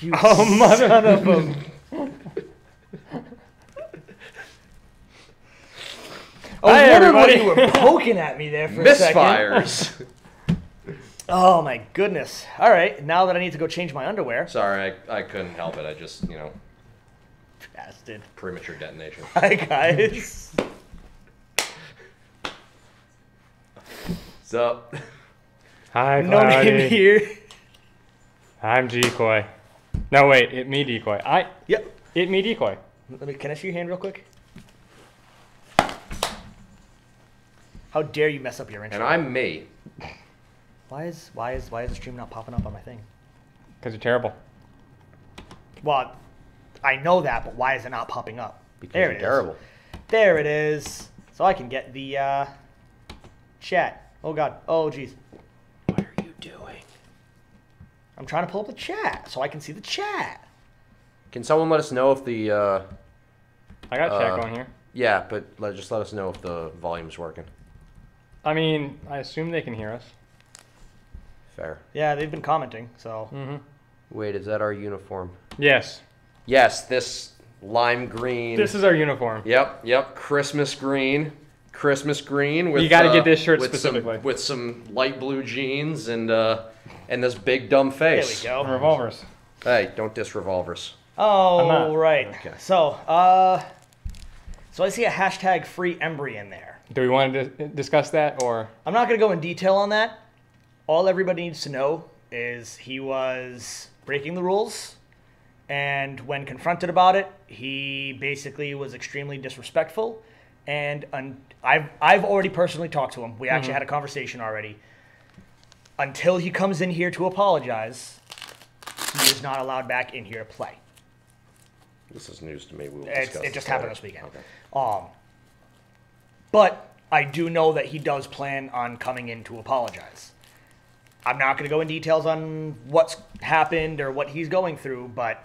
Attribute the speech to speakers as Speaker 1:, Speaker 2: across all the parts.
Speaker 1: You
Speaker 2: Oh, mother
Speaker 1: son of a... I was wondering what you were poking at me there for a second.
Speaker 3: Misfires.
Speaker 1: Oh my goodness. All right, now that I need to go change my underwear.
Speaker 3: Sorry, I couldn't help it. I just, you know,
Speaker 1: Bastard.
Speaker 3: premature detonation.
Speaker 1: Hi guys.
Speaker 3: What's up?
Speaker 2: Hi,
Speaker 1: No
Speaker 2: Cloudy.
Speaker 1: name here.
Speaker 2: I'm Decoy. No, wait. It me Decoy.
Speaker 1: Yep.
Speaker 2: It me Decoy.
Speaker 1: Can I see your hand real quick? How dare you mess up your intro?
Speaker 3: And I'm me.
Speaker 1: Why is the stream not popping up on my thing?
Speaker 2: Because you're terrible.
Speaker 1: Well, I know that, but why is it not popping up?
Speaker 3: Because
Speaker 1: there
Speaker 3: you're
Speaker 1: it is.
Speaker 3: terrible.
Speaker 1: There it is. So I can get the chat. Oh god. Oh jeez.
Speaker 3: What are you doing?
Speaker 1: I'm trying to pull up the chat so I can see the chat.
Speaker 3: Can someone let us know if the...
Speaker 2: I got chat going here.
Speaker 3: Yeah, but just let us know if the volume's working.
Speaker 2: I mean, I assume they can hear us.
Speaker 3: Fair.
Speaker 1: Yeah, they've been commenting, so.
Speaker 2: Mm-hmm.
Speaker 3: Wait, is that our uniform?
Speaker 2: Yes.
Speaker 3: Yes, this lime green.
Speaker 2: This is our uniform.
Speaker 3: Yep. Christmas green. Christmas green with
Speaker 2: You got to get this shirt
Speaker 3: with
Speaker 2: specifically.
Speaker 3: with some light blue jeans and this big dumb face.
Speaker 1: There we go.
Speaker 2: Revolvers.
Speaker 3: Hey, don't diss revolvers.
Speaker 1: Oh,
Speaker 2: not.
Speaker 1: right.
Speaker 3: Okay.
Speaker 1: So I see a hashtag free Embry in there.
Speaker 2: Do we want to discuss that, or?
Speaker 1: I'm not going to go in detail on that. All everybody needs to know is he was breaking the rules, and when confronted about it, he basically was extremely disrespectful. And I've already personally talked to him. We actually had a conversation already. Until he comes in here to apologize, he is not allowed back in here to play.
Speaker 3: This is news to me. We will discuss
Speaker 1: It just
Speaker 3: this
Speaker 1: happened
Speaker 3: later.
Speaker 1: this weekend.
Speaker 3: Okay.
Speaker 1: But I do know that he does plan on coming in to apologize. I'm not going to go in details on what's happened or what he's going through, but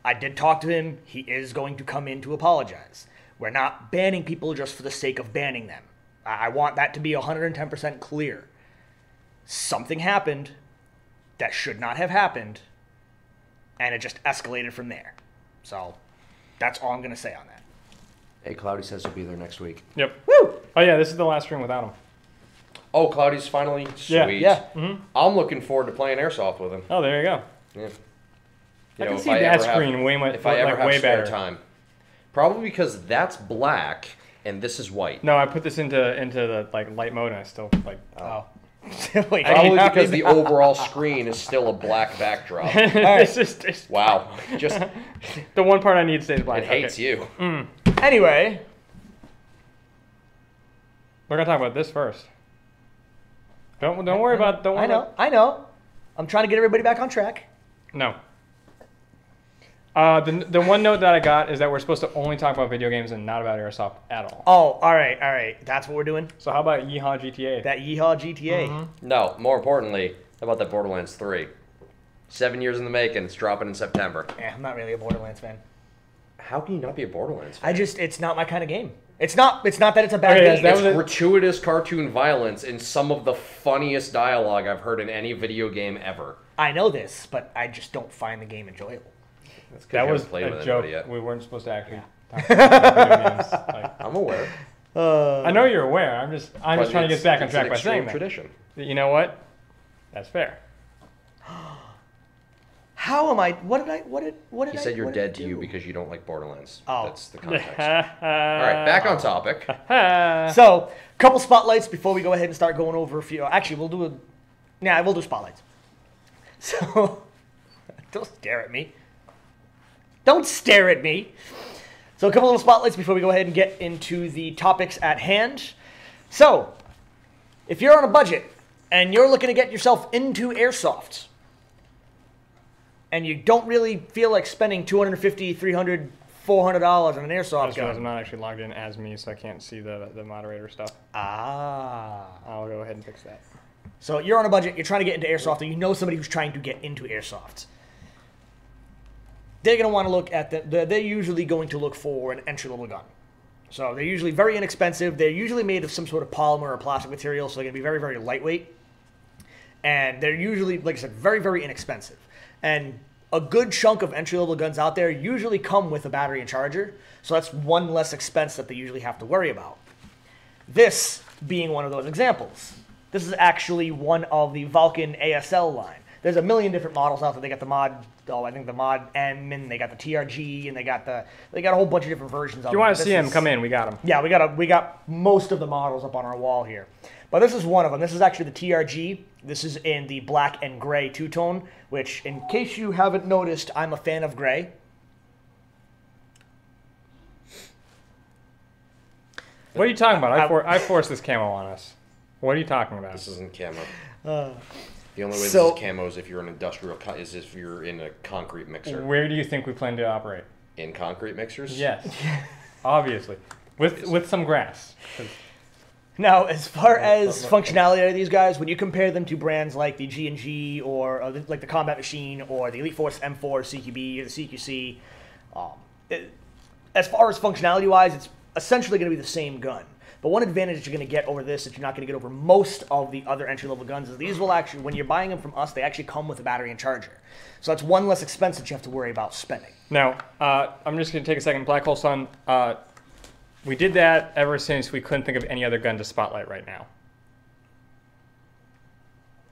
Speaker 1: I did talk to him. He is going to come in to apologize. We're not banning people just for the sake of banning them. I want that to be 110% clear. Something happened that should not have happened, and it just escalated from there. So that's all I'm going to say on that.
Speaker 3: Hey, Cloudy says he'll be there next week.
Speaker 2: Yep.
Speaker 1: Woo!
Speaker 2: Oh yeah, this is the last stream without him.
Speaker 3: Oh, Cloudy's finally sweet.
Speaker 2: Yeah.
Speaker 3: I'm looking forward to playing Airsoft with him.
Speaker 2: Oh, there you go.
Speaker 3: Yeah.
Speaker 2: I can
Speaker 3: if
Speaker 2: see
Speaker 3: I
Speaker 2: that
Speaker 3: ever have-
Speaker 2: screen way
Speaker 3: if I ever have
Speaker 2: way
Speaker 3: spare
Speaker 2: better.
Speaker 3: time. Probably because that's black and this is white.
Speaker 2: No, I put this into the light mode, and I still
Speaker 1: Oh. Wait,
Speaker 3: Probably
Speaker 2: Yeah.
Speaker 3: because the overall screen is still a black backdrop.
Speaker 2: It's just
Speaker 3: Wow. Just
Speaker 2: the one part I need stays black.
Speaker 3: it hates you.
Speaker 1: Anyway,
Speaker 2: We're gonna talk about this first. Don't worry about. Don't worry.
Speaker 1: I know. I'm trying to get everybody back on track.
Speaker 2: No. The one note that I got is that we're supposed to only talk about video games and not about Airsoft at all.
Speaker 1: Oh, all right. That's what we're doing.
Speaker 2: So how about Yeehaw GTA?
Speaker 1: That Yeehaw GTA.
Speaker 3: No, more importantly, how about that Borderlands 3? 7 years in the making. It's dropping in September.
Speaker 1: I'm not really a Borderlands fan.
Speaker 3: How can you not be a Borderlands fan?
Speaker 1: It's not my kind of game. It's not that it's a bad
Speaker 2: Okay,
Speaker 1: game.
Speaker 2: that
Speaker 3: It's
Speaker 2: was
Speaker 3: gratuitous cartoon violence and some of the funniest dialogue I've heard in any video game ever.
Speaker 1: I know this, but I just don't find the game enjoyable.
Speaker 3: That's 'cause
Speaker 2: That
Speaker 3: you
Speaker 2: was
Speaker 3: haven't played
Speaker 2: a
Speaker 3: with
Speaker 2: joke.
Speaker 3: anybody yet.
Speaker 2: We weren't supposed to actually talk about video games. Like,
Speaker 3: I'm aware.
Speaker 2: I know you're aware. I'm just trying to get back on track by saying that.
Speaker 3: Tradition.
Speaker 2: You know what? That's fair.
Speaker 1: How am I? What did
Speaker 3: He said you're
Speaker 1: what did I
Speaker 3: dead to you
Speaker 1: do?
Speaker 3: because you don't like Borderlands.
Speaker 1: Oh.
Speaker 3: That's the context. All right, back on topic.
Speaker 1: So, couple spotlights before we go ahead and start going over a few. Actually, we'll do spotlights. So, don't stare at me. Don't stare at me. So, a couple little spotlights before we go ahead and get into the topics at hand. So, if you're on a budget and you're looking to get yourself into Airsoft, and you don't really feel like spending $250, $300, $400 on an Airsoft
Speaker 2: Just realized I'm
Speaker 1: gun.
Speaker 2: not actually logged in as me, so I can't see the moderator stuff.
Speaker 1: Ah.
Speaker 2: I'll go ahead and fix that.
Speaker 1: So you're on a budget, you're trying to get into Airsoft, and you know somebody who's trying to get into Airsoft. They're going to want to look at they're usually going to look for an entry-level gun. So they're usually very inexpensive. They're usually made of some sort of polymer or plastic material, so they're going to be very, very lightweight. And they're usually, like I said, very, very inexpensive. And a good chunk of entry-level guns out there usually come with a battery and charger, so that's one less expense that they usually have to worry about. This being one of those examples. This is actually one of the Vulcan ASL line. There's a million different models out there. They got the mod, I think the mod M, and they got the TRG, and they got a whole bunch of different versions of them.
Speaker 2: If you want to see them, come in. We got them.
Speaker 1: Yeah, we got most of the models up on our wall here. But this is one of them. This is actually the TRG. This is in the black and gray two-tone, which, in case you haven't noticed, I'm a fan of gray.
Speaker 2: What are you talking about? I forced this camo on us. What are you talking about?
Speaker 3: This isn't camo. The only way this is camo is if you're an industrial, is if you're in a concrete mixer.
Speaker 2: Where do you think we plan to operate?
Speaker 3: In concrete mixers?
Speaker 2: Yes. Obviously. With some grass.
Speaker 1: Now, as far as functionality of these guys, when you compare them to brands like the G&G or like the Combat Machine or the Elite Force M4 CQB or the CQC, as far as functionality-wise, it's essentially going to be the same gun. But one advantage that you're going to get over this that you're not going to get over most of the other entry-level guns is these will actually, when you're buying them from us, they actually come with a battery and charger. So that's one less expense that you have to worry about spending.
Speaker 2: Now, I'm just going to take a second. Black Hole Sun, we did that ever since we couldn't think of any other gun to spotlight right now.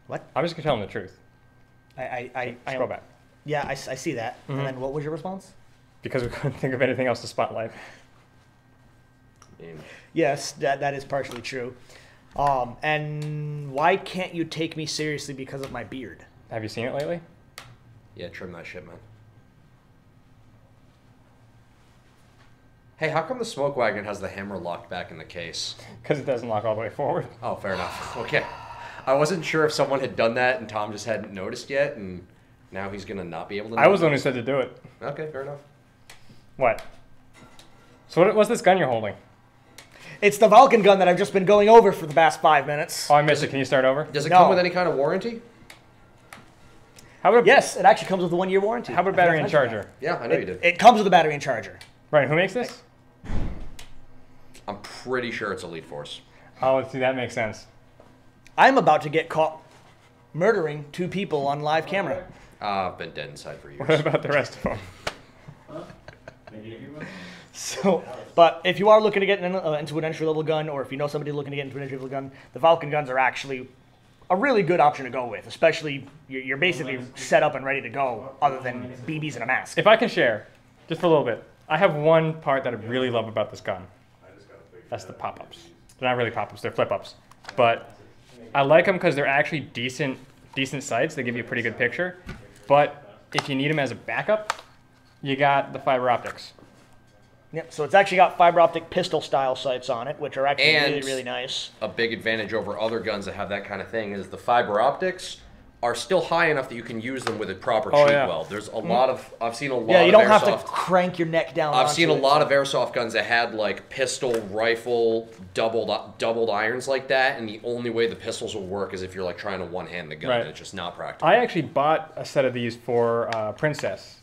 Speaker 1: What?
Speaker 2: I'm just going to tell them the truth. Scroll back.
Speaker 1: Yeah, I see that.
Speaker 2: Mm-hmm.
Speaker 1: And then what was your response?
Speaker 2: Because we couldn't think of anything else to spotlight.
Speaker 1: Yes, that is partially true. And why can't you take me seriously because of my beard?
Speaker 2: Have you seen it lately?
Speaker 3: Yeah, trim that shit, man. Hey, how come the smoke wagon has the hammer locked back in the case?
Speaker 2: Because it doesn't lock all the way forward.
Speaker 3: Oh, fair enough. Okay. I wasn't sure if someone had done that and Tom just hadn't noticed yet, and now he's going to not be able to know.
Speaker 2: I was the one who said to do it.
Speaker 3: Okay, fair enough.
Speaker 2: What? So what's this gun you're holding?
Speaker 1: It's the Vulcan gun that I've just been going over for the past 5 minutes.
Speaker 2: Oh, I missed it. Can you start over?
Speaker 3: Does it come with any kind of warranty?
Speaker 2: How about
Speaker 1: yes, it actually comes with a 1-year warranty.
Speaker 2: How about battery and charger?
Speaker 3: Yeah, I know you did.
Speaker 1: It comes with a battery and charger.
Speaker 2: Right, who makes this?
Speaker 3: I'm pretty sure it's Elite Force.
Speaker 2: Oh, see, that makes sense.
Speaker 1: I'm about to get caught murdering 2 people on live camera.
Speaker 3: I've been dead inside for years.
Speaker 2: What about the rest of them?
Speaker 1: So, but if you are looking to get into an entry-level gun, or if you know somebody looking to get into an entry-level gun, the Vulcan guns are actually a really good option to go with. Especially, you're basically set up and ready to go, other than BBs and a mask.
Speaker 2: If I can share, just for a little bit, I have one part that I really love about this gun. That's the pop-ups. They're not really pop-ups, they're flip-ups. But I like them because they're actually decent sights. They give you a pretty good picture. But if you need them as a backup, you got the fiber optics.
Speaker 1: Yep, so it's actually got fiber optic pistol style sights on it, which are actually
Speaker 3: And
Speaker 1: really, really nice.
Speaker 3: A big advantage over other guns that have that kind of thing is the fiber optics are still high enough that you can use them with a proper cheek weld. There's a lot of, I've seen a lot of
Speaker 1: Yeah, you don't have
Speaker 3: airsoft,
Speaker 1: to crank your neck down.
Speaker 3: I've seen a lot of airsoft guns that had like pistol, rifle, doubled irons like that, and the only way the pistols will work is if you're like trying to one-hand the gun,
Speaker 2: Right.
Speaker 3: and it's just not practical.
Speaker 2: I actually bought a set of these for Princess,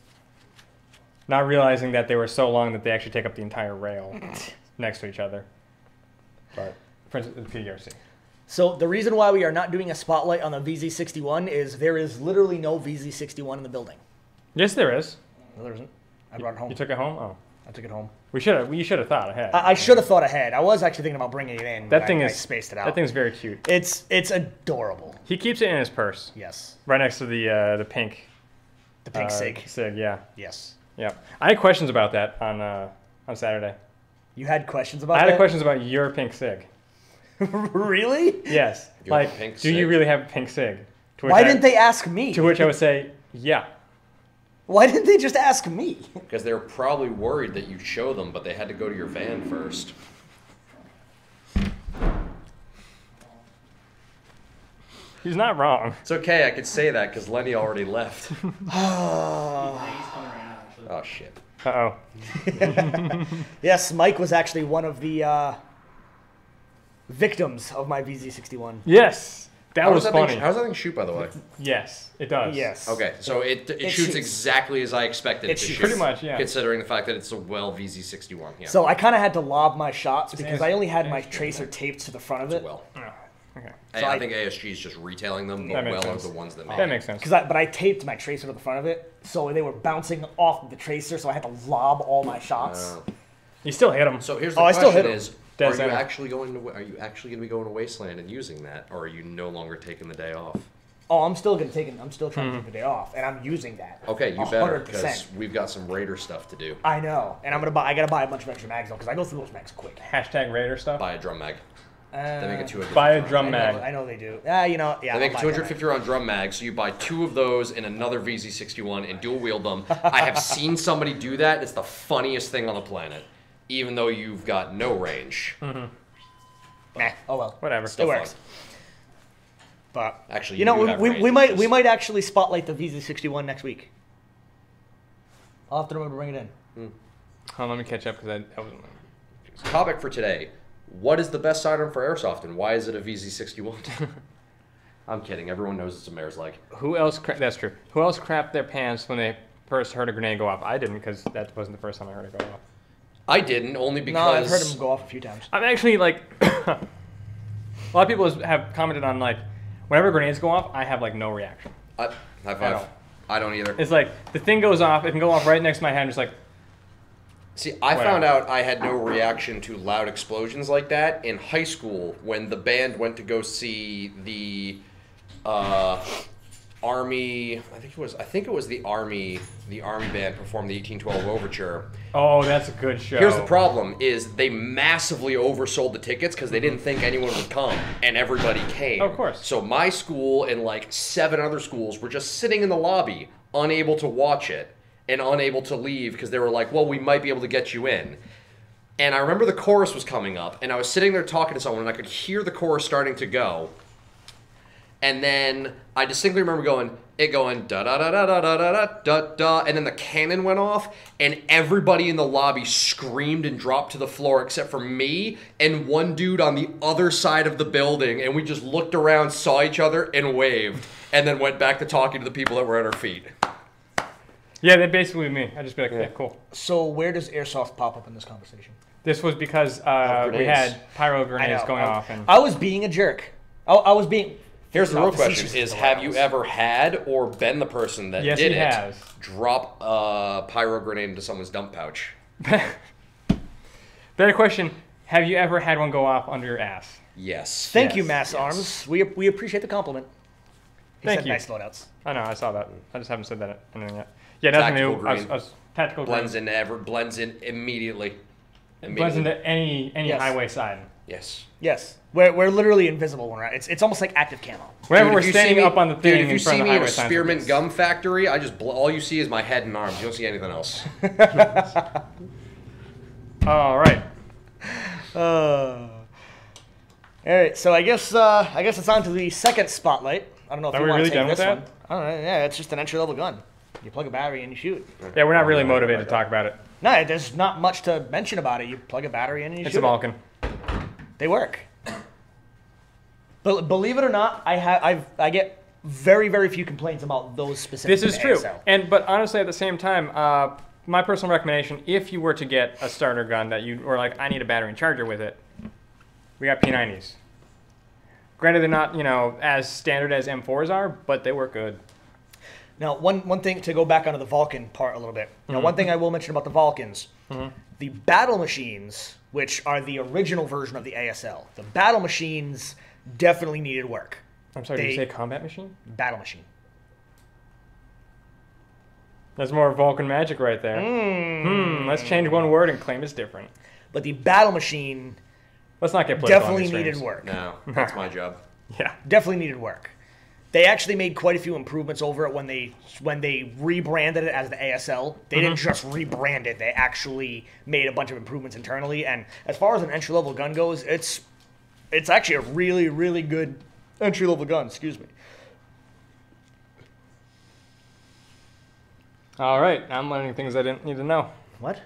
Speaker 2: not realizing that they were so long that they actually take up the entire rail next to each other. But Princess, PRC.
Speaker 1: So the reason why we are not doing a spotlight on the VZ61 is there is literally no VZ61 in the building.
Speaker 2: Yes, there is.
Speaker 1: No, there isn't. I brought it home.
Speaker 2: You took it home? Oh.
Speaker 1: I took it home.
Speaker 2: You should have thought ahead.
Speaker 1: I should have thought ahead. I was actually thinking about bringing it in.
Speaker 2: That
Speaker 1: but
Speaker 2: thing
Speaker 1: I
Speaker 2: is
Speaker 1: spaced it out.
Speaker 2: That thing's very cute.
Speaker 1: It's adorable.
Speaker 2: He keeps it in his purse.
Speaker 1: Yes.
Speaker 2: Right next to the pink.
Speaker 1: The pink SIG.
Speaker 2: SIG, yeah.
Speaker 1: Yes.
Speaker 2: Yeah. I had questions about that on Saturday.
Speaker 1: You had questions about that?
Speaker 2: I had questions about your pink SIG.
Speaker 1: Really?
Speaker 2: Yes.
Speaker 3: Your
Speaker 2: like,
Speaker 3: pink
Speaker 2: do
Speaker 3: SIG?
Speaker 2: you really have a pink SIG?
Speaker 1: Why didn't they ask me?
Speaker 2: To which I would say, yeah.
Speaker 1: Why didn't they just ask me?
Speaker 3: Because they were probably worried that you'd show them, but they had to go to your van first.
Speaker 2: He's not wrong.
Speaker 3: It's okay, I could say that because Lenny already left. Oh, shit.
Speaker 2: Uh-oh.
Speaker 1: Yes, Mike was actually one of the victims of my VZ61.
Speaker 2: Yes. That was funny.
Speaker 3: How does that thing shoot, by the way?
Speaker 2: Yes, it does.
Speaker 1: Yes.
Speaker 3: Okay, so it shoots exactly as I expected it to shoot.
Speaker 2: Pretty much, yeah.
Speaker 3: Considering the fact that it's a VZ61. Yeah.
Speaker 1: So I kind of had to lob my shots because I only had my tracer taped to the front of it.
Speaker 3: Well.
Speaker 2: Oh, Okay.
Speaker 3: So I think ASG is just retailing them, but well are the ones that make
Speaker 2: That makes sense.
Speaker 1: But I taped my tracer to the front of it, so they were bouncing off the tracer, so I had to lob all my shots.
Speaker 2: You still hit them.
Speaker 3: So here's the question: is
Speaker 2: Dead
Speaker 3: are you
Speaker 2: center.
Speaker 3: actually going to be going to Wasteland and using that, or are you no longer taking the day off?
Speaker 1: Oh, I'm still trying to take the day off, and I'm using that.
Speaker 3: Okay, you better,
Speaker 1: 100%.
Speaker 3: because we've got some Raider stuff to do.
Speaker 1: I know, and I gotta buy a bunch of extra mags though, because I go through those mags quick.
Speaker 2: Hashtag Raider stuff.
Speaker 3: Buy a drum mag. They make a 250.
Speaker 2: Buy a drum mag.
Speaker 1: I know they do. They
Speaker 3: make a 250 round drum mag, so you buy 2 of those in another VZ61 and dual wield them. I have seen somebody do that. It's the funniest thing on the planet, even though you've got no range.
Speaker 1: Nah, oh well.
Speaker 2: Whatever.
Speaker 1: It works. But
Speaker 3: actually,
Speaker 1: you know, we might actually spotlight the VZ61 next week. I'll have to remember to bring it in.
Speaker 2: Hold on, let me catch up because I wasn't.
Speaker 3: Topic for today: what is the best sidearm for airsoft, and why is it a VZ61? I'm kidding. Everyone knows it's a mare's leg.
Speaker 2: Who else? That's true. Who else crapped their pants when they first heard a grenade go off? I didn't, because that wasn't the first time I heard it go off.
Speaker 3: I didn't, only because
Speaker 1: No, I've heard them go off a few times.
Speaker 2: I'm actually like, a lot of people have commented on like, whenever grenades go off, I have like no reaction.
Speaker 3: High five. I don't either.
Speaker 2: It's like the thing goes off, it can go off right next to my head, I'm just like.
Speaker 3: See, I found out I had no reaction to loud explosions like that in high school when the band went to go see the Army. I think it was the Army band perform the 1812 Overture.
Speaker 2: Oh, that's a good show.
Speaker 3: Here's the problem: is they massively oversold the tickets because they didn't think anyone would come, and everybody came.
Speaker 2: Of course.
Speaker 3: So my school and like 7 other schools were just sitting in the lobby, unable to watch it and unable to leave because they were like, "Well, we might be able to get you in." And I remember the chorus was coming up, and I was sitting there talking to someone, and I could hear the chorus starting to go. And then I distinctly remember going da da da da da da da da da, and then the cannon went off, and everybody in the lobby screamed and dropped to the floor except for me and one dude on the other side of the building, and we just looked around, saw each other, and waved, and then went back to talking to the people that were at our feet.
Speaker 2: Yeah, that basically me. I just be like, yeah, cool.
Speaker 1: So where does airsoft pop up in this conversation?
Speaker 2: This was because we had pyro grenades going off, and
Speaker 1: I was being a jerk. I was being.
Speaker 3: Here's the real question: is have you ever had or been the person that
Speaker 2: Yes,
Speaker 3: did
Speaker 2: he
Speaker 3: it?
Speaker 2: has.
Speaker 3: Drop a pyro grenade into someone's dump pouch?
Speaker 2: Better question: have you ever had one go off under your ass?
Speaker 3: Yes.
Speaker 1: Thank you, Mass Arms. We appreciate the compliment. He
Speaker 2: Thank
Speaker 1: said
Speaker 2: you.
Speaker 1: nice loadouts.
Speaker 2: I know, I saw that. I just haven't said that anything yet. Yeah, nothing
Speaker 3: Tactical
Speaker 2: new. I
Speaker 3: green.
Speaker 2: was tactical green.
Speaker 3: Blends in immediately.
Speaker 2: Blends into any
Speaker 1: Yes.
Speaker 2: highway side.
Speaker 3: Yes.
Speaker 1: Yes, we're literally invisible when we're. It's almost like active camo.
Speaker 2: Whenever
Speaker 3: Dude,
Speaker 2: we're
Speaker 3: if you
Speaker 2: standing
Speaker 3: see me-
Speaker 2: up on the thing
Speaker 3: Dude, if you
Speaker 2: in front
Speaker 3: see
Speaker 2: of
Speaker 3: me
Speaker 2: the
Speaker 3: in
Speaker 2: highway
Speaker 3: a
Speaker 2: signs.
Speaker 3: spearmint gum factory, all you see is my head and arms. You don't see anything else.
Speaker 2: All right.
Speaker 1: All right, so I guess it's on to the second spotlight. I don't know if
Speaker 2: Are
Speaker 1: you
Speaker 2: we
Speaker 1: want
Speaker 2: really
Speaker 1: to take
Speaker 2: done with
Speaker 1: this
Speaker 2: that?
Speaker 1: one. I don't know. Yeah, it's just an entry level gun. You plug a battery and you shoot.
Speaker 2: Yeah, we're not really motivated to talk about it.
Speaker 1: No, there's not much to mention about it. You plug a battery in and you
Speaker 2: It's
Speaker 1: shoot.
Speaker 2: a Vulcan.
Speaker 1: They work. But believe it or not, I get very, very few complaints about those specific.
Speaker 2: This is true.
Speaker 1: ASL.
Speaker 2: But honestly, at the same time, my personal recommendation, if you were to get a starter gun that you were like, I need a battery and charger with it, we got P90s. Granted, they're not, as standard as M4s are, but they work good.
Speaker 1: Now, one thing to go back onto the Vulcan part a little bit. Now, one thing I will mention about the Vulcans, the battle machines, which are the original version of the ASL, the battle machines definitely needed work.
Speaker 2: I'm sorry, did you say combat machine?
Speaker 1: Battle machine.
Speaker 2: That's more Vulcan magic right there. Let's change one word and claim it's different.
Speaker 1: But the battle machine
Speaker 2: Let's not get political
Speaker 1: definitely
Speaker 2: on these
Speaker 1: needed
Speaker 2: streams.
Speaker 1: work.
Speaker 3: No, that's my job.
Speaker 2: Yeah.
Speaker 1: Definitely needed work. They actually made quite a few improvements over it when they rebranded it as the ASL. They didn't just rebrand it. They actually made a bunch of improvements internally. And as far as an entry-level gun goes, it's actually a really, really good entry-level gun. Excuse me.
Speaker 2: All right, I'm learning things I didn't need to know.
Speaker 1: What?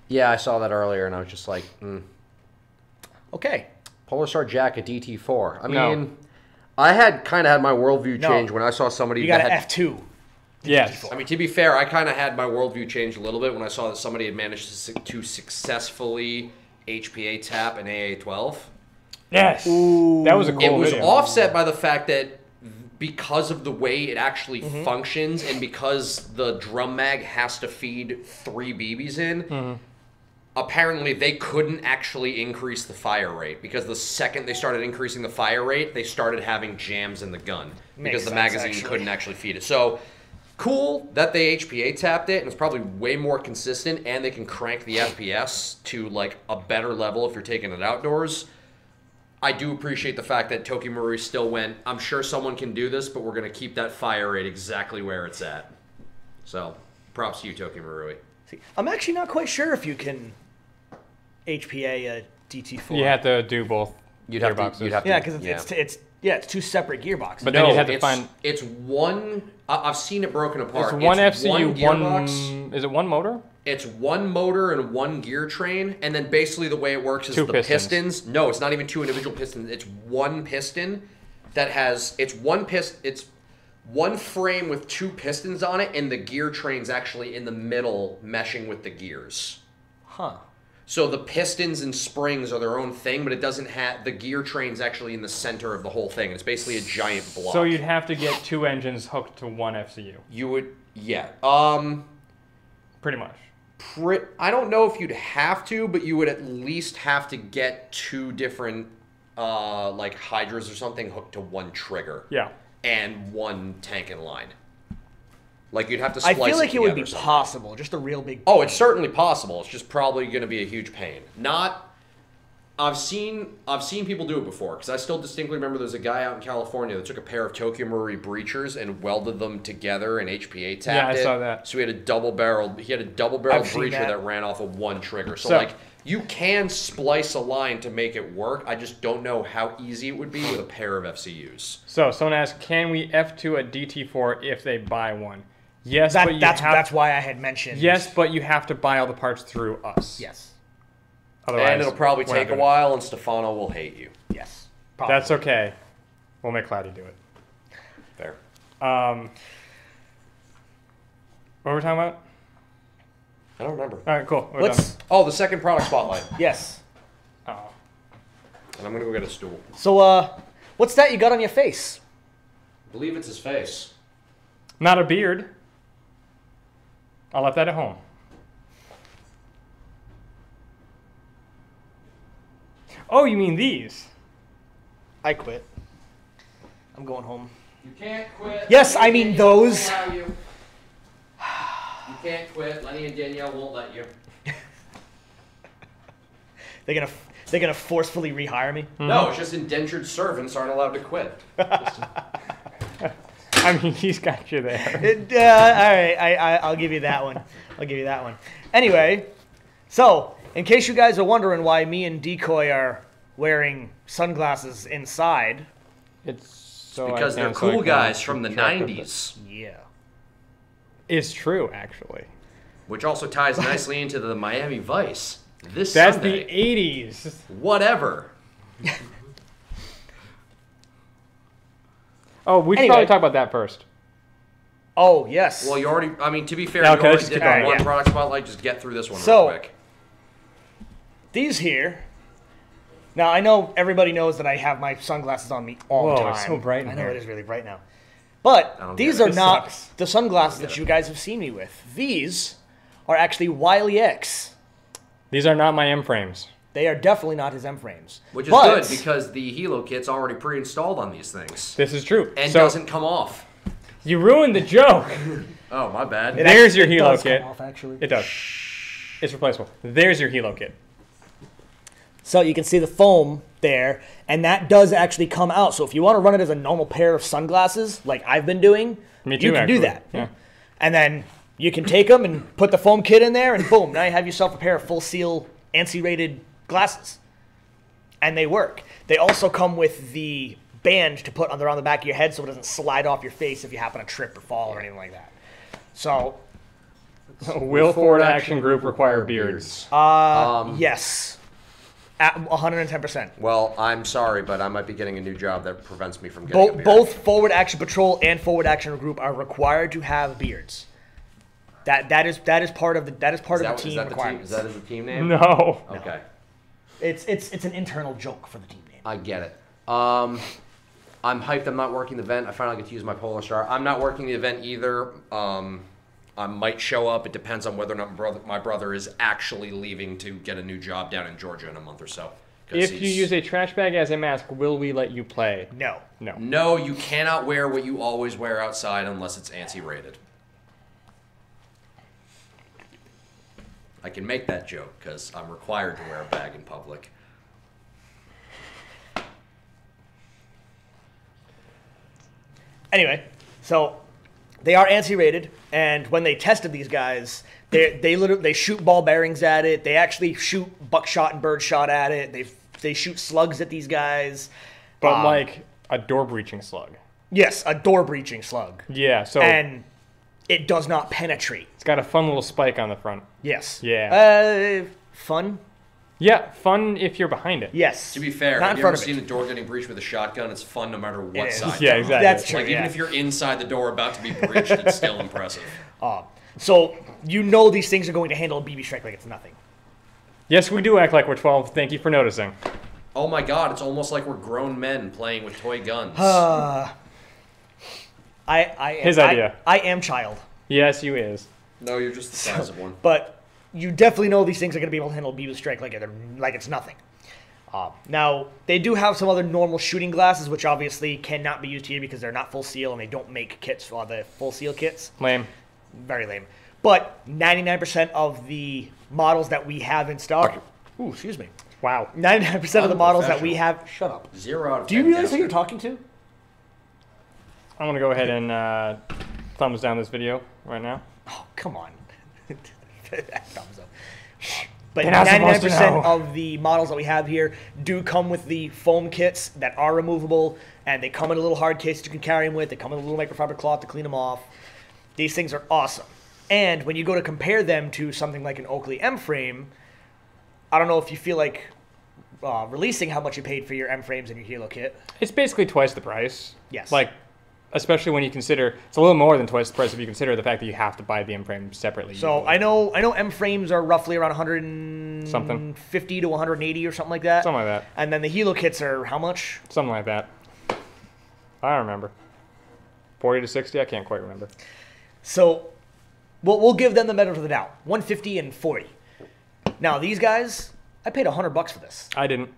Speaker 3: Yeah, I saw that earlier, and I was just like,
Speaker 1: Okay.
Speaker 3: Polar Star Jack, a DT4. I mean,
Speaker 2: No.
Speaker 3: I had my worldview
Speaker 1: No.
Speaker 3: change when I saw somebody
Speaker 1: You got
Speaker 3: that
Speaker 1: an
Speaker 3: had...
Speaker 1: F2.
Speaker 2: Yes.
Speaker 3: I mean, to be fair, I kind of had my worldview change a little bit when I saw that somebody had managed to successfully HPA tap an AA-12.
Speaker 2: Yes.
Speaker 1: Ooh.
Speaker 2: That was a cool
Speaker 3: It was
Speaker 2: video.
Speaker 3: offset by the fact that because of the way it actually functions and because the drum mag has to feed 3 BBs in, apparently they couldn't actually increase the fire rate because the second they started increasing the fire rate, they started having jams in the gun because the magazine couldn't actually feed it. So cool that they HPA tapped it, and it's probably way more consistent, and they can crank the FPS to like a better level if you're taking it outdoors. I do appreciate the fact that Toki Marui still went, I'm sure someone can do this, but we're going to keep that fire rate exactly where it's at. So, props to you, Toki Marui.
Speaker 1: See, I'm actually not quite sure if you can HPA a DT4.
Speaker 2: You have to do both gearboxes.
Speaker 1: Yeah, because it's 2 separate gearboxes.
Speaker 2: But then you have to find...
Speaker 3: It's one... I've seen it broken apart.
Speaker 2: It's one
Speaker 3: it's
Speaker 2: FCU,
Speaker 3: one gearbox.
Speaker 2: Is it one motor?
Speaker 3: It's one motor and one gear train, and then basically the way it works is
Speaker 2: 2
Speaker 3: the
Speaker 2: pistons.
Speaker 3: pistons. No, it's not even 2 individual pistons. It's one piston that has... It's one frame with 2 pistons on it, and the gear train's actually in the middle meshing with the gears.
Speaker 1: Huh.
Speaker 3: So the pistons and springs are their own thing, but it doesn't have... The gear train's actually in the center of the whole thing. It's basically a giant block.
Speaker 2: So you'd have to get 2 engines hooked to one FCU.
Speaker 3: You would... Yeah.
Speaker 2: Pretty much.
Speaker 3: I don't know if you'd have to, but you would at least have to get 2 different, like, hydras or something hooked to one trigger.
Speaker 2: Yeah.
Speaker 3: And one tank in line. Like, you'd have to splice
Speaker 1: I feel like it would be
Speaker 3: somehow.
Speaker 1: possible, just a real big...
Speaker 3: Oh, it's certainly possible. It's just probably going to be a huge pain. Not... I've seen people do it before, because I still distinctly remember there's a guy out in California that took a pair of Tokyo Marui breachers and welded them together and HPA tapped it.
Speaker 2: Yeah, I saw that.
Speaker 3: So he had a double-barreled breacher that ran off of one trigger. So, like, you can splice a line to make it work. I just don't know how easy it would be with a pair of FCUs.
Speaker 2: So someone asked, can we F2 a DT4 if they buy one? Yes, but
Speaker 1: that's why I had mentioned...
Speaker 2: Yes, but you have to buy all the parts through us.
Speaker 1: Yes.
Speaker 2: Otherwise,
Speaker 3: and it'll probably take a while, and Stefano will hate you.
Speaker 1: Yes. Probably.
Speaker 2: That's okay. We'll make Cloudy do it.
Speaker 3: Fair.
Speaker 2: What were we talking about?
Speaker 3: I don't remember.
Speaker 2: All right, cool. We're
Speaker 1: Let's...
Speaker 2: done.
Speaker 3: Oh, the second product spotlight.
Speaker 1: Yes.
Speaker 2: Oh.
Speaker 3: And I'm going to go get a stool.
Speaker 1: So, what's that you got on your face?
Speaker 3: I believe it's his face.
Speaker 2: Not a beard. I left that at home. Oh, you mean these?
Speaker 1: I quit. I'm going home.
Speaker 3: You can't quit.
Speaker 1: Yes, I mean those.
Speaker 3: You can't quit. Lenny and Danielle won't let you.
Speaker 1: They're gonna forcefully rehire me.
Speaker 3: No, it's just indentured servants aren't allowed to quit.
Speaker 2: I mean, he's got you there.
Speaker 1: All right, I'll give you that one. I'll give you that one. Anyway, so in case you guys are wondering why me and Decoy are wearing sunglasses inside,
Speaker 2: It's
Speaker 3: because they're cool guys from the 90s.
Speaker 1: yeah.
Speaker 2: It's true, actually.
Speaker 3: Which also ties nicely into the Miami Vice. This
Speaker 2: That's
Speaker 3: Sunday.
Speaker 2: the 80s.
Speaker 3: Whatever.
Speaker 2: Oh, we should
Speaker 1: Anyway.
Speaker 2: probably talk about that first.
Speaker 1: Oh yes.
Speaker 3: Well, you already... I mean, to be fair,
Speaker 2: Yeah,
Speaker 3: you
Speaker 2: okay,
Speaker 3: already
Speaker 2: let's
Speaker 3: did
Speaker 2: get going,
Speaker 3: the one
Speaker 1: yeah.
Speaker 3: product spotlight. Just get through this one
Speaker 1: So-
Speaker 3: real quick.
Speaker 1: These here. Now I know everybody knows that I have my sunglasses on me all the
Speaker 2: Whoa,
Speaker 1: time.
Speaker 2: it's so bright in
Speaker 1: I know
Speaker 2: here.
Speaker 1: it is really bright now. But
Speaker 3: I don't
Speaker 1: these
Speaker 3: get
Speaker 1: are
Speaker 2: it.
Speaker 1: not
Speaker 2: This sucks.
Speaker 1: the sunglasses that you guys have seen me with. These are actually Wiley X.
Speaker 2: These are not my M frames.
Speaker 1: They are definitely not his M frames.
Speaker 3: Which is
Speaker 1: But-
Speaker 3: good, because the Hilo kit's already pre-installed on these things.
Speaker 2: This is true.
Speaker 3: And
Speaker 2: so
Speaker 3: doesn't come off.
Speaker 2: you ruined the joke.
Speaker 3: Oh, my bad.
Speaker 1: It
Speaker 2: There's your
Speaker 1: actually
Speaker 2: Hilo
Speaker 1: does come
Speaker 2: kit.
Speaker 1: off, actually.
Speaker 2: It does. It's replaceable. There's your Hilo kit.
Speaker 1: So you can see the foam there, and that does actually come out. So if you want to run it as a normal pair of sunglasses, like I've been doing,
Speaker 2: Me too,
Speaker 1: you can do
Speaker 2: actually.
Speaker 1: that.
Speaker 2: Yeah.
Speaker 1: And then you can take them and put the foam kit in there, and boom, now you have yourself a pair of full seal ANSI rated glasses. And they work. They also come with the band to put around the back of your head so it doesn't slide off your face if you happen to trip or fall or anything like that. So,
Speaker 2: Will Ford Action Group require beards?
Speaker 1: yes. At 110%.
Speaker 3: Well, I'm sorry, but I might be getting a new job that prevents me from getting a beard.
Speaker 1: Both Forward Action Patrol and Forward Action Group are required to have beards. That is part of the team requirements.
Speaker 3: Is that the team name?
Speaker 2: No.
Speaker 3: Okay.
Speaker 1: It's an internal joke for the team name.
Speaker 3: I get it. I'm hyped. I'm not working the event. I finally get to use my Polar Star. I'm not working the event either. I might show up. It depends on whether or not my brother is actually leaving to get a new job down in Georgia in a month or so.
Speaker 2: If you use a trash bag as a mask, will we let you play?
Speaker 1: No.
Speaker 2: No.
Speaker 3: No, you cannot wear what you always wear outside unless it's ANSI-rated. I can make that joke because I'm required to wear a bag in public.
Speaker 1: Anyway, so they are ANSI-rated, and when they tested these guys, they shoot ball bearings at it. They actually shoot buckshot and birdshot at it. They shoot slugs at these guys.
Speaker 2: But like a door breaching slug.
Speaker 1: Yes, a door breaching slug.
Speaker 2: Yeah, so
Speaker 1: And it does not penetrate.
Speaker 2: it's got a fun little spike on the front.
Speaker 1: Yes.
Speaker 2: Yeah.
Speaker 1: Fun?
Speaker 2: Yeah, fun if you're behind it.
Speaker 1: Yes.
Speaker 3: To be fair,
Speaker 1: Not
Speaker 3: have
Speaker 1: in
Speaker 3: you ever
Speaker 1: front of
Speaker 3: seen
Speaker 1: it.
Speaker 3: a door getting breached with a shotgun? It's fun no matter what
Speaker 1: is.
Speaker 3: side.
Speaker 2: Yeah,
Speaker 3: you're on.
Speaker 2: exactly.
Speaker 1: That's true.
Speaker 3: Like, even if you're inside the door about to be breached, it's still impressive.
Speaker 1: So you know these things are going to handle a BB strike like it's nothing.
Speaker 2: Yes, we do act like we're 12. Thank you for noticing.
Speaker 3: Oh my god, it's almost like we're grown men playing with toy guns.
Speaker 2: His idea.
Speaker 1: I am child.
Speaker 2: Yes, you is.
Speaker 3: No, you're just the size of one.
Speaker 1: But you definitely know these things are going to be able to handle a BB strike like it's nothing. Now, they do have some other normal shooting glasses, which obviously cannot be used here because they're not full seal and they don't make kits for the full seal kits.
Speaker 2: Lame.
Speaker 1: Very lame. But 99% of the models that we have in stock... Ooh, excuse me.
Speaker 2: Wow.
Speaker 1: 99% of the models that we have... Shut up.
Speaker 3: 0 out of 10.
Speaker 1: Do you realize who
Speaker 3: counter.
Speaker 1: you're talking to?
Speaker 2: I'm going to go ahead and thumbs down this video right now.
Speaker 1: Oh, come on. Thumbs up. But
Speaker 2: You're not supposed to
Speaker 1: 99%
Speaker 2: know.
Speaker 1: of the models that we have here do come with the foam kits that are removable, and they come in a little hard case that you can carry them with. They come in a little microfiber cloth to clean them off. These things are awesome. And when you go to compare them to something like an Oakley M-frame, I don't know if you feel like releasing how much you paid for your M-frames and your Hilo kit.
Speaker 2: It's basically twice the price.
Speaker 1: Yes.
Speaker 2: Like, especially when you consider, it's a little more than twice the price if you consider the fact that you have to buy the M-frame separately.
Speaker 1: So
Speaker 2: usually.
Speaker 1: I know M-frames are roughly around 150 to 180 or something like that.
Speaker 2: Something like that.
Speaker 1: And then the Hilo kits are how much?
Speaker 2: Something like that. I don't remember. 40 to 60? I can't quite remember.
Speaker 1: So we'll give them the benefit of the doubt. 150 and 40. Now these guys, I paid $100 for this.
Speaker 2: I didn't.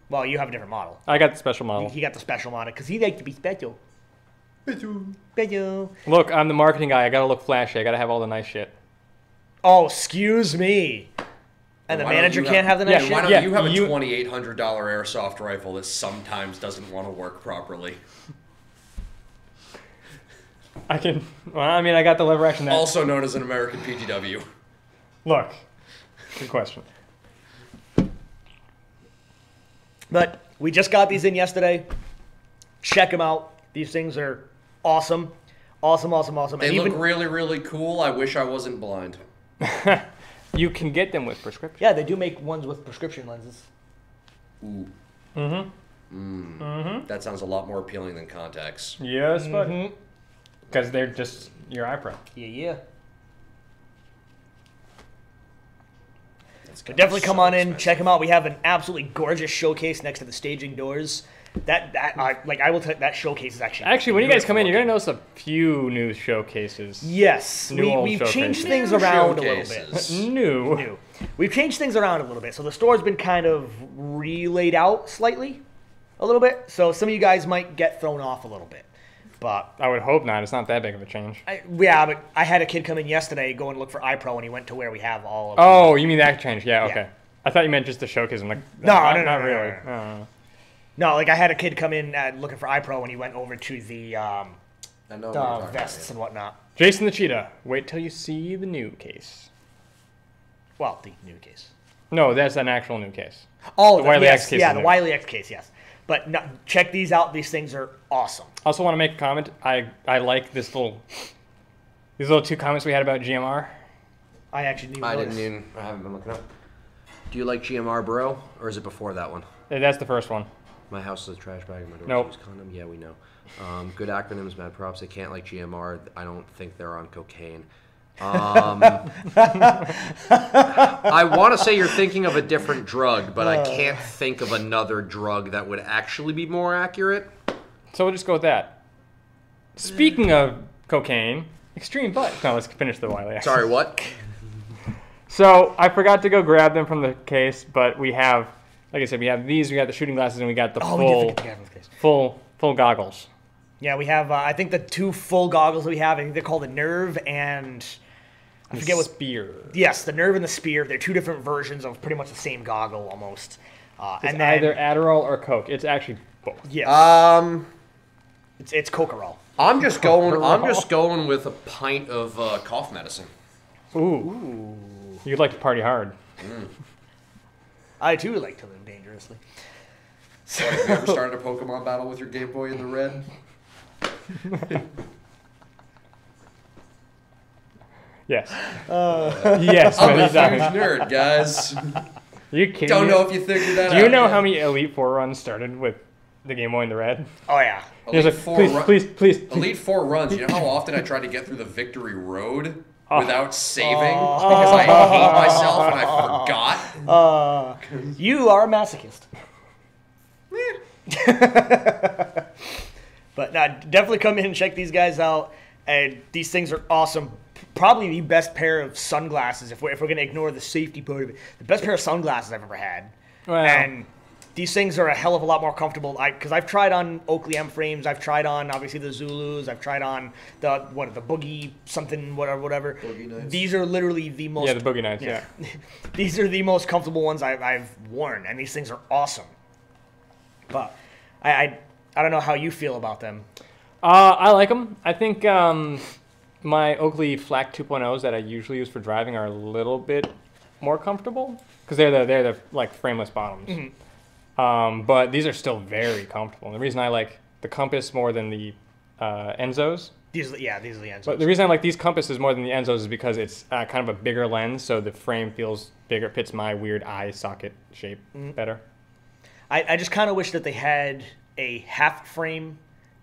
Speaker 1: Well, you have a different model.
Speaker 2: I got the special model.
Speaker 1: He got the special model because he liked to be special. Special.
Speaker 2: Look, I'm the marketing guy. I gotta look flashy. I gotta have all the nice shit.
Speaker 1: Oh, excuse me. And the
Speaker 3: Why don't
Speaker 1: manager
Speaker 3: you
Speaker 1: can't have the nice
Speaker 3: Why
Speaker 1: shit?
Speaker 3: don't you have a
Speaker 2: you-
Speaker 3: $2,800 airsoft rifle that sometimes doesn't want to work properly?
Speaker 2: I can. Well, I mean, I got the lever action. That,
Speaker 3: Also known as an American PGW.
Speaker 2: look, good question.
Speaker 1: But we just got these in yesterday. Check them out. These things are awesome. Awesome, awesome, awesome.
Speaker 3: They
Speaker 1: And
Speaker 3: look
Speaker 1: even,
Speaker 3: really, really cool. I wish I wasn't blind.
Speaker 2: You can get them with prescription.
Speaker 1: yeah, they do make ones with prescription lenses.
Speaker 3: Ooh.
Speaker 2: Mm-hmm.
Speaker 3: That sounds a lot more appealing than contacts.
Speaker 2: Yes, but because they're just your eye pro.
Speaker 1: Yeah.
Speaker 3: That's
Speaker 1: But
Speaker 3: gotta
Speaker 1: definitely
Speaker 3: be
Speaker 1: come
Speaker 3: so
Speaker 1: on in,
Speaker 3: expensive.
Speaker 1: check them out. We have an absolutely gorgeous showcase next to the staging doors. I will tell that showcase is
Speaker 2: Actually, when you guys come in, you're gonna
Speaker 1: beautiful.
Speaker 2: notice a few new showcases.
Speaker 1: Yes,
Speaker 2: New old
Speaker 1: we've changed
Speaker 2: showcases.
Speaker 1: things
Speaker 3: New
Speaker 1: around a little
Speaker 3: showcases.
Speaker 1: bit.
Speaker 2: New.
Speaker 1: We've changed things around a little bit. So the store's been kind of relayed out slightly, a little bit. So some of you guys might get thrown off a little bit. But
Speaker 2: I would hope not. It's not that big of a change.
Speaker 1: but I had a kid come in yesterday, go and look for iPro, and he went to where we have all of
Speaker 2: Oh, you mean that change? Yeah,
Speaker 1: Yeah.
Speaker 2: okay. I thought you meant just the showcase. I'm like,
Speaker 1: No,
Speaker 2: not
Speaker 1: no,
Speaker 2: really.
Speaker 1: no. No, like I had a kid come in looking for iPro, and he went over to the
Speaker 3: I know what you're talking about,
Speaker 1: vests
Speaker 3: yeah.
Speaker 1: and whatnot.
Speaker 2: Jason the Cheetah. Wait till you see the new case.
Speaker 1: Well, the new case.
Speaker 2: No, that's an actual new case.
Speaker 1: Oh,
Speaker 2: The Wiley
Speaker 1: yes,
Speaker 2: X case
Speaker 1: yeah,
Speaker 2: is
Speaker 1: the
Speaker 2: new.
Speaker 1: Wiley X case, yes. But no, check these out. These things are awesome.
Speaker 2: I also want to make a comment. I like these little two comments we had about GMR.
Speaker 1: I actually didn't even
Speaker 3: I
Speaker 1: notice.
Speaker 3: didn't even. I haven't been looking up. Do you like GMR, bro, or is it before that one?
Speaker 2: That's the first one.
Speaker 3: My house is a trash bag. My daughter's
Speaker 2: Nope.
Speaker 3: use condom. Yeah, we know. Good acronyms, mad props. They can't like GMR. I don't think they're on cocaine. I want to say you're thinking of a different drug, but I can't think of another drug that would actually be more accurate.
Speaker 2: So we'll just go with that. Speaking of cocaine, extreme butt. No, let's finish the Wiley accent.
Speaker 3: Sorry, what?
Speaker 2: So I forgot to go grab them from the case, but we have, like I said, we have these. We got the shooting glasses, and we got the
Speaker 1: We did forget to grab them from the case.
Speaker 2: full goggles.
Speaker 1: Yeah, we have. I think the 2 full goggles that we have. I think they're called the Nerve and I forget what
Speaker 2: Spear.
Speaker 1: Yes, the Nerve and the Spear. They're 2 different versions of pretty much the same goggle almost.
Speaker 2: It's
Speaker 1: And then,
Speaker 2: either Adderall or Coke. It's actually both.
Speaker 1: yes, it's Cocarol.
Speaker 3: I'm just going with a pint of cough medicine.
Speaker 2: Ooh. You'd like to party hard.
Speaker 1: I too like to live dangerously.
Speaker 3: So, have you ever started a Pokemon battle with your Game Boy in the red?
Speaker 2: Yes. Yes.
Speaker 3: I'm a
Speaker 2: many
Speaker 3: huge
Speaker 2: times.
Speaker 3: nerd, guys.
Speaker 2: You kidding
Speaker 3: Don't
Speaker 2: me?
Speaker 3: know if you figured that out.
Speaker 2: Do you know
Speaker 3: yet.
Speaker 2: how many Elite Four runs started with the Game Boy in the red?
Speaker 1: Oh yeah.
Speaker 2: He was like, please.
Speaker 3: Elite Four runs. You know how often I tried to get through the Victory Road
Speaker 2: Oh.
Speaker 3: without saving because I hate myself and I forgot?
Speaker 1: You are a masochist. But definitely come in and check these guys out. And these things are awesome. Probably the best pair of sunglasses, if we're going to ignore the safety part of it. The best pair of sunglasses I've ever had.
Speaker 2: Wow.
Speaker 1: And these things are a hell of a lot more comfortable. Because I've tried on Oakley M frames. I've tried on, obviously, the Zulus. I've tried on the Boogie something, whatever.
Speaker 3: Boogie Nights.
Speaker 1: These are literally the most...
Speaker 2: Yeah, the Boogie Nights, yeah.
Speaker 1: These are the most comfortable ones I've worn. And these things are awesome. But I don't know how you feel about them.
Speaker 2: I like them. I think my Oakley Flak 2.0s that I usually use for driving are a little bit more comfortable because they're the like frameless bottoms.
Speaker 1: Mm-hmm.
Speaker 2: But these are still very comfortable. And the reason I like the Compass more than the Enzos.
Speaker 1: These are the Enzos.
Speaker 2: But the reason I like these Compasses more than the Enzos is because it's kind of a bigger lens, so the frame feels bigger. It fits my weird eye socket shape better.
Speaker 1: I just kind of wish that they had a half frame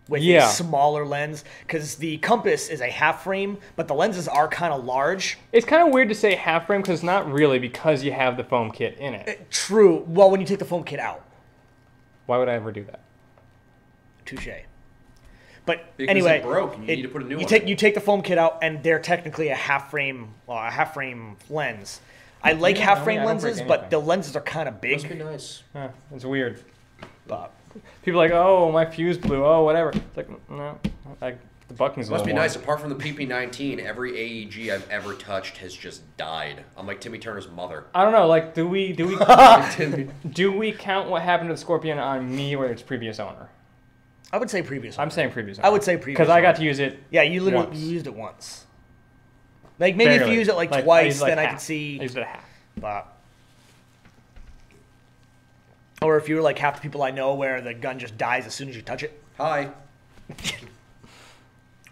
Speaker 1: with
Speaker 2: Yeah.
Speaker 1: a smaller lens, because the Compass is a half frame, but the lenses are kind of large.
Speaker 2: It's kind of weird to say half frame because it's not really, because you have the foam kit in it.
Speaker 1: True. Well, when you take the foam kit out.
Speaker 2: Why would I ever do that?
Speaker 1: Touche. But
Speaker 3: Because
Speaker 1: anyway,
Speaker 3: it broke and you need to put a new one
Speaker 1: take
Speaker 3: in.
Speaker 1: you take the foam kit out, and they're technically a half frame lens. I like half frame
Speaker 2: I don't break
Speaker 1: lenses, but
Speaker 2: anything.
Speaker 1: the lenses are kind of
Speaker 3: Must be
Speaker 1: big.
Speaker 3: nice.
Speaker 2: It's weird.
Speaker 1: But
Speaker 2: People are like, oh, my fuse blew. Oh, whatever. It's like, no, the bucking's a
Speaker 3: Must
Speaker 2: little
Speaker 3: be
Speaker 2: warm.
Speaker 3: nice. Apart from the PP19, every AEG I've ever touched has just died. I'm like Timmy Turner's mother.
Speaker 2: I don't know. Like, do we do we count what happened to the Scorpion on me or its previous owner?
Speaker 1: I would say previous.
Speaker 2: I'm saying previous owner.
Speaker 1: I would say previous.
Speaker 2: because I got to use it.
Speaker 1: Yeah, you literally
Speaker 2: once.
Speaker 1: you used it once. Like maybe if
Speaker 2: Barely.
Speaker 1: you use it like
Speaker 2: I
Speaker 1: twice,
Speaker 2: used it like
Speaker 1: then I
Speaker 2: half.
Speaker 1: can see.
Speaker 2: I used it a half.
Speaker 1: But or if you were like half the people I know, where the gun just dies as soon as you touch it.
Speaker 3: Hi.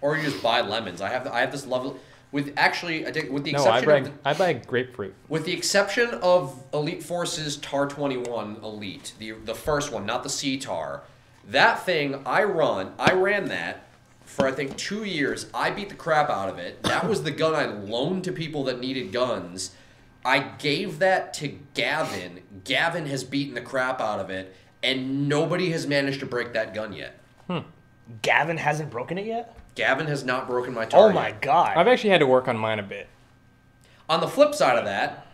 Speaker 3: Or you just buy lemons. I have this level with actually I think with the
Speaker 2: No, I
Speaker 3: exception
Speaker 2: buy grapefruit.
Speaker 3: with the exception of Elite Force's TAR 21 Elite, the first one, not the C-TAR. That thing I ran that for I think 2 years. I beat the crap out of it. That was the gun I loaned to people that needed guns. I gave that to Gavin. Gavin has beaten the crap out of it, and nobody has managed to break that gun yet.
Speaker 1: Gavin hasn't broken it yet.
Speaker 3: Gavin has not broken my TAR
Speaker 1: Oh my
Speaker 3: yet.
Speaker 1: god!
Speaker 2: I've actually had to work on mine a bit.
Speaker 3: On the flip side of that,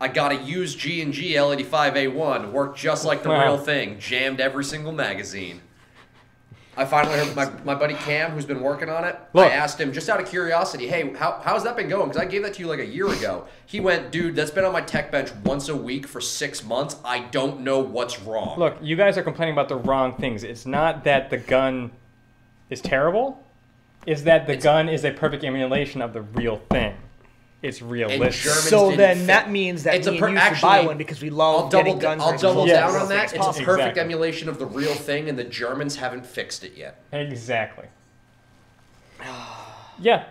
Speaker 3: I got a used G&G L85A1. Worked just like the
Speaker 2: Wow.
Speaker 3: real thing. Jammed every single magazine. I finally heard my buddy Cam, who's been working on it.
Speaker 2: Look.
Speaker 3: I asked him, just out of curiosity, hey, how's that been going? Because I gave that to you like a year ago. He went, dude, that's been on my tech bench once a week for 6 months. I don't know what's wrong.
Speaker 2: Look, you guys are complaining about the wrong things. It's not that the gun is terrible. It's that the gun is a perfect emulation of the real thing. It's realistic.
Speaker 3: Germans
Speaker 1: So
Speaker 3: didn't
Speaker 1: then
Speaker 3: fit-
Speaker 1: that means that
Speaker 3: It's a
Speaker 1: me
Speaker 3: per-
Speaker 1: and you should
Speaker 3: actually,
Speaker 1: buy one because we love getting guns.
Speaker 3: I'll
Speaker 1: versus
Speaker 3: double
Speaker 2: Yes.
Speaker 3: down
Speaker 1: real
Speaker 3: on that.
Speaker 1: things
Speaker 3: It's a
Speaker 1: possible.
Speaker 3: perfect
Speaker 2: Exactly.
Speaker 3: emulation of the real thing, and the Germans haven't fixed it yet.
Speaker 2: Exactly. Yeah,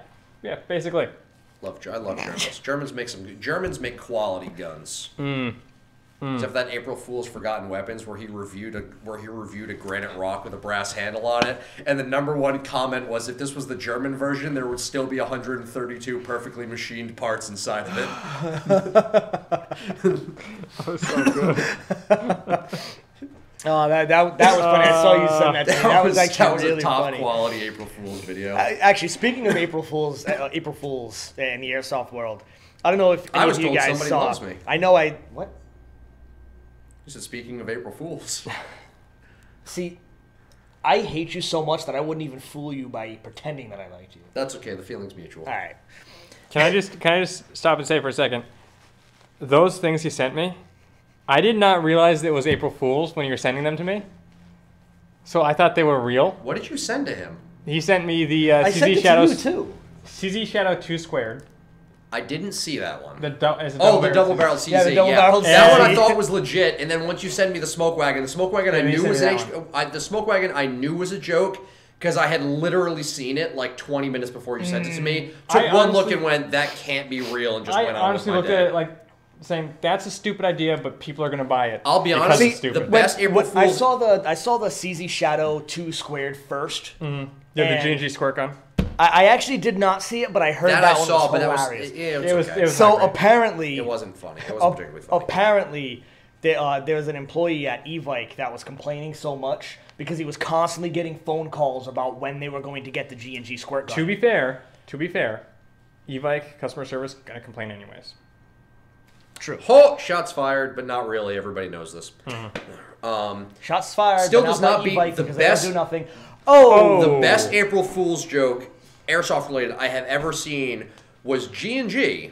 Speaker 2: basically.
Speaker 3: I love Germans. Germans make quality guns. Except for that April Fool's Forgotten Weapons, where he reviewed a granite rock with a brass handle on it, and the #1 comment was, if this was the German version, there would still be 132 perfectly machined parts inside of it.
Speaker 2: That was so good.
Speaker 1: Oh, that was funny. I saw you send that to me. That was actually really
Speaker 3: a top
Speaker 1: funny.
Speaker 3: quality April Fool's video.
Speaker 1: Actually, speaking of April Fools in the airsoft world, I don't know if any of you guys
Speaker 3: somebody
Speaker 1: saw.
Speaker 3: loves me.
Speaker 1: I know what?
Speaker 3: He said, speaking of April Fools.
Speaker 1: See, I hate you so much that I wouldn't even fool you by pretending that I liked you.
Speaker 3: That's okay. The feeling's mutual.
Speaker 1: All right.
Speaker 2: Can I just stop and say for a second? Those things he sent me, I did not realize it was April Fool's when you were sending them to me. So I thought they were real.
Speaker 3: What did you send to him?
Speaker 2: He sent me the
Speaker 1: I sent
Speaker 2: CZ
Speaker 1: it
Speaker 2: Shadows
Speaker 1: to you too.
Speaker 2: CZ Shadow 2 squared.
Speaker 3: I didn't see that one.
Speaker 2: The
Speaker 3: double barrel CZ.
Speaker 1: Yeah, the double-barreled
Speaker 3: That one I
Speaker 1: CZ.
Speaker 3: thought was legit. And then once you sent me the smoke wagon I
Speaker 2: then you
Speaker 3: knew
Speaker 2: sent
Speaker 3: was
Speaker 2: me
Speaker 3: an
Speaker 2: that
Speaker 3: the smoke wagon I knew was a joke because I had literally seen it like 20 minutes before you sent it to me. Took
Speaker 2: I
Speaker 3: one look
Speaker 2: honestly-
Speaker 3: and went, that can't be real, and just
Speaker 2: I
Speaker 3: went on with
Speaker 2: honestly
Speaker 3: my
Speaker 2: looked
Speaker 3: day.
Speaker 2: at it like saying that's a stupid idea, but people are gonna buy it.
Speaker 3: I'll be
Speaker 2: because
Speaker 3: honest,
Speaker 2: it's stupid.
Speaker 3: the best April Fool's.
Speaker 1: I saw the CZ Shadow 2 squared first.
Speaker 2: Yeah, the
Speaker 1: and-
Speaker 2: G&G squirt gun.
Speaker 1: I actually did not see it, but I heard
Speaker 3: that
Speaker 1: that
Speaker 3: I
Speaker 1: one
Speaker 3: saw,
Speaker 1: was
Speaker 3: but that was
Speaker 1: hilarious.
Speaker 3: it was okay.
Speaker 2: It was
Speaker 1: So
Speaker 2: not great.
Speaker 1: apparently,
Speaker 3: It wasn't funny. It wasn't particularly funny.
Speaker 1: apparently, there was an employee at Evike that was complaining so much because he was constantly getting phone calls about when they were going to get the G&G squirt gun.
Speaker 2: To be fair, Evike customer service gonna complain anyways.
Speaker 1: True.
Speaker 3: Oh, shots fired, but not really. Everybody knows this.
Speaker 1: Shots fired.
Speaker 3: Still
Speaker 1: but
Speaker 3: does
Speaker 1: by
Speaker 3: not beat
Speaker 1: Evike
Speaker 3: the
Speaker 1: because
Speaker 3: best-
Speaker 1: They don't do nothing. Oh,
Speaker 3: The best April Fool's joke, airsoft related, I have ever seen was G&G,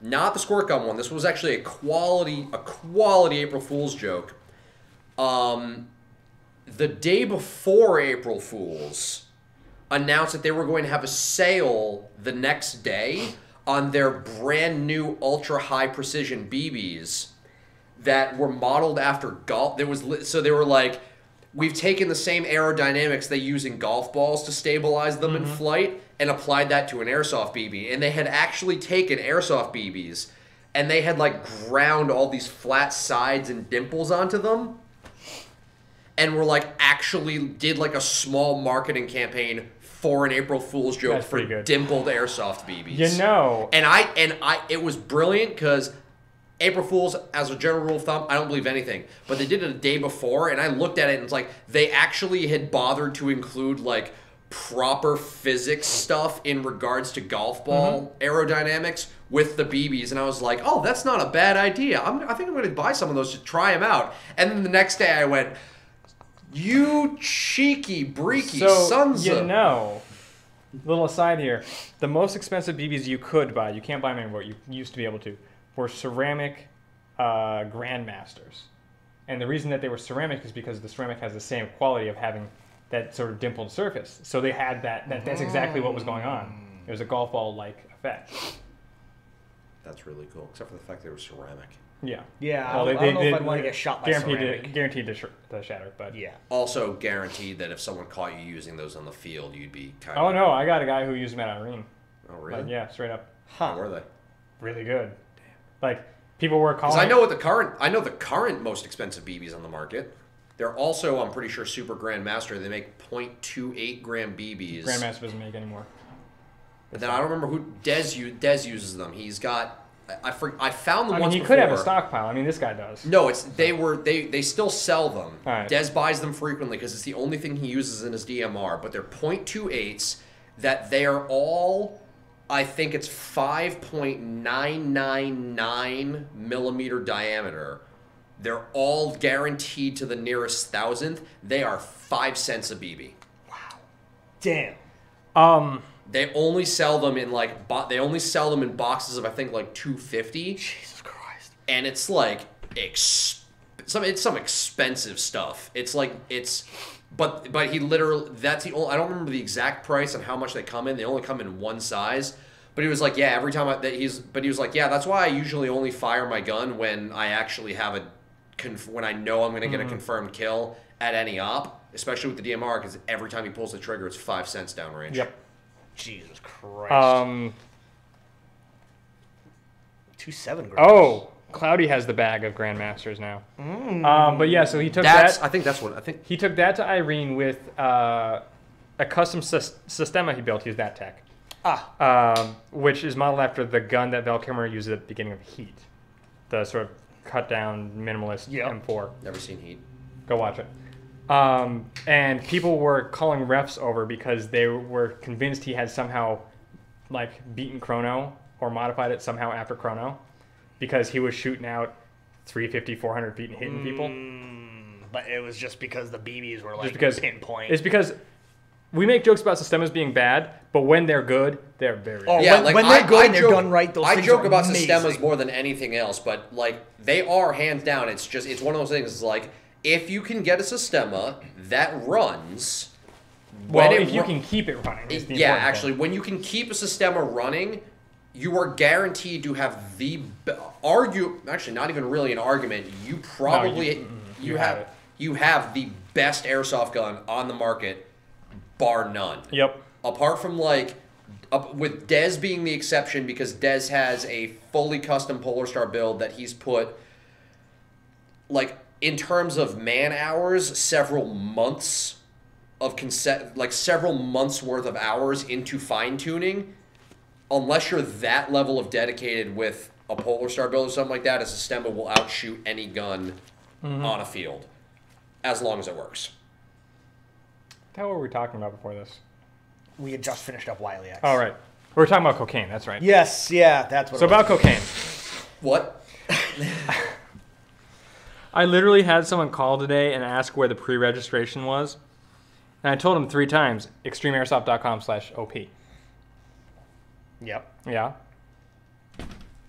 Speaker 3: not the squirt gun one. This was actually a quality April Fool's joke. The day before April Fool's, announced that they were going to have a sale the next day on their brand new ultra high precision BBs that were modeled after golf. So they were like, we've taken the same aerodynamics they use in golf balls to stabilize them in flight and applied that to an airsoft BB. And they had actually taken airsoft BBs and they had like ground all these flat sides and dimples onto them. And were like actually did like a small marketing campaign for an April Fool's joke
Speaker 2: That's
Speaker 3: for
Speaker 2: pretty good.
Speaker 3: dimpled airsoft BBs.
Speaker 2: You know,
Speaker 3: And I it was brilliant because April Fools, as a general rule of thumb, I don't believe anything. But they did it a day before, and I looked at it, and it's like they actually had bothered to include like proper physics stuff in regards to golf ball aerodynamics with the BBs, and I was like, oh, that's not a bad idea. I think I'm going to buy some of those to try them out. And then the next day, I went, you cheeky, breaky sons
Speaker 2: you
Speaker 3: of...
Speaker 2: know, little aside here, the most expensive BBs you could buy, you can't buy them anymore, you used to be able to, were ceramic Grandmasters. And the reason that they were ceramic is because the ceramic has the same quality of having that sort of dimpled surface. So they had that's exactly what was going on. It was a golf ball-like effect.
Speaker 3: That's really cool, except for the fact they were ceramic.
Speaker 2: Yeah.
Speaker 1: Yeah,
Speaker 2: Well,
Speaker 1: I don't know if I'd want to get shot by ceramic.
Speaker 2: Guaranteed to shatter, but...
Speaker 1: Yeah.
Speaker 3: Also guaranteed that if someone caught you using those on the field, you'd be kind
Speaker 2: Oh,
Speaker 3: of...
Speaker 2: no, I got a guy who used them at Irene.
Speaker 3: Oh, really?
Speaker 2: Like, yeah, straight up.
Speaker 3: How were they?
Speaker 2: Really good. Like, people were calling...
Speaker 3: Because I know the current most expensive BBs on the market. They're also, I'm pretty sure, Super Grandmaster. They make .28 gram BBs.
Speaker 2: Grandmaster doesn't make anymore.
Speaker 3: And then I don't remember who Dez uses them. He's got... I found them once
Speaker 2: he
Speaker 3: before.
Speaker 2: could have a stockpile. I mean, this guy does.
Speaker 3: No, they still sell them.
Speaker 2: All right.
Speaker 3: Dez buys them frequently because it's the only thing he uses in his DMR. But they're .28s that they are all, I think it's 5.999 millimeter diameter. They're all guaranteed to the nearest thousandth. They are 5 cents a BB.
Speaker 1: Damn.
Speaker 3: They only sell them in boxes of I think like 250.
Speaker 1: Jesus Christ.
Speaker 3: And it's like it's some expensive stuff. But he literally that's the only, I don't remember the exact price and how much they come in. They only come in one size. But he was like, yeah, every time he was like, yeah, that's why I usually only fire my gun when I actually have when I know I'm going to get a confirmed kill at any op, especially with the DMR, because every time he pulls the trigger, it's 5 cents downrange.
Speaker 2: Yep.
Speaker 1: Jesus Christ.
Speaker 2: 2.7
Speaker 1: grams.
Speaker 2: Oh, Cloudy has the bag of Grandmasters now. But yeah, so he took
Speaker 3: I think that's what I think.
Speaker 2: He took that to Irene with a custom Sistema he built. He's that tech. Which is modeled after the gun that Val Kilmer used at the beginning of Heat. The sort of cut down minimalist M4.
Speaker 3: Never seen Heat.
Speaker 2: Go watch it. And people were calling refs over because they were convinced he had somehow like beaten Chrono or modified it somehow after Chrono because he was shooting out 350, 400 feet and hitting people.
Speaker 1: But it was just because the BBs were like
Speaker 2: Just because
Speaker 1: pinpoint.
Speaker 2: It's because we make jokes about Sistemas being bad, but when they're good, they're very
Speaker 1: Oh,
Speaker 2: good.
Speaker 3: Yeah,
Speaker 1: when they're good and they're done right, those
Speaker 3: I
Speaker 1: things
Speaker 3: joke
Speaker 1: are
Speaker 3: about
Speaker 1: amazing.
Speaker 3: Sistemas more than anything else, but like they are hands down. It's one of those things. It's like if you can get a Sistema that runs,
Speaker 2: Well,
Speaker 3: when it
Speaker 2: if you
Speaker 3: ru-
Speaker 2: can keep it running. Is the
Speaker 3: yeah,
Speaker 2: important
Speaker 3: actually,
Speaker 2: thing.
Speaker 3: when you can keep a Sistema running, you are guaranteed to have actually not even really an argument. You probably
Speaker 2: you have it.
Speaker 3: you have the best airsoft gun on the market, bar none.
Speaker 2: Yep.
Speaker 3: Apart from like, with Dez being the exception because Dez has a fully custom Polar Star build that he's put, like in terms of man hours, several months worth of hours into fine tuning. Unless you're that level of dedicated with a Polar Star build or something like that, a Sistema will outshoot any gun on a field, as long as it works.
Speaker 2: What were we talking about before this?
Speaker 1: We had just finished up Wiley X.
Speaker 2: All right. We were talking about cocaine. That's right.
Speaker 1: Yes, yeah, that's what
Speaker 2: So
Speaker 1: it was.
Speaker 2: about cocaine.
Speaker 3: What?
Speaker 2: I literally had someone call today and ask where the pre-registration was. And I told him 3 times, extremeairsoft.com/OP.
Speaker 1: Yep.
Speaker 2: Yeah.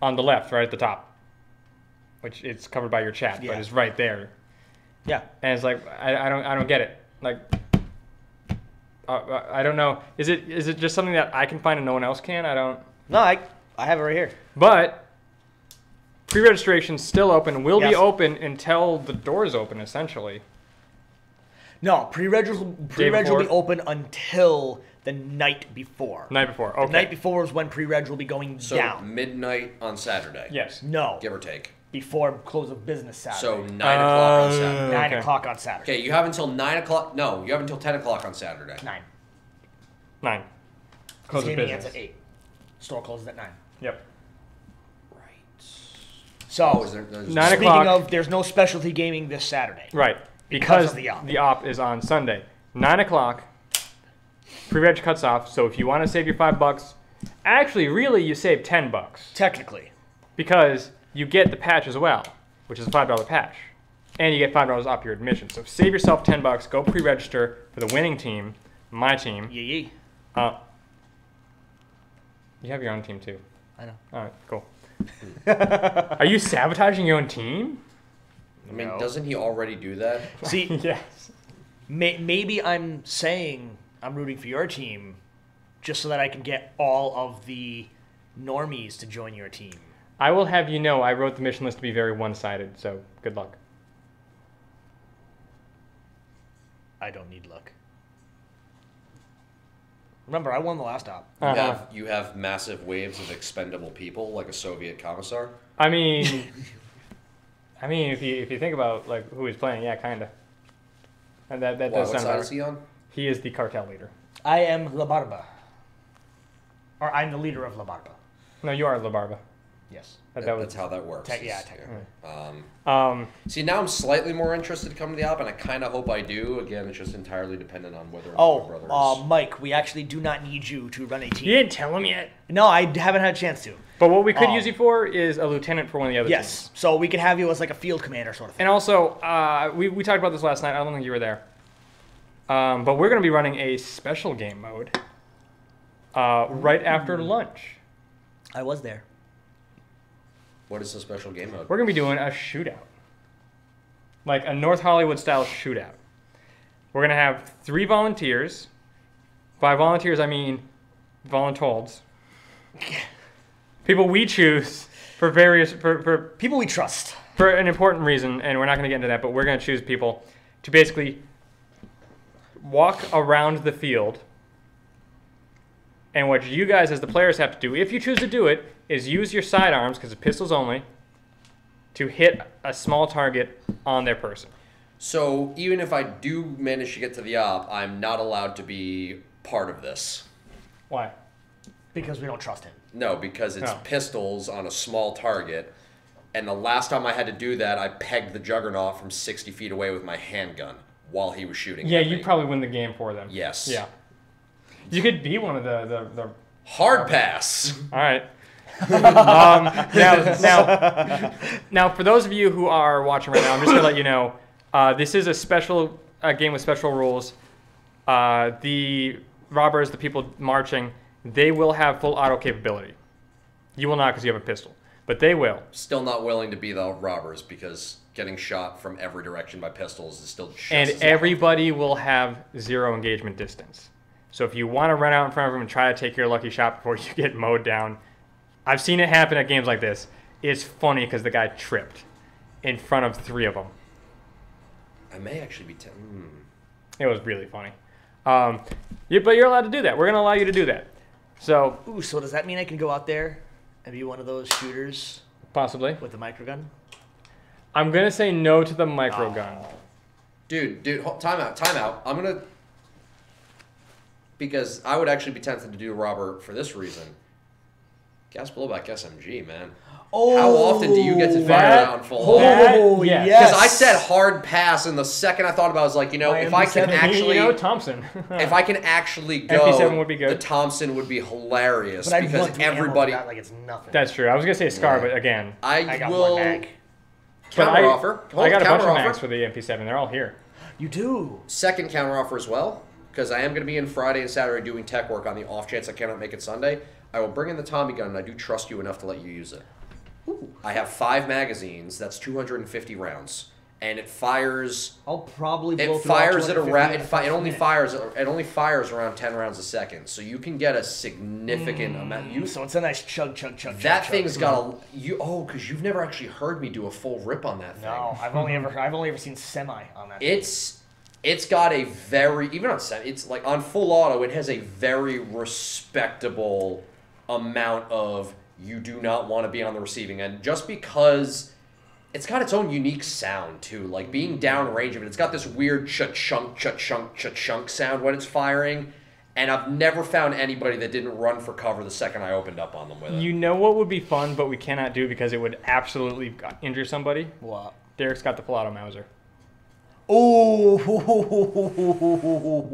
Speaker 2: On the left, right at the top. Which it's covered by your chat,
Speaker 1: Yeah.
Speaker 2: but it's right there.
Speaker 1: Yeah.
Speaker 2: And it's like, I don't get it. Like, I don't know. Is it just something that I can find and no one else can? I don't.
Speaker 1: No, I have it right here.
Speaker 2: But pre-registration's still open. Will be
Speaker 1: Yes.
Speaker 2: open until the doors open, essentially.
Speaker 1: No, pre-reg will be open until the night before.
Speaker 2: Night before. Okay.
Speaker 1: The night before is when pre-reg will be going
Speaker 3: So
Speaker 1: down.
Speaker 3: midnight on Saturday.
Speaker 2: Yes.
Speaker 1: No,
Speaker 3: Give or take.
Speaker 1: before close of business Saturday.
Speaker 3: So 9 o'clock on Saturday.
Speaker 1: 9
Speaker 2: okay.
Speaker 1: o'clock on Saturday.
Speaker 3: Okay, you have until 9 o'clock. No, you have until 10 o'clock on Saturday.
Speaker 1: 9.
Speaker 2: 9. Close of
Speaker 1: Gaming ends
Speaker 2: business.
Speaker 1: at 8. Store closes at 9.
Speaker 2: Yep.
Speaker 3: Right.
Speaker 1: So,
Speaker 3: Oh, there's
Speaker 2: 9
Speaker 1: speaking
Speaker 2: o'clock.
Speaker 1: of, there's no specialty gaming this Saturday.
Speaker 2: Right.
Speaker 1: Because
Speaker 2: Because
Speaker 1: of the op.
Speaker 2: the op is on Sunday. 9 o'clock. Pre-reg cuts off. So if you want to save your $5, actually, really, you save $10
Speaker 1: Technically.
Speaker 2: because you get the patch as well, which is a $5 patch, and you get $5 off your admission. So save yourself $10. Go pre-register for the winning team, my team.
Speaker 1: Yee.
Speaker 2: You have your own team too.
Speaker 1: I know.
Speaker 2: All right, cool. Are you sabotaging your own team?
Speaker 3: I mean,
Speaker 1: No.
Speaker 3: doesn't he already do that?
Speaker 1: See,
Speaker 2: Yes.
Speaker 1: maybe I'm saying I'm rooting for your team just so that I can get all of the normies to join your team.
Speaker 2: I will have you know I wrote the mission list to be very one-sided, so good luck.
Speaker 1: I don't need luck. Remember, I won the last op.
Speaker 3: You have massive waves of expendable people like a Soviet commissar.
Speaker 2: I mean, if you think about like who he's playing, yeah, kinda. And that
Speaker 3: Why,
Speaker 2: does
Speaker 3: what
Speaker 2: sound
Speaker 3: side
Speaker 2: right.
Speaker 3: is he on?
Speaker 2: He is the cartel leader.
Speaker 1: I am La Barba. Or I'm the leader of La Barba.
Speaker 2: No, you are La Barba.
Speaker 1: Yes.
Speaker 2: That
Speaker 3: That's
Speaker 2: was.
Speaker 3: how that works.
Speaker 1: Yeah, technically.
Speaker 3: See, now I'm slightly more interested to come to the op, and I kind of hope I do. Again, it's just entirely dependent on whether or not my brother is.
Speaker 1: Mike, we actually do not need you to run a team.
Speaker 2: You didn't tell him yet.
Speaker 1: No, I haven't had a chance to.
Speaker 2: But what we could use you for is a lieutenant for one of the other
Speaker 1: Yes.
Speaker 2: teams.
Speaker 1: So we could have you as like a field commander sort of thing.
Speaker 2: And also, we talked about this last night. I don't think you were there. But we're going to be running a special game mode right after lunch.
Speaker 1: I was there.
Speaker 3: What is the special game mode?
Speaker 2: We're going to be doing a shootout. Like a North Hollywood style shootout. We're going to have 3 volunteers. By volunteers, I mean voluntold. People we choose for various, for
Speaker 1: People we trust.
Speaker 2: for an important reason, and we're not going to get into that, but we're going to choose people to basically walk around the field. And what you guys as the players have to do, if you choose to do it, is use your sidearms, because it's pistols only, to hit a small target on their person.
Speaker 3: So even if I do manage to get to the op, I'm not allowed to be part of this.
Speaker 2: Why?
Speaker 1: Because we don't trust him.
Speaker 3: No, because it's
Speaker 2: Oh.
Speaker 3: pistols on a small target. And the last time I had to do that, I pegged the Juggernaut from 60 feet away with my handgun while he was shooting
Speaker 2: Yeah,
Speaker 3: at me.
Speaker 2: you'd probably win the game for them.
Speaker 3: Yes.
Speaker 2: Yeah. You could be one of the
Speaker 3: Hard pass.
Speaker 2: All right. Now, for those of you who are watching right now, I'm just gonna let you know, this is a game with special rules. The robbers, the people marching, they will have full auto capability. You will not because you have a pistol, but they will.
Speaker 3: Still not willing to be the robbers because getting shot from every direction by pistols is still just
Speaker 2: And
Speaker 3: as
Speaker 2: everybody will have 0 engagement distance. So if you want to run out in front of them and try to take your lucky shot before you get mowed down, I've seen it happen at games like this. It's funny because the guy tripped in front of 3 of them.
Speaker 3: I may actually be...
Speaker 2: It was really funny. But you're allowed to do that. We're going to allow you to do that. So
Speaker 1: Ooh, so does that mean I can go out there and be one of those shooters
Speaker 2: possibly.
Speaker 1: with the microgun?
Speaker 2: I'm going to say no to the microgun.
Speaker 3: Dude, time out. I'm going to... Because I would actually be tempted to do a robber for this reason. Gas blowback SMG, man.
Speaker 1: Oh,
Speaker 3: How often do you get to fire
Speaker 2: that-
Speaker 3: that on full
Speaker 1: Oh,
Speaker 3: auto?
Speaker 2: yeah.
Speaker 1: yes.
Speaker 3: Because I said hard pass, and the second I thought about it, I was like,
Speaker 1: My
Speaker 3: if I can
Speaker 1: MP7,
Speaker 3: actually...
Speaker 2: Thompson.
Speaker 3: If I can actually go,
Speaker 2: MP7 would be good.
Speaker 3: the Thompson would be hilarious
Speaker 1: But I'd
Speaker 3: because
Speaker 1: run through ammo
Speaker 3: everybody...
Speaker 1: for that like it's nothing.
Speaker 2: That's true. I was going to say Scar,
Speaker 3: Yeah.
Speaker 2: but again.
Speaker 1: I got
Speaker 3: will
Speaker 1: one mag.
Speaker 2: But
Speaker 3: counteroffer.
Speaker 2: I got a bunch of
Speaker 3: Counteroffer.
Speaker 2: mags for the MP7. They're all here.
Speaker 1: You do.
Speaker 3: Second counteroffer as well, because I am going to be in Friday and Saturday doing tech work on the off chance I cannot make it Sunday. I will bring in the Tommy gun, and I do trust you enough to let you use it. I have 5 magazines. That's 250 rounds, and it fires.
Speaker 1: I'll probably blow
Speaker 3: It
Speaker 1: through all
Speaker 3: fires at
Speaker 1: 250
Speaker 3: around.
Speaker 1: in
Speaker 3: It,
Speaker 1: a
Speaker 3: fi- it only
Speaker 1: minute.
Speaker 3: fires. It only fires around 10 rounds a second, so you can get a significant amount.
Speaker 1: So it's a nice chug.
Speaker 3: That thing's got because you've never actually heard me do a full rip on that thing.
Speaker 1: No, I've only ever seen semi on that.
Speaker 3: It's got a very, even on set, it's like on full auto, it has a very respectable amount of you do not want to be on the receiving end just because it's got its own unique sound too. Like being downrange of it, it's got this weird cha-chunk, cha-chunk, cha-chunk sound when it's firing. And I've never found anybody that didn't run for cover the second I opened up on them with it.
Speaker 2: You know what would be fun, but we cannot do because it would absolutely injure somebody?
Speaker 1: What?
Speaker 2: Derek's got the full auto Mauser.
Speaker 1: Oh,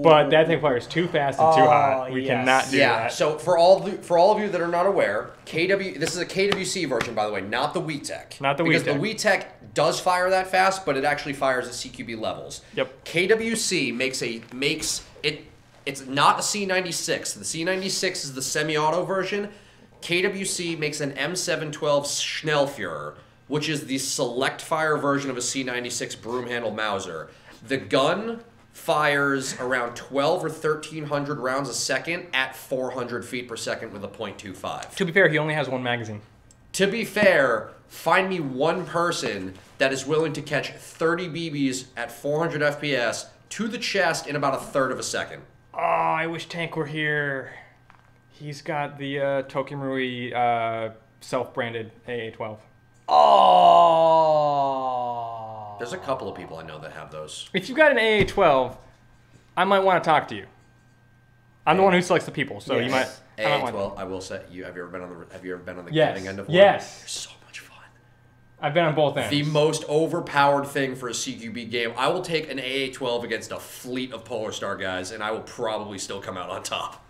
Speaker 2: But that thing fires too fast and too hot. We
Speaker 1: yes.
Speaker 2: cannot do
Speaker 3: Yeah,
Speaker 2: that.
Speaker 3: so for all of you that are not aware, this is a KWC version, by the way, not the WeTech.
Speaker 2: Not the
Speaker 3: because
Speaker 2: WeTech.
Speaker 3: the WeTech does fire that fast, but it actually fires at CQB levels.
Speaker 2: Yep.
Speaker 3: KWC makes it. It's not a C96. The C96 is the semi-auto version. KWC makes an M712 Schnellführer, which is the select fire version of a C96 broom handle Mauser. The gun fires around 12 or 1,300 rounds a second at 400 feet per second with a .25.
Speaker 2: To be fair, he only has 1 magazine.
Speaker 3: To be fair, find me one person that is willing to catch 30 BBs at 400 FPS to the chest in about a third of a second.
Speaker 2: Oh, I wish Tank were here. He's got the Tokimurui self-branded AA-12.
Speaker 1: Oh.
Speaker 3: There's a couple of people I know that have those.
Speaker 2: If you've got an AA-12, I might want to talk to you. I'm the one who selects the people, so you might. I might want-
Speaker 3: AA-12, I will say, have you ever been on the
Speaker 2: Yes.
Speaker 3: giving end of one?
Speaker 2: Yes.
Speaker 3: They're so much fun.
Speaker 2: I've been on both ends.
Speaker 3: The most overpowered thing for a CQB game. I will take an AA-12 against a fleet of Polar Star guys, and I will probably still come out on top.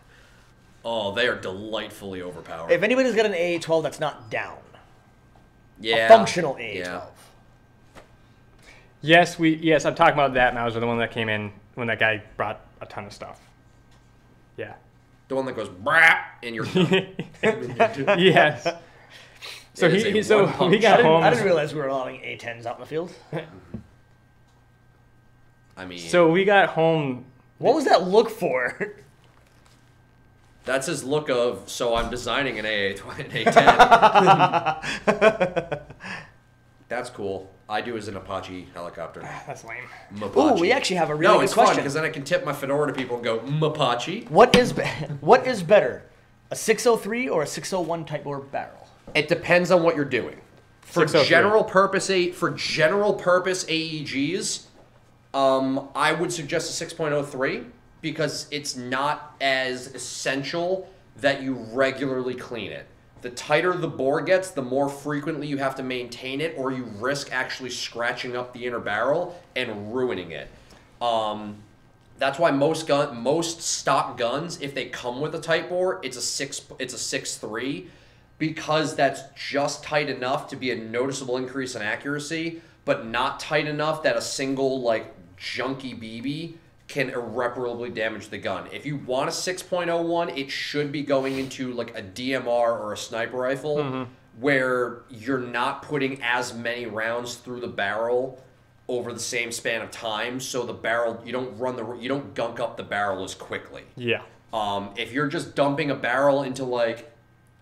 Speaker 3: Oh, they are delightfully overpowered.
Speaker 1: If anybody's got an AA-12 that's not down,
Speaker 3: yeah,
Speaker 1: a functional AA-12.
Speaker 3: Yeah.
Speaker 2: Yes, I'm talking about that Mauser, the one that came in when that guy brought a ton of stuff. Yeah.
Speaker 3: The one that goes brah and you're done.
Speaker 2: Yes. So
Speaker 3: It is a one-punch.
Speaker 2: we got home.
Speaker 1: I didn't realize we were allowing A10s out in the field.
Speaker 3: I mean,
Speaker 2: So we got home.
Speaker 1: What was that look for?
Speaker 3: that's his look of, so I'm designing an AA-10. That's cool. I do as an Apache helicopter.
Speaker 2: That's lame.
Speaker 1: Ooh, we actually have a really
Speaker 3: No,
Speaker 1: good
Speaker 3: it's fun
Speaker 1: question.
Speaker 3: because then I can tip my fedora to people and go, Apache.
Speaker 1: What is better, a 603 or a 601 Type bore barrel?
Speaker 3: It depends on what you're doing. For
Speaker 2: 603.
Speaker 3: general purpose AEGs, I would suggest a 6.03 because it's not as essential that you regularly clean it. The tighter the bore gets, the more frequently you have to maintain it, or you risk actually scratching up the inner barrel and ruining it. That's why most stock guns, if they come with a tight bore, it's a 6.3, because that's just tight enough to be a noticeable increase in accuracy, but not tight enough that a single like junky BB can irreparably damage the gun. If you want a 6.01, it should be going into like a DMR or a sniper rifle, where you're not putting as many rounds through the barrel over the same span of time, so the barrel, you don't gunk up the barrel as quickly.
Speaker 2: Yeah.
Speaker 3: If you're just dumping a barrel into like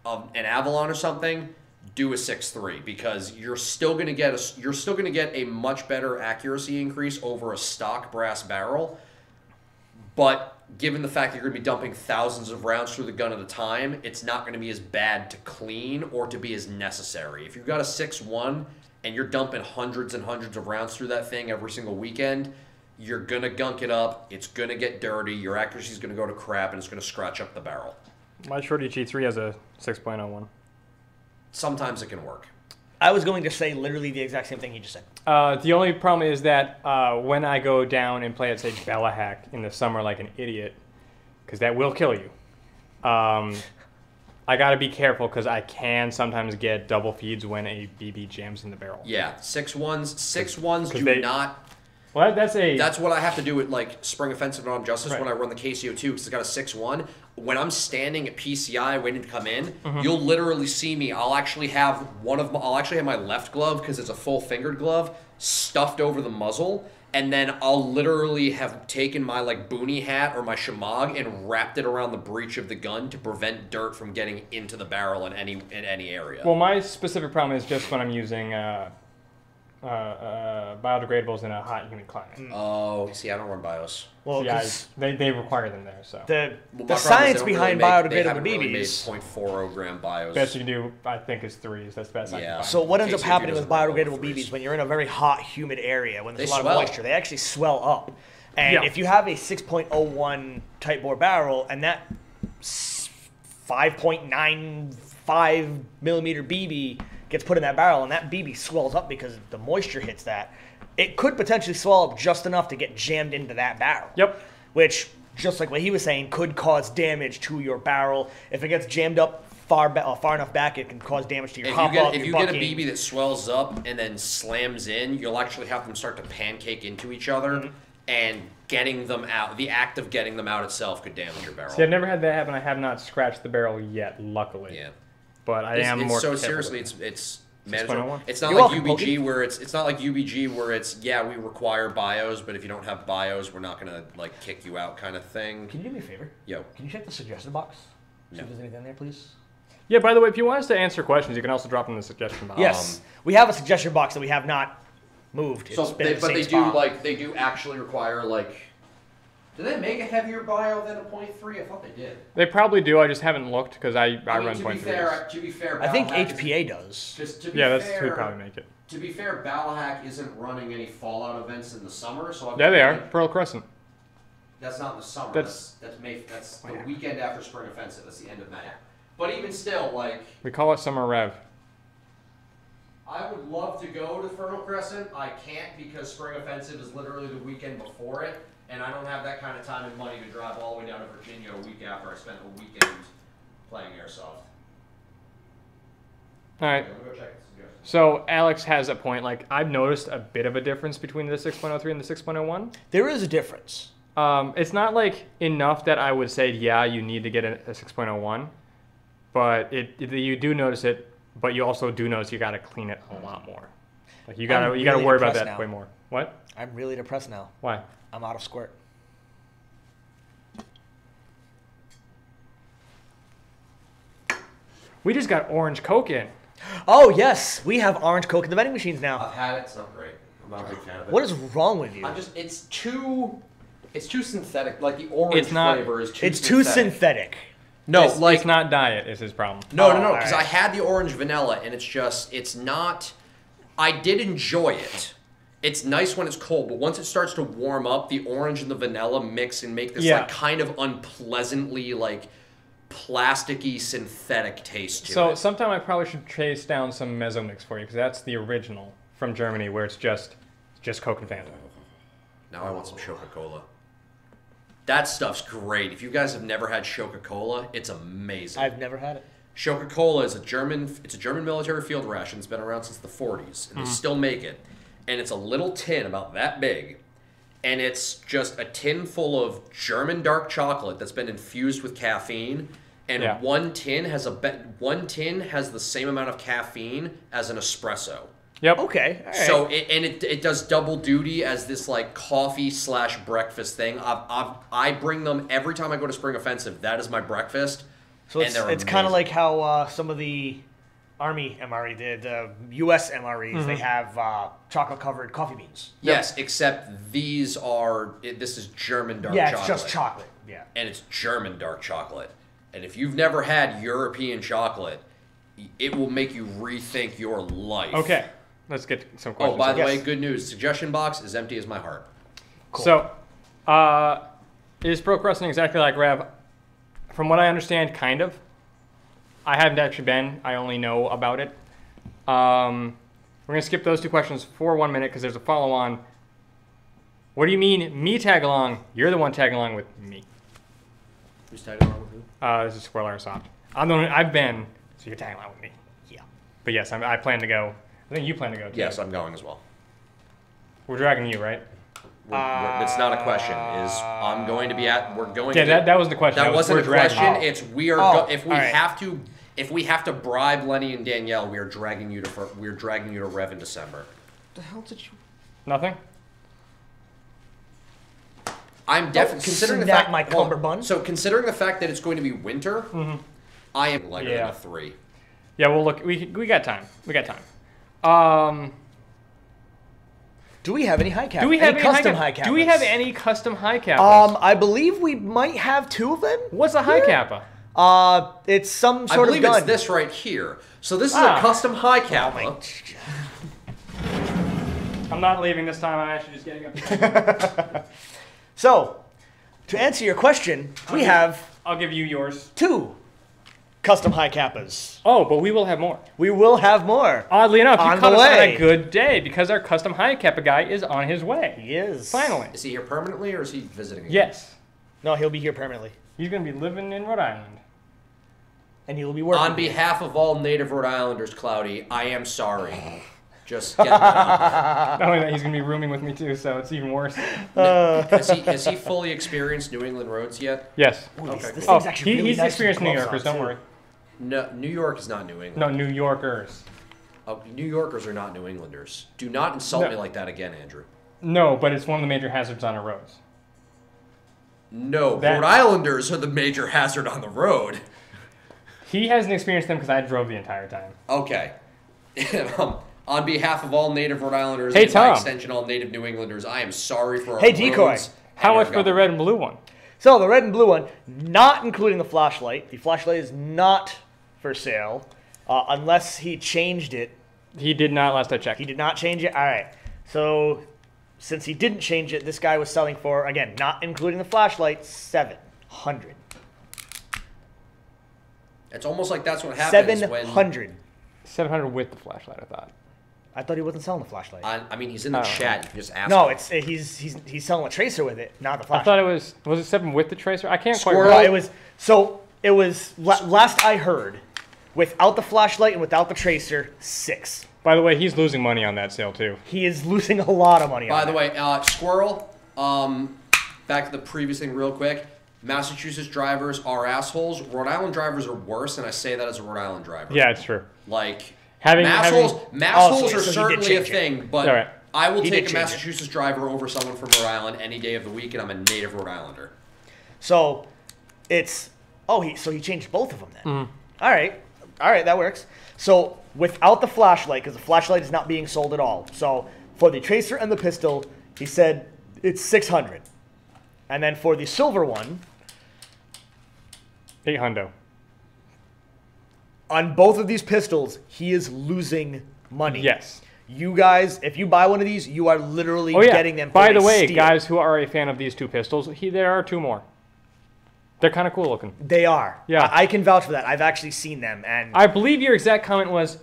Speaker 3: an Avalon or something, do a 6.3 because you're still gonna get a much better accuracy increase over a stock brass barrel. But given the fact that you're going to be dumping thousands of rounds through the gun at a time, it's not going to be as bad to clean or to be as necessary. If you've got a 6.1 and you're dumping hundreds and hundreds of rounds through that thing every single weekend, you're going to gunk it up, it's going to get dirty, your accuracy is going to go to crap, and it's going to scratch up the barrel.
Speaker 2: My Shorty G3 has a 6.01.
Speaker 3: Sometimes it can work.
Speaker 1: I was going to say literally the exact same thing he just said.
Speaker 2: The only problem is that when I go down and play at, say, Bellahak in the summer like an idiot, because that will kill you, I got to be careful because I can sometimes get double feeds when a BB jams in the barrel.
Speaker 3: Yeah, 6.1s do not...
Speaker 2: Well, that's
Speaker 3: what I have to do with like Spring Offensive and Armed Justice
Speaker 2: right.
Speaker 3: when I run the KCO2 because it's got a 6.1. When I'm standing at PCI waiting to come in, you'll literally see me. I'll actually have my left glove because it's a full fingered glove stuffed over the muzzle, and then I'll literally have taken my like boonie hat or my shamag and wrapped it around the breech of the gun to prevent dirt from getting into the barrel in any area.
Speaker 2: Well, my specific problem is just when I'm using biodegradables in a hot, humid climate.
Speaker 3: Oh, see, I don't run BIOS.
Speaker 1: Well,
Speaker 2: yeah, they require them there, so.
Speaker 1: The science behind biodegradable
Speaker 3: they haven't
Speaker 1: BBs.
Speaker 3: really made 0.40 gram BIOS.
Speaker 2: Best you can do, I think, is 3s. That's the best I can find.
Speaker 1: So what ends up
Speaker 3: KCO2
Speaker 1: happening with
Speaker 3: doesn't work
Speaker 1: biodegradable
Speaker 3: well
Speaker 1: BBs when you're in a very hot, humid area, when there's
Speaker 3: They
Speaker 1: a lot
Speaker 3: swell.
Speaker 1: of moisture, they actually swell up. And if you have a 6.01 tight bore barrel and that 5.95 millimeter BB gets put in that barrel and that BB swells up because the moisture hits that, it could potentially swell up just enough to get jammed into that barrel.
Speaker 2: Yep.
Speaker 1: Which, just like what he was saying, could cause damage to your barrel. If it gets jammed up far enough back, it can cause damage to your hop up,
Speaker 3: If you
Speaker 1: your
Speaker 3: get a
Speaker 1: bucking.
Speaker 3: BB that swells up and then slams in, you'll actually have them start to pancake into each other, and getting them out, the act of getting them out itself could damage your barrel.
Speaker 2: See, I've never had that happen. I have not scratched the barrel yet, luckily.
Speaker 3: Yeah.
Speaker 2: But I am more
Speaker 3: so
Speaker 2: careful
Speaker 3: seriously,
Speaker 2: with
Speaker 3: it's manageable.
Speaker 2: 6.01.
Speaker 3: It's not
Speaker 1: You're
Speaker 3: like
Speaker 1: welcome,
Speaker 3: UBG
Speaker 1: Pokey.
Speaker 3: where it's not like UBG where it's we require BIOS, but if you don't have BIOS, we're not gonna like kick you out kind of thing.
Speaker 1: Can you do me a favor?
Speaker 3: Yo.
Speaker 1: Can you check the suggestion box? See
Speaker 3: No.
Speaker 1: if there's anything there, please.
Speaker 2: Yeah, by the way, if you want us to answer questions, you can also drop them in the suggestion box.
Speaker 1: Yes. We have a suggestion box that we have not moved.
Speaker 3: So,
Speaker 1: It's been in the same spot.
Speaker 3: they do actually require like. Do they make a heavier bio than a 0.3? I thought they did.
Speaker 2: They probably do. I just haven't looked because I run
Speaker 3: to
Speaker 2: 0.3s.
Speaker 3: be fair,
Speaker 1: I think
Speaker 3: Balhack
Speaker 1: HPA does.
Speaker 2: Yeah, that's who probably make it.
Speaker 3: To be fair, Balhack isn't running any Fallout events in the summer, so
Speaker 2: Yeah, they are. Pearl Crescent.
Speaker 3: That's not in the summer.
Speaker 2: That's-
Speaker 3: That's May. That's the weekend after Spring Offensive. That's the end of May. But even still, like,
Speaker 2: We call it Summer Rev.
Speaker 3: I would love to go to Fertile Crescent. I can't because Spring Offensive is literally the weekend before it, and I don't have that kind of time and money to drive all the way down to Virginia a week after I spent a weekend playing Airsoft.
Speaker 2: All right.
Speaker 3: Okay, I'm gonna go check the suggestions.
Speaker 2: So Alex has a point. Like, I've noticed a bit of a difference between the 6.03 and the 6.01.
Speaker 1: There is a difference.
Speaker 2: It's not like enough that I would say, yeah, you need to get a 6.01, but you do notice it. But you also do notice you got to clean it a lot more. Like you got to
Speaker 1: really
Speaker 2: worry about
Speaker 1: depressed
Speaker 2: that
Speaker 1: now.
Speaker 2: way more. What?
Speaker 1: I'm really depressed now.
Speaker 2: Why?
Speaker 1: I'm out of squirt.
Speaker 2: We just got orange Coke in.
Speaker 1: Oh, yes. We have orange Coke in the vending machines now.
Speaker 3: I've had it. It's not great. I'm not a big fan of it.
Speaker 1: What is wrong with you?
Speaker 3: It's too synthetic. Like the orange
Speaker 2: It's not-
Speaker 3: flavor is too.
Speaker 1: It's too synthetic.
Speaker 3: No,
Speaker 2: It's not diet is his problem.
Speaker 3: No,
Speaker 1: Oh,
Speaker 3: because
Speaker 1: alright.
Speaker 3: I had the orange vanilla, and it's not. I did enjoy it. It's nice when it's cold, but once it starts to warm up, the orange and the vanilla mix and make this like kind of unpleasantly like plasticky synthetic taste to it.
Speaker 2: So sometime I probably should chase down some Mezzo Mix for you, because that's the original from Germany, where it's just Coke and Fanta.
Speaker 3: Now I want some Coca-Cola. That stuff's great. If you guys have never had Coca-Cola, it's amazing.
Speaker 1: I've never had it.
Speaker 3: Coca-Cola is a German military field ration. It's been around since the 40s, and they still make it. And it's a little tin about that big, and it's just a tin full of German dark chocolate that's been infused with caffeine. And one tin has the same amount of caffeine as an espresso.
Speaker 2: Yep.
Speaker 1: Okay. All right.
Speaker 3: So it does double duty as this like coffee / breakfast thing. I bring them every time I go to Spring Offensive. That is my breakfast.
Speaker 1: So it's kind of like how some of the Army MRE did, U.S. MREs. They have chocolate-covered coffee beans.
Speaker 3: Yes, except these are this is German dark chocolate.
Speaker 1: Yeah, it's just chocolate. Yeah,
Speaker 3: and it's German dark chocolate. And if you've never had European chocolate, it will make you rethink your life.
Speaker 2: Okay, let's get some questions.
Speaker 3: Oh, by the way, good news. Suggestion box is empty as my heart.
Speaker 2: Cool. So, is pro wrestling exactly like Rev? From what I understand, kind of. I haven't actually been. I only know about it. We're going to skip those two questions for 1 minute because there's a follow-on. What do you mean, me tag along? You're the one tagging along with me.
Speaker 3: Who's tagging along with who?
Speaker 2: This is Squirrel Airsoft. I've been, so you're tagging along with me.
Speaker 1: Yeah.
Speaker 2: But yes, I plan to go. I think you plan to go too.
Speaker 3: Yes, I'm going as well.
Speaker 2: We're dragging you, right?
Speaker 3: It's not a question. I'm going to be at. We're going.
Speaker 2: Yeah, that wasn't the question.
Speaker 3: That wasn't a question.
Speaker 1: Oh.
Speaker 3: It's we are. If we
Speaker 1: all right.
Speaker 3: If we have to bribe Lenny and Danielle, we are dragging you to Rev in December.
Speaker 1: The hell did you?
Speaker 2: Nothing.
Speaker 3: I'm definitely considering the fact
Speaker 1: my cummerbund.
Speaker 3: So considering the fact that it's going to be winter, I am lighter than a 3.
Speaker 2: Yeah, well, look, we got time. We got time.
Speaker 1: Do we have any high cap?
Speaker 2: Do we have any
Speaker 1: custom high cap?
Speaker 2: Do we have any custom high cappers?
Speaker 1: I believe we might have 2 of them.
Speaker 2: What's a high kappa?
Speaker 1: It's some
Speaker 3: I
Speaker 1: sort
Speaker 3: believe
Speaker 1: of gun.
Speaker 3: it's this right here. So this is a custom high kappa.
Speaker 2: I'm not leaving this time. I'm actually just getting up.
Speaker 1: So, to answer your question, we have
Speaker 2: I'll give you yours.
Speaker 1: 2 custom high kappas.
Speaker 2: Oh, but we will have more.
Speaker 1: We will have more.
Speaker 2: Oddly enough,
Speaker 1: On
Speaker 2: you caught
Speaker 1: the
Speaker 2: us on
Speaker 1: way.
Speaker 2: a good day because our custom high kappa guy is on his way.
Speaker 1: He is.
Speaker 2: Finally.
Speaker 3: Is he here permanently or is he visiting again?
Speaker 2: Yes.
Speaker 1: No, he'll be here permanently.
Speaker 2: He's going to be living in Rhode Island.
Speaker 1: And he will be working.
Speaker 3: On behalf of all native Rhode Islanders, Cloudy, I am sorry. Just getting that out.
Speaker 2: Not only that, he's going to be rooming with me too, so it's even worse.
Speaker 3: Has he fully experienced New England roads yet?
Speaker 2: Yes.
Speaker 1: Ooh,
Speaker 3: Okay,
Speaker 1: this
Speaker 3: cool.
Speaker 1: thing's actually really
Speaker 2: He's
Speaker 1: nice
Speaker 2: experienced
Speaker 1: with
Speaker 2: New
Speaker 1: gloves
Speaker 2: Yorkers,
Speaker 1: on,
Speaker 2: don't
Speaker 1: too.
Speaker 2: worry.
Speaker 3: No, New York is not New England.
Speaker 2: No, New Yorkers.
Speaker 3: Oh, New Yorkers are not New Englanders. Do not insult me like that again, Andrew.
Speaker 2: No, but it's one of the major hazards on our roads.
Speaker 3: No, Rhode Islanders are the major hazard on the road.
Speaker 2: He hasn't experienced them because I drove the entire time.
Speaker 3: Okay. On behalf of all native Rhode Islanders
Speaker 2: Hey,
Speaker 3: and by
Speaker 2: Tom.
Speaker 3: extension all native New Englanders, I am sorry for our
Speaker 1: Hey, Decoy.
Speaker 3: roads
Speaker 2: How
Speaker 3: and
Speaker 2: much
Speaker 3: our
Speaker 2: for the red and blue one?
Speaker 1: So the red and blue one, not including the flashlight. The flashlight is not for sale unless he changed it.
Speaker 2: He did not last I checked.
Speaker 1: He did not change it? All right. So since he didn't change it, this guy was selling for, again, not including the flashlight, $700.
Speaker 3: It's almost like that's what happens when...
Speaker 1: $700.
Speaker 2: 700 with the flashlight, I thought.
Speaker 1: I thought he wasn't selling the flashlight.
Speaker 3: I mean, he's in the chat. You can just ask
Speaker 1: No,
Speaker 3: him.
Speaker 1: it's he's selling a tracer with it, not the
Speaker 2: I
Speaker 1: flashlight.
Speaker 2: thought it was it 7 with the tracer? I can't quite
Speaker 3: Squirrel.
Speaker 2: remember.
Speaker 1: It was last I heard, without the flashlight and without the tracer, $600.
Speaker 2: By the way, he's losing money on that sale too.
Speaker 1: He is losing a lot of money on
Speaker 3: By the
Speaker 1: that.
Speaker 3: way, Squirrel, back to the previous thing real quick. Massachusetts drivers are assholes. Rhode Island drivers are worse, and I say that as a Rhode Island driver.
Speaker 2: Yeah, it's true.
Speaker 3: Like,
Speaker 2: Having-
Speaker 3: massholes
Speaker 1: so
Speaker 3: are
Speaker 1: he did
Speaker 3: certainly a
Speaker 1: change it.
Speaker 3: thing, but
Speaker 2: All right.
Speaker 3: I will
Speaker 1: He
Speaker 3: take
Speaker 1: did
Speaker 3: a
Speaker 1: change it.
Speaker 3: Massachusetts driver over someone from Rhode Island any day of the week, and I'm a native Rhode Islander.
Speaker 1: So it's so he changed both of them then. All right, that works. So without the flashlight, because the flashlight is not being sold at all. So for the tracer and the pistol, he said it's $600, and then for the silver one,
Speaker 2: 800.
Speaker 1: on both of these pistols, he is losing money.
Speaker 2: Yes.
Speaker 1: You guys, if you buy one of these, you are literally
Speaker 2: Oh, yeah.
Speaker 1: getting them.
Speaker 2: By
Speaker 1: for
Speaker 2: the
Speaker 1: a
Speaker 2: way,
Speaker 1: steal.
Speaker 2: guys who are a fan of these two pistols, there are two more. They're kind of cool looking.
Speaker 1: They are.
Speaker 2: Yeah.
Speaker 1: I can vouch for that. I've actually seen them, and
Speaker 2: I believe your exact comment was,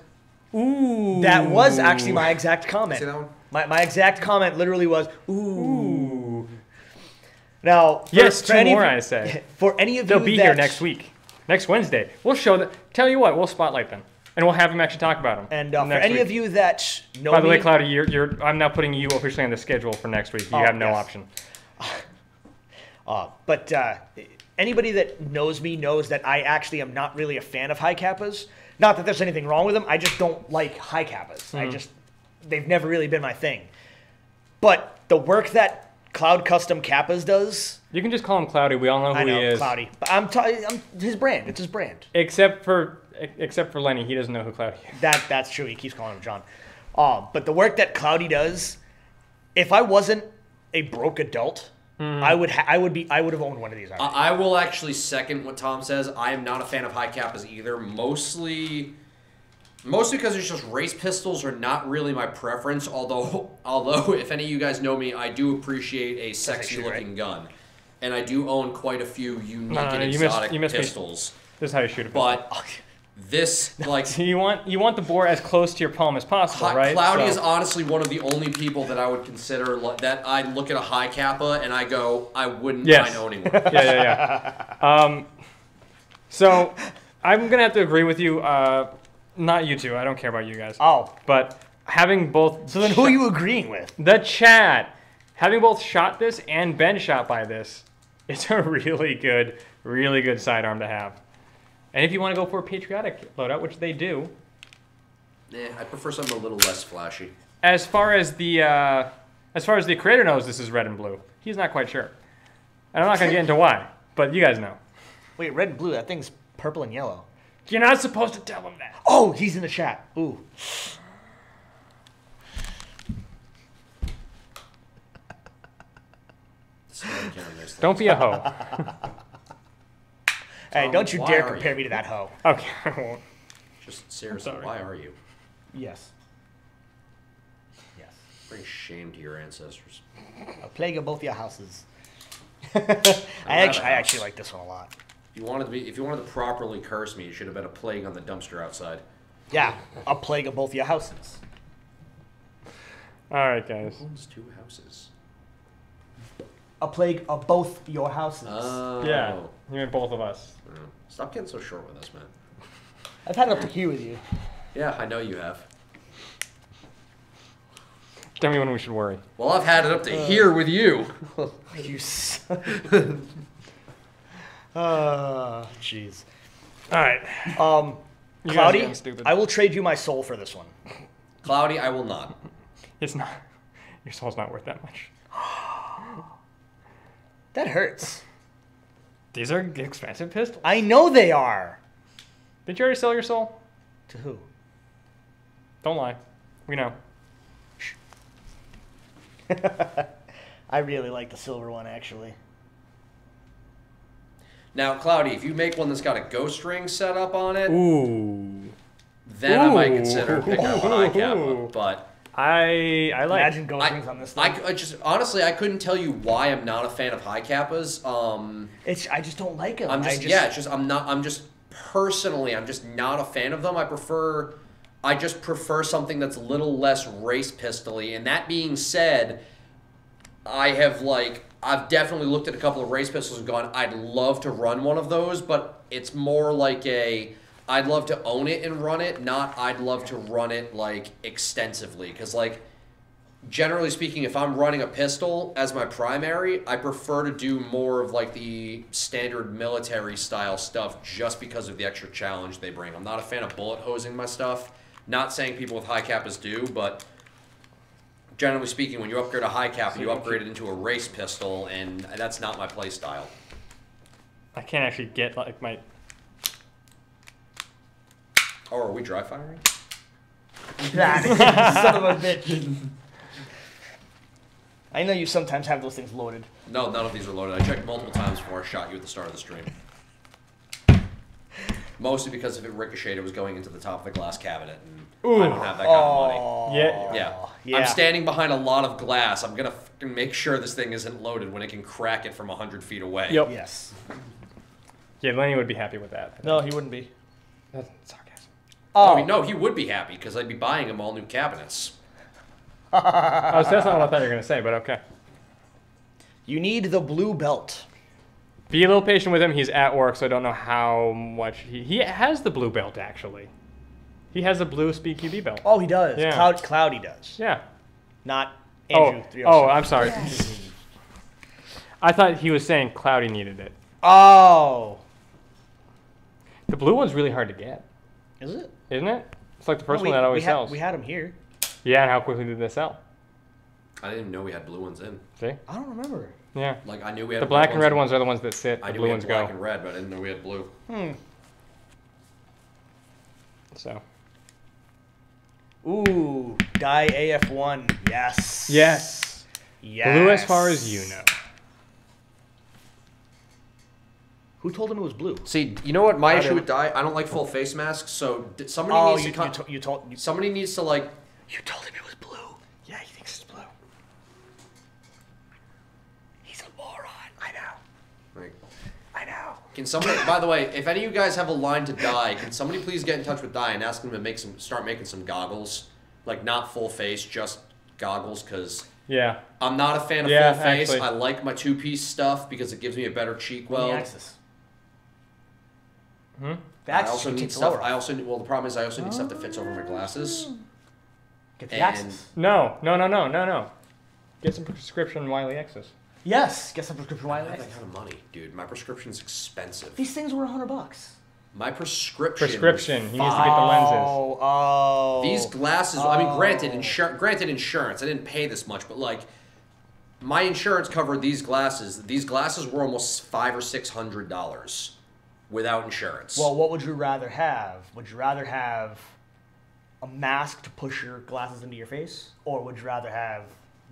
Speaker 2: ooh.
Speaker 1: that was actually my exact comment.
Speaker 3: See that one?
Speaker 1: My exact comment literally was, ooh. Now, for,
Speaker 2: Yes,
Speaker 1: for
Speaker 2: two
Speaker 1: any
Speaker 2: more,
Speaker 1: of you,
Speaker 2: I say.
Speaker 1: For any of
Speaker 2: They'll
Speaker 1: you
Speaker 2: be
Speaker 1: that,
Speaker 2: here next week. Next Wednesday. We'll show them. Tell you what, we'll spotlight them. And we'll have them actually talk about them.
Speaker 1: And for
Speaker 2: next
Speaker 1: any
Speaker 2: week.
Speaker 1: of you that know
Speaker 2: By the way,
Speaker 1: me-
Speaker 2: Cloudy, I'm now putting you officially on the schedule for next week. You have no
Speaker 1: yes.
Speaker 2: option.
Speaker 1: But anybody that knows me knows that I actually am not really a fan of high kappas. Not that there's anything wrong with them. I just don't like high kappas. They've never really been my thing. But the work that Cloud Custom Kappas does,
Speaker 2: You can just call him Cloudy. We all know who
Speaker 1: I know,
Speaker 2: he is.
Speaker 1: Cloudy. But I'm his brand. It's his brand.
Speaker 2: Except for Lenny, he doesn't know who Cloudy is.
Speaker 1: That's true. He keeps calling him John. But the work that Cloudy does, if I wasn't a broke adult, I would have owned one of these already.
Speaker 3: I will actually second what Tom says. I am not a fan of high kappas either. Mostly because it's just race pistols are not really my preference. Although if any of you guys know me, I do appreciate a sexy looking gun, and I do own quite a few unique and exotic
Speaker 2: you missed me.
Speaker 3: pistols.
Speaker 2: This is how you shoot a pistol.
Speaker 3: But this
Speaker 2: So you want the bore as close to your palm as possible, right?
Speaker 3: Cloudy
Speaker 2: So-
Speaker 3: is honestly one of the only people that I would consider that I look at a high kappa and I go, I wouldn't mind owning one.
Speaker 2: Yeah. So I'm gonna have to agree with you. Not you two. I don't care about you guys.
Speaker 1: Oh.
Speaker 2: But having both.
Speaker 1: So then who are you agreeing with?
Speaker 2: The chat. Having both shot this and been shot by this, it's a really good sidearm to have. And if you want to go for a patriotic loadout, which they do.
Speaker 3: I prefer something a little less flashy.
Speaker 2: As far as the creator knows, this is red and blue. He's not quite sure. And I'm not gonna get into why, but you guys know.
Speaker 1: Wait, red and blue. That thing's purple and yellow.
Speaker 2: You're not supposed to tell him that.
Speaker 1: Oh, he's in the chat. Ooh.
Speaker 2: Don't be a hoe.
Speaker 1: Hey, don't you
Speaker 3: why
Speaker 1: dare
Speaker 3: are
Speaker 1: compare
Speaker 3: you?
Speaker 1: me to that hoe.
Speaker 2: Okay, I won't.
Speaker 3: Just seriously,
Speaker 2: sorry.
Speaker 3: why are you?
Speaker 1: Yes. Yes.
Speaker 3: Bring shame to your ancestors.
Speaker 1: A plague of both your houses.
Speaker 3: I
Speaker 1: I actually like this one a lot.
Speaker 3: If you wanted to properly curse me, you should have been a plague on the dumpster outside.
Speaker 1: Yeah, a plague of both your houses.
Speaker 2: All right, guys.
Speaker 3: Owns 2 houses.
Speaker 1: A plague of both your houses.
Speaker 3: Oh.
Speaker 2: Yeah, you mean both of us.
Speaker 3: Oh. Stop getting so short with us, man.
Speaker 1: I've had it up to here with you.
Speaker 3: Yeah, I know you have.
Speaker 2: Tell me when we should worry.
Speaker 3: Well, I've had it up to here with you.
Speaker 1: You jeez.
Speaker 2: All right.
Speaker 1: Um,
Speaker 2: You guys are
Speaker 1: Cloudy,
Speaker 2: getting stupid.
Speaker 1: I will trade you my soul for this one.
Speaker 3: Cloudy, I will not.
Speaker 2: It's not. Your soul's not worth that much.
Speaker 1: That hurts.
Speaker 2: These are expensive pistols.
Speaker 1: I know they are.
Speaker 2: Did you already sell your soul?
Speaker 1: To who?
Speaker 2: Don't lie. We know.
Speaker 1: I really like the silver one, actually.
Speaker 3: Now, Cloudy, if you make one that's got a ghost ring set up on it,
Speaker 2: Ooh.
Speaker 3: then I might consider picking up an high kappa. But
Speaker 2: I like.
Speaker 1: Imagine ghost rings on this thing.
Speaker 3: I just honestly, I couldn't tell you why I'm not a fan of high kappas.
Speaker 1: I just don't like them.
Speaker 3: I'm just personally, I'm just not a fan of them. I just prefer something that's a little less race pistol-y. And that being said, I've definitely looked at a couple of race pistols and gone, I'd love to run one of those, but it's more like I'd love to own it and run it, not I'd love to run it like extensively. Because generally speaking, if I'm running a pistol as my primary, I prefer to do more of like the standard military style stuff just because of the extra challenge they bring. I'm not a fan of bullet hosing my stuff. Not saying people with high kappas do, but generally speaking, when you upgrade a high kappa, you upgrade it into a race pistol, and that's not my play style.
Speaker 2: I can't actually get like my.
Speaker 3: Oh, are we dry firing?
Speaker 1: That son of a bitch. I know you sometimes have those things loaded.
Speaker 3: No, none of these are loaded. I checked multiple times before I shot you at the start of the stream. Mostly because if it ricocheted, it was going into the top of the glass cabinet, and
Speaker 2: Ooh.
Speaker 3: I don't have that kind of money.
Speaker 2: Yeah.
Speaker 3: I'm standing behind a lot of glass. I'm gonna make sure this thing isn't loaded when it can crack it from 100 feet away.
Speaker 2: Yep.
Speaker 1: Yes.
Speaker 2: Yeah, Lenny would be happy with that.
Speaker 1: No, he wouldn't be.
Speaker 2: That's sarcasm.
Speaker 3: Oh, no, he would be happy because I'd be buying him all new cabinets.
Speaker 2: Oh, so that's not what I thought you were going to say, but okay.
Speaker 1: You need the blue belt.
Speaker 2: Be a little patient with him. He's at work, so I don't know how much he has the blue belt, actually. He has a blue Speed QB belt.
Speaker 1: Oh, he does.
Speaker 2: Yeah.
Speaker 1: Cloudy does.
Speaker 2: Yeah.
Speaker 1: Not Andrew.
Speaker 2: Oh,
Speaker 1: 307.
Speaker 2: I'm sorry. I thought he was saying Cloudy needed it.
Speaker 1: Oh.
Speaker 2: The blue one's really hard to get,
Speaker 1: Is it?
Speaker 2: isn't it? It's like the first one that always sells.
Speaker 1: We had him here.
Speaker 2: Yeah, and how quickly did they sell?
Speaker 3: I didn't even know we had blue ones in.
Speaker 2: See?
Speaker 1: I don't remember.
Speaker 2: Yeah.
Speaker 3: Like, I knew we had
Speaker 2: The black and red
Speaker 3: in.
Speaker 2: ones are the ones that sit.
Speaker 3: I
Speaker 2: The
Speaker 3: knew
Speaker 2: blue
Speaker 3: we
Speaker 2: ones
Speaker 3: had black
Speaker 2: go.
Speaker 3: and red, but I didn't know we had blue.
Speaker 2: So.
Speaker 1: Ooh, die AF1. Yes.
Speaker 2: Yes.
Speaker 1: Yes.
Speaker 2: Blue as far as you know.
Speaker 1: Who told him it was blue?
Speaker 3: See, you know what my
Speaker 1: I
Speaker 3: issue
Speaker 1: don't-
Speaker 3: with dye? I don't like full face masks, so somebody
Speaker 1: Oh,
Speaker 3: needs somebody needs to like.
Speaker 1: You told him it was blue. Yeah, he thinks it's blue. He's a moron. I know.
Speaker 3: Like,
Speaker 1: I know.
Speaker 3: can somebody? By the way, if any of you guys have a line to dye, can somebody please get in touch with Dye and ask them to start making some goggles, like not full face, just goggles, because.
Speaker 2: Yeah.
Speaker 3: I'm not a fan of
Speaker 2: Yeah,
Speaker 3: full face.
Speaker 2: actually.
Speaker 3: I like my two-piece stuff because it gives me a better cheek weld.
Speaker 1: Axis.
Speaker 2: Hmm?
Speaker 1: The
Speaker 3: I
Speaker 1: axis
Speaker 3: also
Speaker 1: you
Speaker 3: need
Speaker 1: take the
Speaker 3: stuff.
Speaker 1: lower
Speaker 3: I
Speaker 1: off.
Speaker 3: also need, well, the problem is I also need stuff that fits over my glasses.
Speaker 1: Get the
Speaker 3: and-
Speaker 1: axis.
Speaker 2: No. Get some prescription Wiley X's.
Speaker 1: Yes. Get some prescription
Speaker 3: I
Speaker 1: Wiley
Speaker 3: don't have
Speaker 1: axis.
Speaker 3: that kind of money, dude. My prescription's expensive.
Speaker 1: These things were $100.
Speaker 3: My prescription.
Speaker 2: Prescription. He needs to get the lenses.
Speaker 1: Oh.
Speaker 3: These glasses. I mean, granted, insurance. I didn't pay this much, but like, my insurance covered these glasses. These glasses were almost $500 or $600 without insurance.
Speaker 1: Well, what would you rather have? Would you rather have a mask to push your glasses into your face, or would you rather have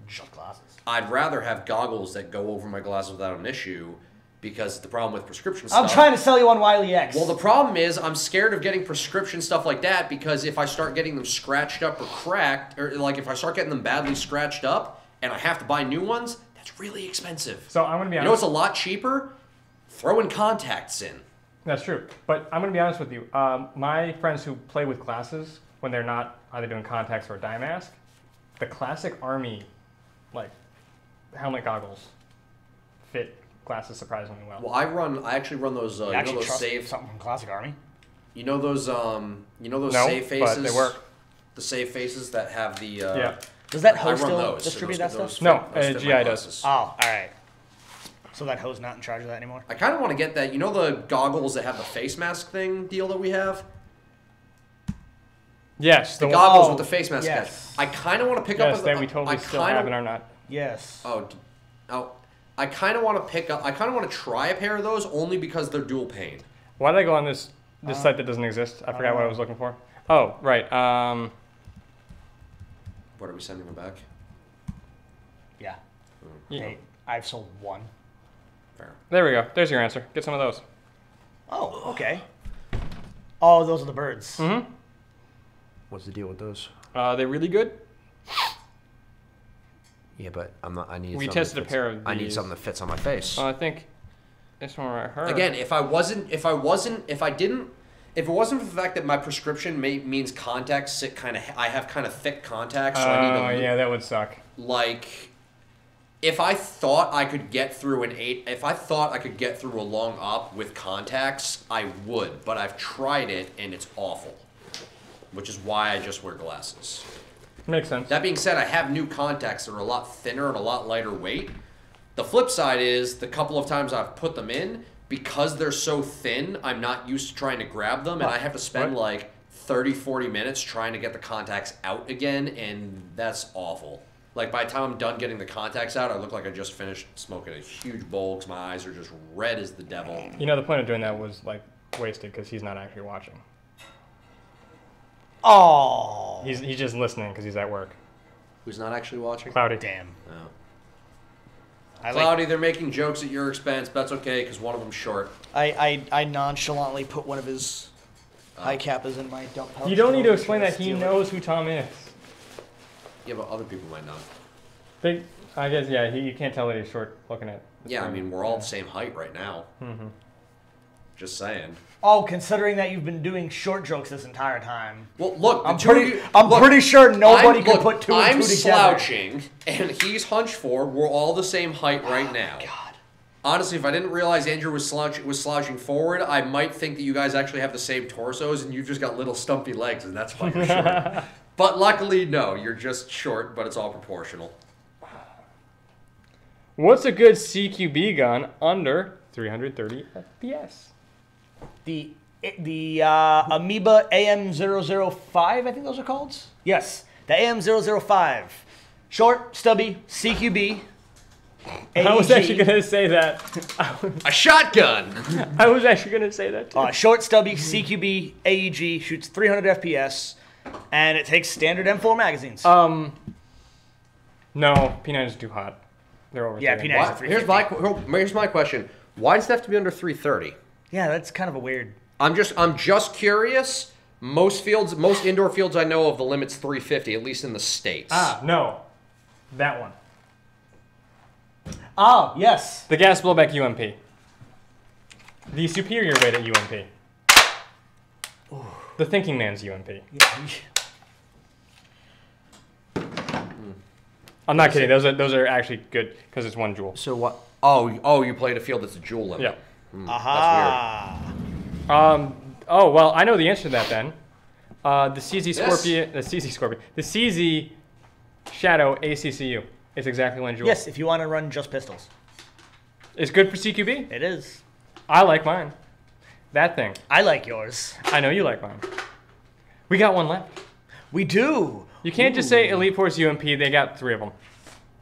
Speaker 1: just glasses?
Speaker 3: I'd rather have goggles that go over my glasses without an issue, because the problem with prescription stuff.
Speaker 1: I'm trying to sell you on Wiley X.
Speaker 3: Well, the problem is I'm scared of getting prescription stuff like that, because if I start getting them scratched up or cracked, or like if I start getting them badly scratched up and I have to buy new ones, that's really expensive.
Speaker 2: So I'm gonna be honest.
Speaker 3: You know what's a lot cheaper? Throwing contacts in.
Speaker 2: That's true. But I'm going to be honest with you. My friends who play with glasses, when they're not either doing contacts or a dye mask, the classic Army, like, helmet goggles fit glasses surprisingly well.
Speaker 3: Well, I actually run those. You know those save.
Speaker 1: something from Classic Army.
Speaker 3: You know those. No, save faces.
Speaker 2: but they work.
Speaker 3: The save faces that have the.
Speaker 2: Yeah.
Speaker 1: Does that
Speaker 3: I
Speaker 1: hose
Speaker 3: run
Speaker 1: still
Speaker 3: those.
Speaker 1: distribute
Speaker 3: and
Speaker 1: that
Speaker 3: those
Speaker 1: stuff?
Speaker 2: No,
Speaker 3: those fit
Speaker 2: GI
Speaker 3: my
Speaker 2: does.
Speaker 3: glasses.
Speaker 1: Oh, all right. So that hose not in charge of that anymore?
Speaker 3: I kind of want to get that. You know the goggles that have the face mask thing deal that we have?
Speaker 2: Yes.
Speaker 3: The
Speaker 2: one-
Speaker 3: goggles
Speaker 1: oh,
Speaker 3: with the face mask.
Speaker 1: yes.
Speaker 3: I kind of want to pick
Speaker 2: Yes,
Speaker 3: up.
Speaker 2: that we totally still have and are not.
Speaker 1: Yes.
Speaker 3: I kind of want to pick up. I kind of want to try a pair of those only because they're dual pane.
Speaker 2: Why did I go on this site that doesn't exist? I forgot what I was looking for. Oh, right.
Speaker 3: What are we sending them back?
Speaker 1: Yeah.
Speaker 2: Yeah.
Speaker 1: Hey, I've sold one.
Speaker 3: Fair.
Speaker 2: There we go. There's your answer. Get some of those.
Speaker 1: Oh, okay. Oh, those are the birds.
Speaker 2: Mm-hmm.
Speaker 4: What's the deal with those?
Speaker 2: They're really good.
Speaker 4: Yeah, but I'm not. I need.
Speaker 2: We
Speaker 4: something
Speaker 2: tested
Speaker 4: that
Speaker 2: a
Speaker 4: fits-
Speaker 2: pair of
Speaker 4: I need
Speaker 2: these.
Speaker 4: something that fits on my face.
Speaker 2: I think this one right here.
Speaker 3: Again, if it wasn't for the fact that my prescription means contacts sit kind of, I have kind of thick contacts, so I need to
Speaker 2: yeah, that would suck.
Speaker 3: like. If I thought I could get through if I thought I could get through a long op with contacts, I would. But I've tried it and it's awful, which is why I just wear glasses.
Speaker 2: Makes sense.
Speaker 3: That being said, I have new contacts that are a lot thinner and a lot lighter weight. The flip side is the couple of times I've put them in, because they're so thin, I'm not used to trying to grab them, and I have to spend like 30, 40 minutes trying to get the contacts out again, and that's awful. Like, by the time I'm done getting the contacts out, I look like I just finished smoking a huge bowl because my eyes are just red as the devil.
Speaker 2: You know, the point of doing that was like wasted because he's not actually watching.
Speaker 1: Oh.
Speaker 2: He's just listening because he's at work.
Speaker 3: Who's not actually watching?
Speaker 2: Cloudy.
Speaker 1: Damn.
Speaker 3: No.
Speaker 1: I
Speaker 3: Cloudy, they're making jokes at your expense, but that's okay because one of them's short.
Speaker 1: I nonchalantly put one of his High cap is in my dump pouch.
Speaker 2: You don't need to explain that. He knows who Tom is.
Speaker 3: Yeah, but other people might not.
Speaker 2: I guess, yeah, you can't tell that he's short looking at.
Speaker 3: Yeah, I mean, we're all the same height right now.
Speaker 2: Mm-hmm.
Speaker 3: Just saying.
Speaker 1: Oh, considering that you've been doing short jokes this entire time.
Speaker 3: Well, look,
Speaker 1: I'm pretty sure nobody can put two and two together.
Speaker 3: I'm slouching, and he's hunched forward. We're all the same height right now.
Speaker 1: God.
Speaker 3: Honestly, if I didn't realize Andrew was slouching forward, I might think that you guys actually have the same torsos, and you've just got little stumpy legs, and that's why you're short. But luckily, no, you're just short, but it's all proportional.
Speaker 2: What's a good CQB gun under 330 FPS?
Speaker 1: The Amoeba AM005, I think those are called? Yes, the AM005. Short, stubby, CQB.
Speaker 2: I was actually going to say that.
Speaker 3: A shotgun!
Speaker 2: I was actually going to say that too.
Speaker 1: Short, stubby, CQB, AEG, shoots 300 FPS, and it takes standard M4 magazines.
Speaker 2: No, P9 is too hot. They're over.
Speaker 1: Yeah, P9 is 350.
Speaker 3: Here's my question. Why does it have to be under 330?
Speaker 1: Yeah, that's kind of a weird.
Speaker 3: I'm just curious. Most indoor fields I know of, the limit's 350, at least in the States.
Speaker 2: No. That one.
Speaker 1: Oh, yes.
Speaker 2: The gas blowback UMP. The superior weight at UMP. Ooh. The thinking man's UMP. I'm not kidding. Those are actually good because it's 1 joule.
Speaker 4: So what?
Speaker 3: Oh, you played a field that's a joule limit.
Speaker 2: Yeah.
Speaker 1: Aha.
Speaker 2: That's weird. Oh, well, I know the answer to that then. The CZ Scorpion, the CZ Shadow ACCU. It's exactly 1 joule.
Speaker 1: Yes, if you want to run just pistols.
Speaker 2: It's good for CQB.
Speaker 1: It is.
Speaker 2: I like mine. That thing.
Speaker 1: I like yours.
Speaker 2: I know you like mine. We got one left.
Speaker 1: We do.
Speaker 2: You can't just say Elite Force UMP. They got 3 of them.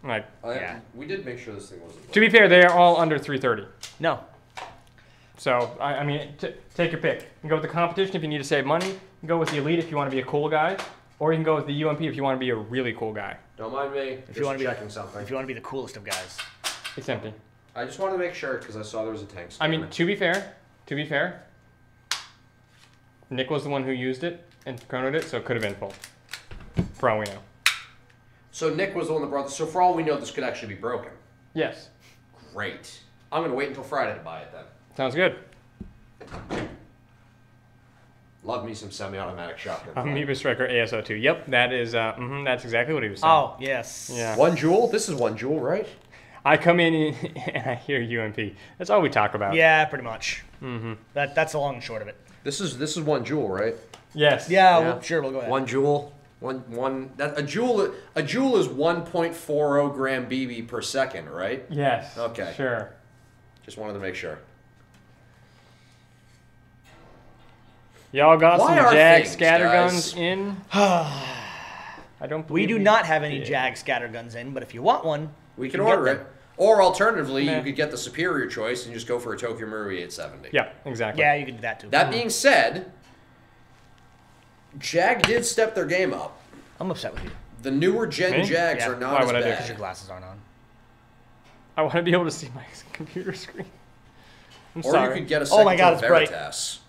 Speaker 2: Like,
Speaker 1: yeah.
Speaker 3: We did make sure this thing wasn't.
Speaker 2: To be fair, they are all under 330.
Speaker 1: No.
Speaker 2: So, I mean, take your pick. You can go with the competition if you need to save money. You can go with the Elite if you want to be a cool guy. Or you can go with the UMP if you want to be a really cool guy.
Speaker 3: Don't mind me.
Speaker 1: If you want to be
Speaker 3: checking something.
Speaker 1: If you want to be the coolest of guys.
Speaker 2: It's empty.
Speaker 3: I just wanted to make sure because I saw there was a tank.
Speaker 2: I mean, to be fair, Nick was the one who used it and chronoed it, so it could have been full. For all we know.
Speaker 3: So Nick was the one that brought this. So for all we know, this could actually be broken.
Speaker 2: Yes.
Speaker 3: Great. I'm going to wait until Friday to buy it then.
Speaker 2: Sounds good.
Speaker 3: Love me some semi-automatic shotgun.
Speaker 2: Amoeba Striker ASO2. Yep, that is, that's exactly what he was saying.
Speaker 1: Oh, yes.
Speaker 2: Yeah.
Speaker 3: 1 joule? This is 1 joule, right?
Speaker 2: I come in and I hear UMP. That's all we talk about.
Speaker 1: Yeah, pretty much.
Speaker 2: Mm-hmm.
Speaker 1: That's the long and short of it.
Speaker 3: This is 1 joule, right?
Speaker 2: Yes.
Speaker 1: Yeah, well, sure, we'll go ahead.
Speaker 4: 1 joule.
Speaker 3: A joule is 1.40 gram BB per second, right?
Speaker 2: Yes.
Speaker 3: Okay.
Speaker 2: Sure.
Speaker 3: Just wanted to make sure.
Speaker 2: Y'all got
Speaker 3: Why
Speaker 2: some
Speaker 3: are
Speaker 2: Jag
Speaker 3: things,
Speaker 2: scatterguns
Speaker 3: guys?
Speaker 2: in? I don't.
Speaker 1: We
Speaker 2: believe
Speaker 1: do not have any Jag scatterguns in, but if you want one,
Speaker 3: We can
Speaker 1: you get
Speaker 3: order it.
Speaker 1: them.
Speaker 3: Or alternatively,
Speaker 2: Meh.
Speaker 3: you could get the superior choice and just go for a Tokyo Marui 870.
Speaker 2: Yeah, exactly.
Speaker 1: Yeah, you can do that too.
Speaker 3: That being said, Jag did step their game up.
Speaker 1: I'm upset with you.
Speaker 3: The newer gen
Speaker 2: Me?
Speaker 3: Jags
Speaker 1: Yeah.
Speaker 3: are not
Speaker 2: Why
Speaker 3: as
Speaker 2: would I do
Speaker 3: bad.
Speaker 2: it?
Speaker 1: Because your glasses aren't on.
Speaker 2: I want to be able to see my computer screen. I'm
Speaker 3: Or
Speaker 2: sorry.
Speaker 3: you could get a
Speaker 1: Oh my
Speaker 3: second
Speaker 1: God, it's bright.
Speaker 3: Veritas.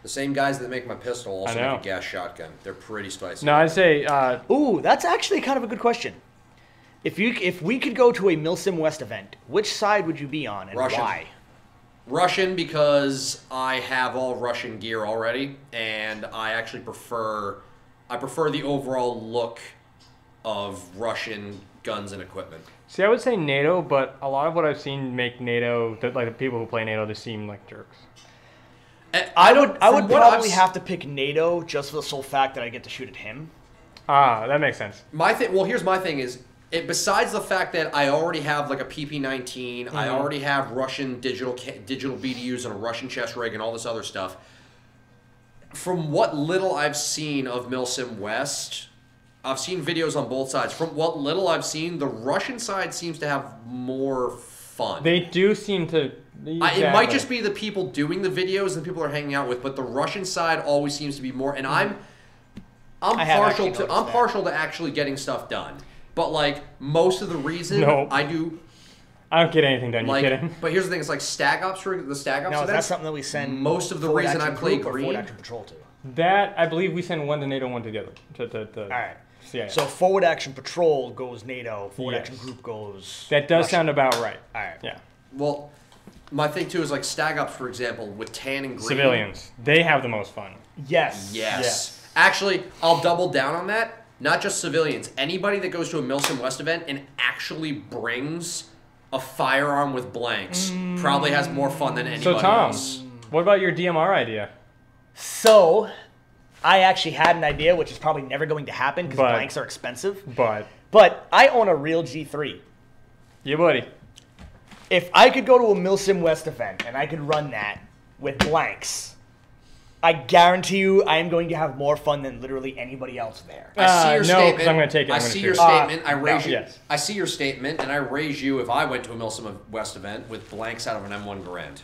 Speaker 3: The same guys that make my pistol also
Speaker 2: I know.
Speaker 3: make a gas shotgun. They're pretty spicy.
Speaker 2: No, I'd say
Speaker 1: Ooh, that's actually kind of a good question. If we could go to a Milsim West event, which side would you be on and
Speaker 3: Russian.
Speaker 1: why?
Speaker 3: Russian because I have all Russian gear already, and I actually prefer the overall look of Russian guns and equipment.
Speaker 2: see, I would say NATO, but a lot of what I've seen make NATO, like the people who play NATO, just seem like jerks.
Speaker 1: I would
Speaker 3: from what
Speaker 1: probably
Speaker 3: I've
Speaker 1: have to pick NATO just for the sole fact that I get to shoot at him.
Speaker 2: Ah, that makes sense.
Speaker 3: Here's my thing is, besides the fact that I already have like a PP-19, I already have Russian digital BDUs and a Russian chest rig and all this other stuff. From what little I've seen of Milsim West, I've seen videos on both sides. From what little I've seen, the Russian side seems to have more fun.
Speaker 2: They do seem to.
Speaker 3: It might just be the people doing the videos and the people are hanging out with, but the Russian side always seems to be more. And I'm
Speaker 1: I have
Speaker 3: partial
Speaker 1: actually
Speaker 3: to
Speaker 1: noticed that.
Speaker 3: partial to actually getting stuff done. But like most of the reason
Speaker 2: No.
Speaker 3: I do.
Speaker 2: I don't get anything done. You
Speaker 3: Like,
Speaker 2: kidding?
Speaker 3: but here's the thing: it's like stag ops for the stag ops
Speaker 1: No,
Speaker 3: events.
Speaker 1: that's something that we send.
Speaker 3: Most of the
Speaker 1: Forward
Speaker 3: reason I
Speaker 1: Action
Speaker 3: play
Speaker 1: Group or
Speaker 3: green.
Speaker 1: Forward Action Patrol to.
Speaker 2: That, I believe we send one to NATO, one to the other.
Speaker 1: All right.
Speaker 2: Yeah.
Speaker 1: So Forward Action Patrol goes NATO. Forward
Speaker 2: Yes.
Speaker 1: Action Group goes.
Speaker 2: that does
Speaker 1: Russia.
Speaker 2: sound about right.
Speaker 1: All right.
Speaker 2: Yeah.
Speaker 3: Well, my thing too is like stag ops, for example, with tan and green.
Speaker 2: Civilians. They have the most fun.
Speaker 1: Yes.
Speaker 3: Yes. Actually, I'll double down on that. Not just civilians. Anybody that goes to a Milsim West event and actually brings a firearm with blanks probably has more fun than anybody
Speaker 2: So, Tom,
Speaker 3: else.
Speaker 2: what about your DMR idea?
Speaker 1: So, I actually had an idea, which is probably never going to happen because
Speaker 2: But-
Speaker 1: blanks are expensive.
Speaker 2: But,
Speaker 1: I own a real G3.
Speaker 2: yeah, buddy.
Speaker 1: If I could go to a Milsim West event and I could run that with blanks, I guarantee you I am going to have more fun than literally anybody else there.
Speaker 3: I see your
Speaker 2: no,
Speaker 3: statement.
Speaker 2: 'cause I'm gonna take it.
Speaker 3: I
Speaker 2: I'm gonna
Speaker 3: see
Speaker 2: shoot
Speaker 3: your
Speaker 2: it.
Speaker 3: statement. I raise
Speaker 2: no,
Speaker 3: you.
Speaker 2: yes.
Speaker 3: I see your statement, and I raise you if I went to a Milsim West event with blanks out of an M1 Garand.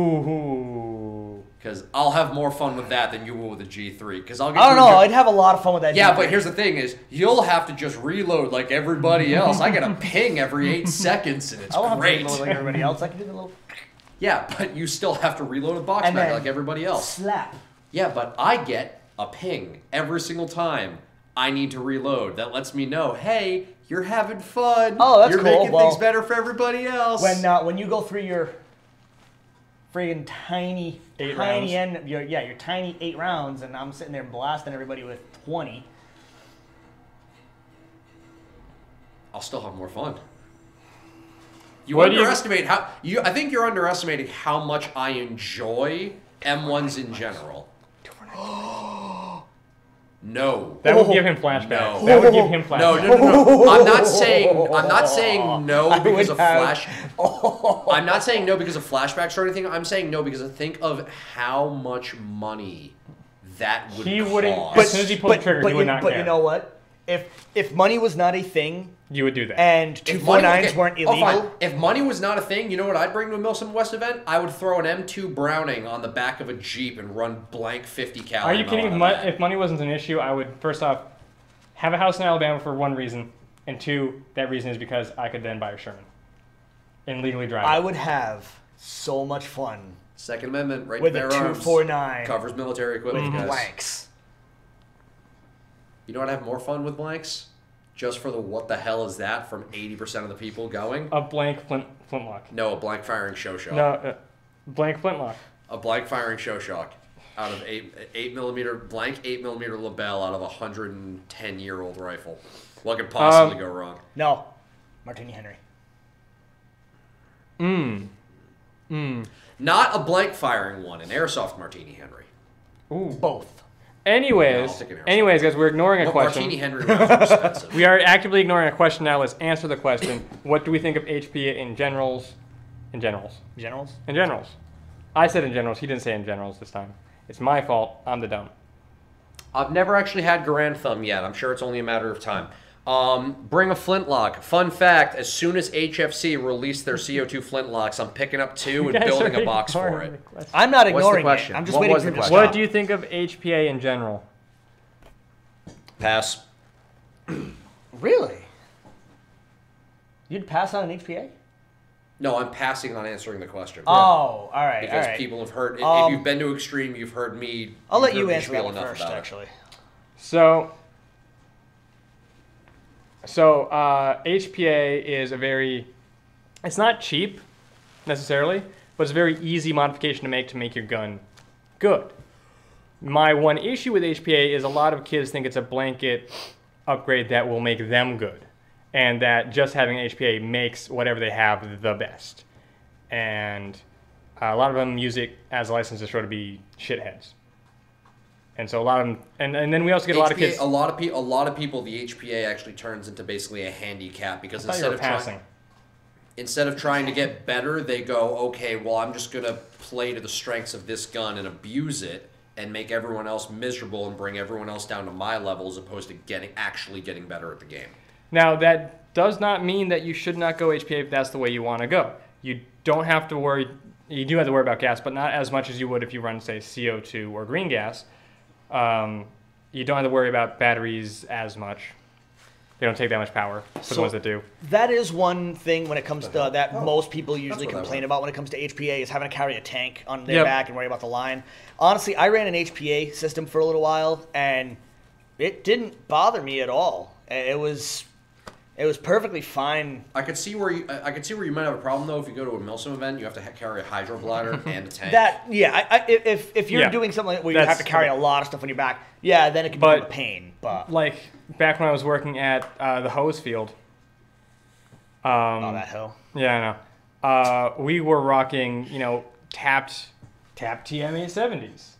Speaker 2: Ooh.
Speaker 3: Because I'll have more fun with that than you will with a G3. Because I'll get.
Speaker 1: I don't
Speaker 3: to
Speaker 1: know.
Speaker 3: enjoy-
Speaker 1: I'd have a lot of fun with that.
Speaker 3: Yeah,
Speaker 1: G3.
Speaker 3: but here's the thing: is you'll have to just reload like everybody else. I get a ping every 8 seconds, and it's
Speaker 1: I don't have to
Speaker 3: great.
Speaker 1: reload like everybody else. I can do the little
Speaker 3: Yeah, but you still have to reload a box
Speaker 1: And
Speaker 3: mag
Speaker 1: then
Speaker 3: like everybody else.
Speaker 1: slap.
Speaker 3: Yeah, but I get a ping every single time I need to reload. That lets me know, hey, you're having fun.
Speaker 1: Oh, that's
Speaker 3: You're
Speaker 1: cool.
Speaker 3: making
Speaker 1: Well,
Speaker 3: things better for everybody else.
Speaker 1: When you go through your friggin' tiny your tiny 8 rounds, and I'm sitting there blasting everybody with 20.
Speaker 3: I'll still have more fun.
Speaker 2: What do you-
Speaker 3: underestimate how you. I think you're underestimating how much I enjoy M1s in general. No.
Speaker 2: That would give him flashbacks.
Speaker 3: No.
Speaker 2: That would give him flashbacks.
Speaker 3: No. I'm not saying no
Speaker 1: I
Speaker 3: because
Speaker 1: would
Speaker 3: of
Speaker 1: have-
Speaker 3: flash. I'm not saying no because of flashbacks or anything. I'm saying no because I think of how much money that would
Speaker 2: He
Speaker 3: cost.
Speaker 2: wouldn't- As soon as he pulled the trigger, he would not
Speaker 1: But
Speaker 2: care.
Speaker 1: you know what? If money was not a thing
Speaker 2: You would do that.
Speaker 1: and
Speaker 3: If money-
Speaker 1: 249s
Speaker 3: okay,
Speaker 1: weren't
Speaker 3: oh, fine.
Speaker 1: illegal,
Speaker 3: If money was not a thing, you know what I'd bring to a Milsim West event? I would throw an M2 Browning on the back of a Jeep and run blank 50 cal.
Speaker 2: Are you
Speaker 3: ammo
Speaker 2: kidding?
Speaker 3: out of that.
Speaker 2: If money wasn't an issue, I would, first off, have a house in Alabama for one reason, and two, that reason is because I could then buy a Sherman and legally drive
Speaker 1: I
Speaker 2: it.
Speaker 1: would have so much fun
Speaker 3: Second Amendment, right
Speaker 1: with
Speaker 3: to
Speaker 1: a
Speaker 3: bear arms.
Speaker 1: 249
Speaker 3: Covers military equipment,
Speaker 1: with
Speaker 3: guys.
Speaker 1: blanks.
Speaker 3: You know what? I have more fun with blanks? Just for the what the hell is that from 80% of the people going?
Speaker 2: A blank flintlock.
Speaker 3: No, a blank firing show shock.
Speaker 2: No, blank flintlock.
Speaker 3: A blank firing show shock out of 8 millimeter blank 8 millimeter Lebel out of a 110-year-old rifle. What could possibly go wrong?
Speaker 1: No, Martini Henry.
Speaker 3: Not a blank firing one, an airsoft Martini Henry.
Speaker 2: Ooh.
Speaker 1: Both.
Speaker 2: Anyways,
Speaker 3: I'll take an airsoft.
Speaker 2: guys, we're ignoring a
Speaker 3: But
Speaker 2: question.
Speaker 3: Martini Henry rounds are expensive.
Speaker 2: We are actively ignoring a question now. Let's answer the question. What do we think of HPA in generals? In generals.
Speaker 1: Generals?
Speaker 2: In generals. I said in generals. He didn't say in generals this time. It's my fault. I'm the dumb.
Speaker 3: I've never actually had Garand Thumb yet. I'm sure it's only a matter of time. Bring a flintlock. Fun fact, as soon as HFC released their CO2 flintlocks, I'm picking up 2 and
Speaker 2: You guys
Speaker 3: building
Speaker 2: are
Speaker 3: a box for
Speaker 2: ignoring
Speaker 3: it.
Speaker 2: the question.
Speaker 1: I'm not
Speaker 4: What's the
Speaker 1: ignoring it.
Speaker 4: question?
Speaker 1: I'm just
Speaker 4: What
Speaker 1: waiting
Speaker 4: was
Speaker 1: for
Speaker 4: the
Speaker 1: him to
Speaker 4: question?
Speaker 2: What
Speaker 1: stop.
Speaker 2: do you think of HPA in general?
Speaker 3: Pass.
Speaker 1: Really? You'd pass on an HPA?
Speaker 3: No, I'm passing on answering the question.
Speaker 1: Oh, all right,
Speaker 3: Because
Speaker 1: all right.
Speaker 3: people have heard, if
Speaker 1: Um,
Speaker 3: you've been to Extreme, you've heard me.
Speaker 1: I'll let
Speaker 3: you've
Speaker 1: you
Speaker 3: heard me
Speaker 1: answer that
Speaker 3: spiel
Speaker 1: one
Speaker 3: enough
Speaker 1: first,
Speaker 3: about it.
Speaker 1: actually.
Speaker 2: So HPA is a very, it's not cheap necessarily, but it's a very easy modification to make your gun good. My one issue with HPA is a lot of kids think it's a blanket upgrade that will make them good, and that just having HPA makes whatever they have the best. And a lot of them use it as a license to sort of be shitheads. And so a lot of them, and then we also get a lot of kids.
Speaker 3: A lot of people, the HPA actually turns into basically a handicap because
Speaker 2: I thought you were passing.
Speaker 3: instead of trying to get better, they go, okay, well, I'm just gonna play to the strengths of this gun and abuse it and make everyone else miserable and bring everyone else down to my level as opposed to actually getting better at the game.
Speaker 2: Now, that does not mean that you should not go HPA if that's the way you want to go. You don't have to worry. You do have to worry about gas, but not as much as you would if you run, say, CO2 or green gas. You don't have to worry about batteries as much. They don't take that much power for the ones that do.
Speaker 1: That is one thing when it comes to that most people usually
Speaker 3: where that
Speaker 1: complain
Speaker 3: went.
Speaker 1: about when it comes to HPA is having to carry a tank on their back and worry about the line. Honestly, I ran an HPA system for a little while, and it didn't bother me at all. It was perfectly fine.
Speaker 3: I could see where you might have a problem though. If you go to a Milsim event, you have to carry a hydro bladder and a tank.
Speaker 1: If you're doing something where you have to carry a lot of stuff on your back, then it can become a pain. But
Speaker 2: like back when I was working at the hose field.
Speaker 1: That hill.
Speaker 2: Yeah, I know. We were rocking, tapped TM870s.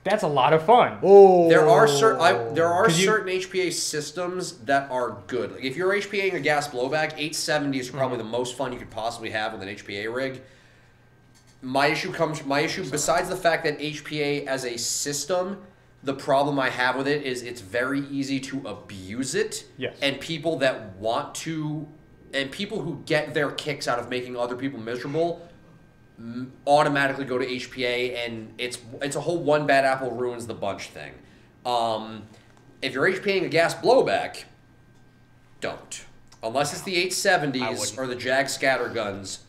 Speaker 2: That's a lot of fun.
Speaker 1: Oh,
Speaker 3: There are certain HPA systems that are good. Like if you're HPAing a gas blowback, 870 is probably the most fun you could possibly have with an HPA rig. My issue besides the fact that HPA as a system, the problem I have with it is it's very easy to abuse it.
Speaker 2: Yes.
Speaker 3: And people that want to, and people who get their kicks out of making other people miserable, automatically go to HPA, and it's a whole one bad apple ruins the bunch thing. If you're HPAing a gas blowback, don't. Unless it's the 870s or the Jag scatter guns,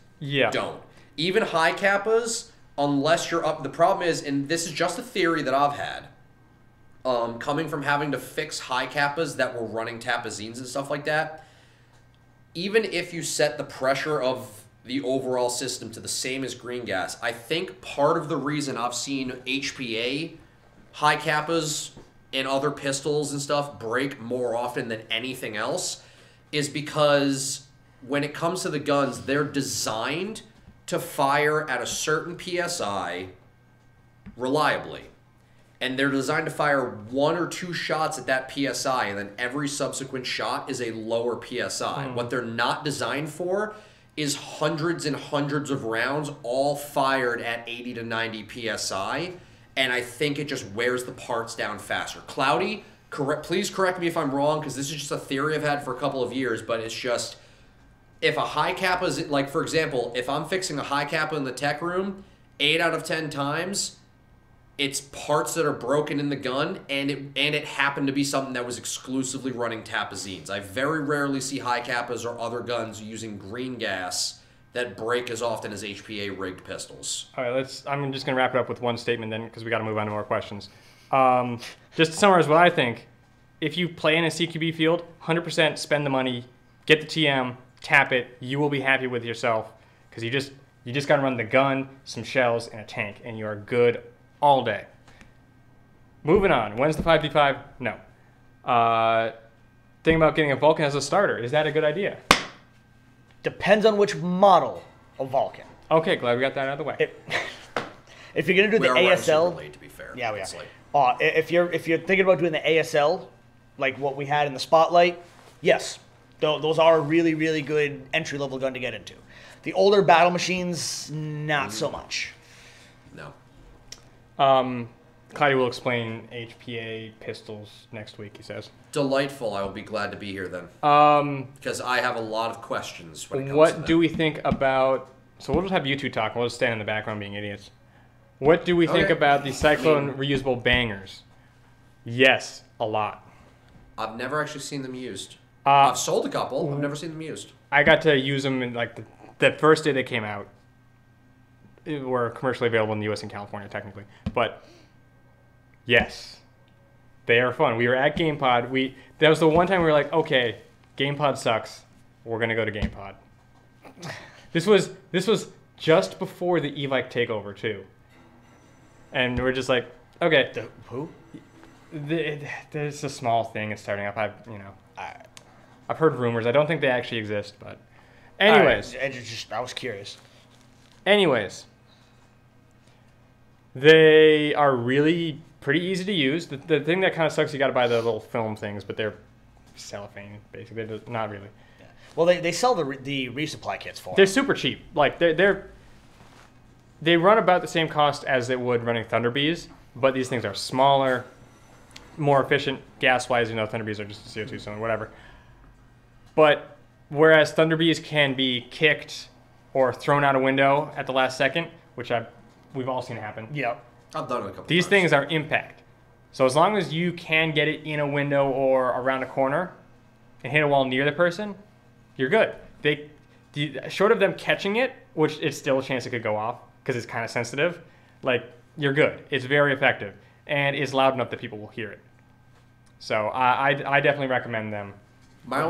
Speaker 3: don't. Even high kappas, unless you're up. The problem is, and this is just a theory that I've had, coming from having to fix high kappas that were running tapazines and stuff like that, even if you set the pressure of the overall system to the same as green gas, I think part of the reason I've seen HPA high kappas and other pistols and stuff break more often than anything else is because when it comes to the guns, they're designed to fire at a certain PSI reliably. And they're designed to fire 1 or 2 shots at that PSI, and then every subsequent shot is a lower PSI. What they're not designed for is hundreds and hundreds of rounds all fired at 80 to 90 PSI, and I think it just wears the parts down faster. Cloudy, please correct me if I'm wrong, because this is just a theory I've had for a couple of years, but it's just, if a high kappa is, like for example, if I'm fixing a high kappa in the tech room, 8 out of 10 times, it's parts that are broken in the gun, and it happened to be something that was exclusively running tapazines. I very rarely see high kappas or other guns using green gas that break as often as HPA rigged pistols.
Speaker 2: All right, I'm just going to wrap it up with one statement then, because we got to move on to more questions. Just to summarize what I think, if you play in a CQB field, 100% spend the money, get the TM, tap it, you will be happy with yourself, because you just got to run the gun, some shells, and a tank, and you are good all day. Moving on. When's the 5v5? No. Thinking about getting a Vulcan as a starter. Is that a good idea?
Speaker 1: Depends on which model of Vulcan.
Speaker 2: Okay, glad we got that out of the way.
Speaker 1: If you're gonna do the ASL,
Speaker 3: late, to be fair.
Speaker 1: yeah, we are. If you're thinking about doing the ASL, like what we had in the Spotlight, yes, those are a really, really good entry level gun to get into. The older battle machines, not so much.
Speaker 3: No.
Speaker 2: Claudia will explain HPA pistols next week, he says.
Speaker 3: Delightful. I will be glad to be here then. Because I have a lot of questions when it comes to
Speaker 2: What
Speaker 3: that.
Speaker 2: do we think about... So we'll just have you two talk. We'll just stand in the background being idiots. What do we think about the Cyclone reusable bangers? Yes, a lot.
Speaker 3: I've never actually seen them used. I've sold a couple. I've never seen them used.
Speaker 2: I got to use them in like the first day they came out. Were commercially available in the U.S. and California, technically. But, yes, they are fun. We were at GamePod. That was the one time we were like, okay, GamePod sucks. We're going to go to GamePod. This was just before the Evike takeover, too. And we're just like, okay.
Speaker 1: Who?
Speaker 2: There's a small thing. It's starting up. I've heard rumors. I don't think they actually exist, but... Anyways.
Speaker 1: I was curious.
Speaker 2: Anyways. They are really pretty easy to use. The thing that kind of sucks, you got to buy the little film things, but they're cellophane, basically. They're not really.
Speaker 1: Yeah. Well, they sell the resupply kits for
Speaker 2: They're
Speaker 1: them.
Speaker 2: super cheap. Like they run about the same cost as it would running Thunder Bees, but these things are smaller, more efficient gas-wise. Thunder Bees are just a CO2 zone, whatever. But whereas Thunder Bees can be kicked or thrown out a window at the last second, which we've all seen happen.
Speaker 1: Yep.
Speaker 3: I've done it a couple
Speaker 2: These
Speaker 3: times.
Speaker 2: things are impact. So as long as you can get it in a window or around a corner, and hit a wall near the person, you're good. Short of them catching it, which it's still a chance it could go off because it's kind of sensitive, like, you're good. It's very effective, and it's loud enough that people will hear it. So I definitely recommend them.
Speaker 3: My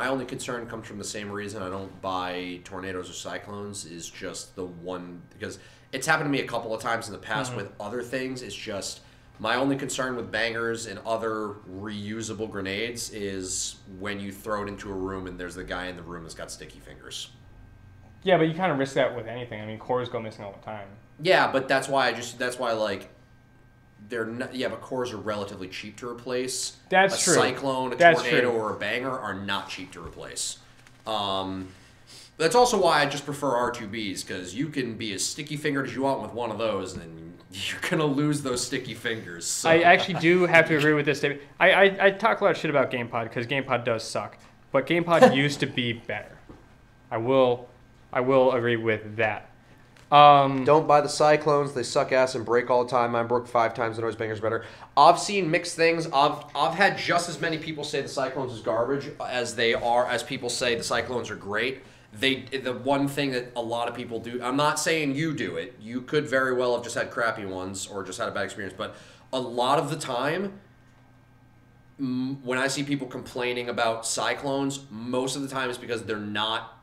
Speaker 3: only concern comes from the same reason I don't buy tornadoes or cyclones, is just the one, because it's happened to me a couple of times in the past with other things. It's just my only concern with bangers and other reusable grenades is when you throw it into a room and there's the guy in the room that's got sticky fingers.
Speaker 2: Yeah, but you kind of risk that with anything. I mean, cores go missing all the time.
Speaker 3: Yeah, but that's why like they're not, yeah, but cores are relatively cheap to replace.
Speaker 2: That's true.
Speaker 3: A cyclone, a tornado, or a banger are not cheap to replace. That's also why I just prefer R2Bs, because you can be as sticky fingered as you want with one of those, and you're gonna lose those sticky fingers. So.
Speaker 2: I actually do have to agree with this statement. I talk a lot of shit about GamePod because GamePod does suck, but GamePod used to be better. I will agree with that.
Speaker 4: Don't buy the Cyclones. They suck ass and break all the time. Mine broke 5 times. The noise banger's better.
Speaker 3: I've seen mixed things. I've had just as many people say the Cyclones is garbage as people say the Cyclones are great. The one thing that a lot of people do, I'm not saying you do it. You could very well have just had crappy ones or just had a bad experience. But a lot of the time, when I see people complaining about Cyclones, most of the time it's because they're not.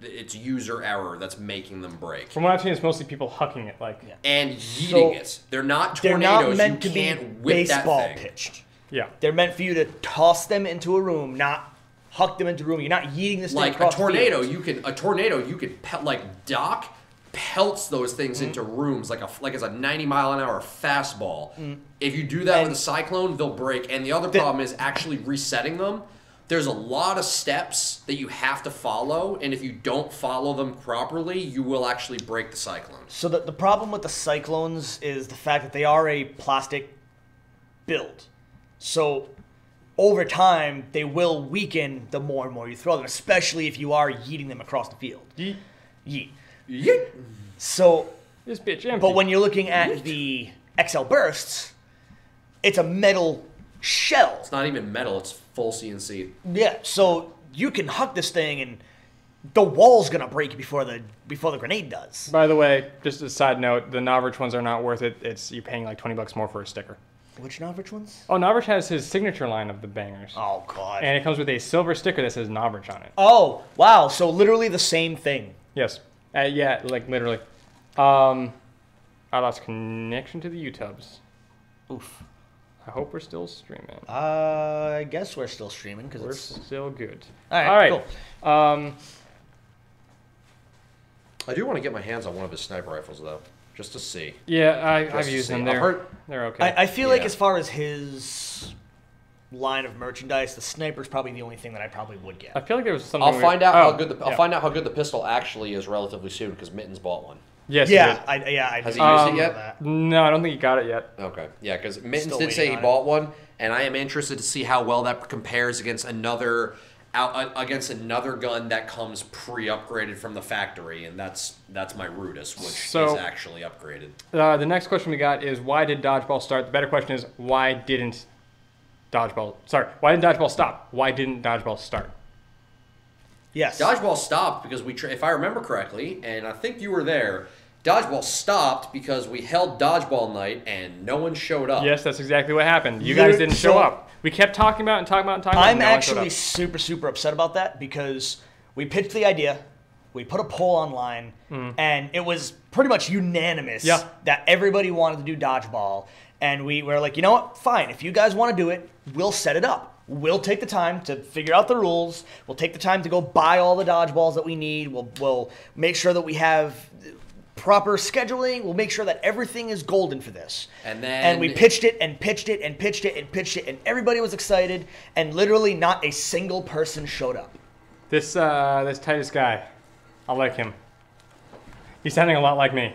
Speaker 3: It's user error that's making them break.
Speaker 2: From what I've seen, it's mostly people hucking it,
Speaker 3: and yeeting it. They're not tornadoes.
Speaker 1: They're not meant
Speaker 3: you
Speaker 1: to
Speaker 3: can't
Speaker 1: be
Speaker 3: whip
Speaker 1: baseball
Speaker 3: that thing.
Speaker 1: pitched.
Speaker 2: Yeah.
Speaker 1: They're meant for you to toss them into a room, not huck them into a room. You're not yeeting this thing
Speaker 3: Like
Speaker 1: across
Speaker 3: a tornado,
Speaker 1: the field.
Speaker 3: you could like Doc pelts those things into rooms like it's a 90-mile-an-hour fastball. If you do that with a cyclone, they'll break. And the other problem is actually resetting them. There's a lot of steps that you have to follow, and if you don't follow them properly, you will actually break the cyclone.
Speaker 1: So the problem with the Cyclones is the fact that they are a plastic build. So over time, they will weaken the more and more you throw them, especially if you are yeeting them across the field.
Speaker 2: Yeet.
Speaker 1: Yeet.
Speaker 3: Yeet.
Speaker 1: So,
Speaker 2: This bitch empty.
Speaker 1: but when you're looking at the XL Bursts, it's a metal shell.
Speaker 3: It's not even metal, it's full CNC.
Speaker 1: Yeah, so you can huck this thing and the wall's gonna break before the grenade does.
Speaker 2: By the way, just a side note, the Novrich ones are not worth it. It's you're paying like $20 more for a sticker.
Speaker 1: Which Novrich ones?
Speaker 2: Oh, Novrich has his signature line of the bangers.
Speaker 1: Oh god.
Speaker 2: And it comes with a silver sticker that says Novrich on it.
Speaker 1: Oh, wow, so literally the same thing.
Speaker 2: Yes. Yeah, like literally. I lost connection to the YouTubes.
Speaker 1: Oof.
Speaker 2: I hope we're still streaming.
Speaker 1: I guess we're still streaming because
Speaker 2: We're
Speaker 1: it's
Speaker 2: still good.
Speaker 1: all right. Cool.
Speaker 3: I do want to get my hands on one of his sniper rifles, though, just to see.
Speaker 2: Yeah, I've
Speaker 3: to
Speaker 2: used
Speaker 3: see.
Speaker 2: them.
Speaker 3: I've
Speaker 2: They're
Speaker 3: heard-
Speaker 2: they're okay.
Speaker 1: I feel like
Speaker 3: Yeah.
Speaker 1: as far as his line of merchandise, the sniper's probably the only thing that I probably would get.
Speaker 2: I feel like there was something.
Speaker 3: I'll find out how good
Speaker 2: I'll
Speaker 3: find out how good the pistol actually is relatively soon because Mittens bought one.
Speaker 2: Yes.
Speaker 1: Yeah,
Speaker 2: he did.
Speaker 1: I
Speaker 3: Has
Speaker 1: do
Speaker 3: he used it
Speaker 1: know
Speaker 3: yet?
Speaker 1: that.
Speaker 2: No, I don't think he got it yet.
Speaker 3: Okay, yeah, because Mittens
Speaker 1: Still
Speaker 3: did say
Speaker 1: waiting
Speaker 3: he
Speaker 1: on
Speaker 3: bought one, and I am interested to see how well that compares against another gun that comes pre-upgraded from the factory, and that's my Rudis, which is actually upgraded.
Speaker 2: The next question we got is why did dodgeball start? The better question is why didn't dodgeball stop? Why didn't dodgeball start?
Speaker 1: Yes.
Speaker 3: Dodgeball stopped because if I remember correctly, and I think you were there, Dodgeball stopped because we held dodgeball night and no one showed up.
Speaker 2: Yes, that's exactly what happened. You guys didn't show up. We kept talking about it.
Speaker 1: I'm actually super upset about that because we pitched the idea, we put a poll online, and it was pretty much unanimous that everybody wanted to do dodgeball. And we were like, you know what? Fine. If you guys want to do it, we'll set it up. We'll take the time to figure out the rules. We'll take the time to go buy all the dodgeballs that we need. We'll make sure that we have proper scheduling. We'll make sure that everything is golden for this. And we pitched it and pitched it and pitched it and pitched it, and everybody was excited, and literally not a single person showed up.
Speaker 2: This Titus guy, I like him. He's sounding a lot like me.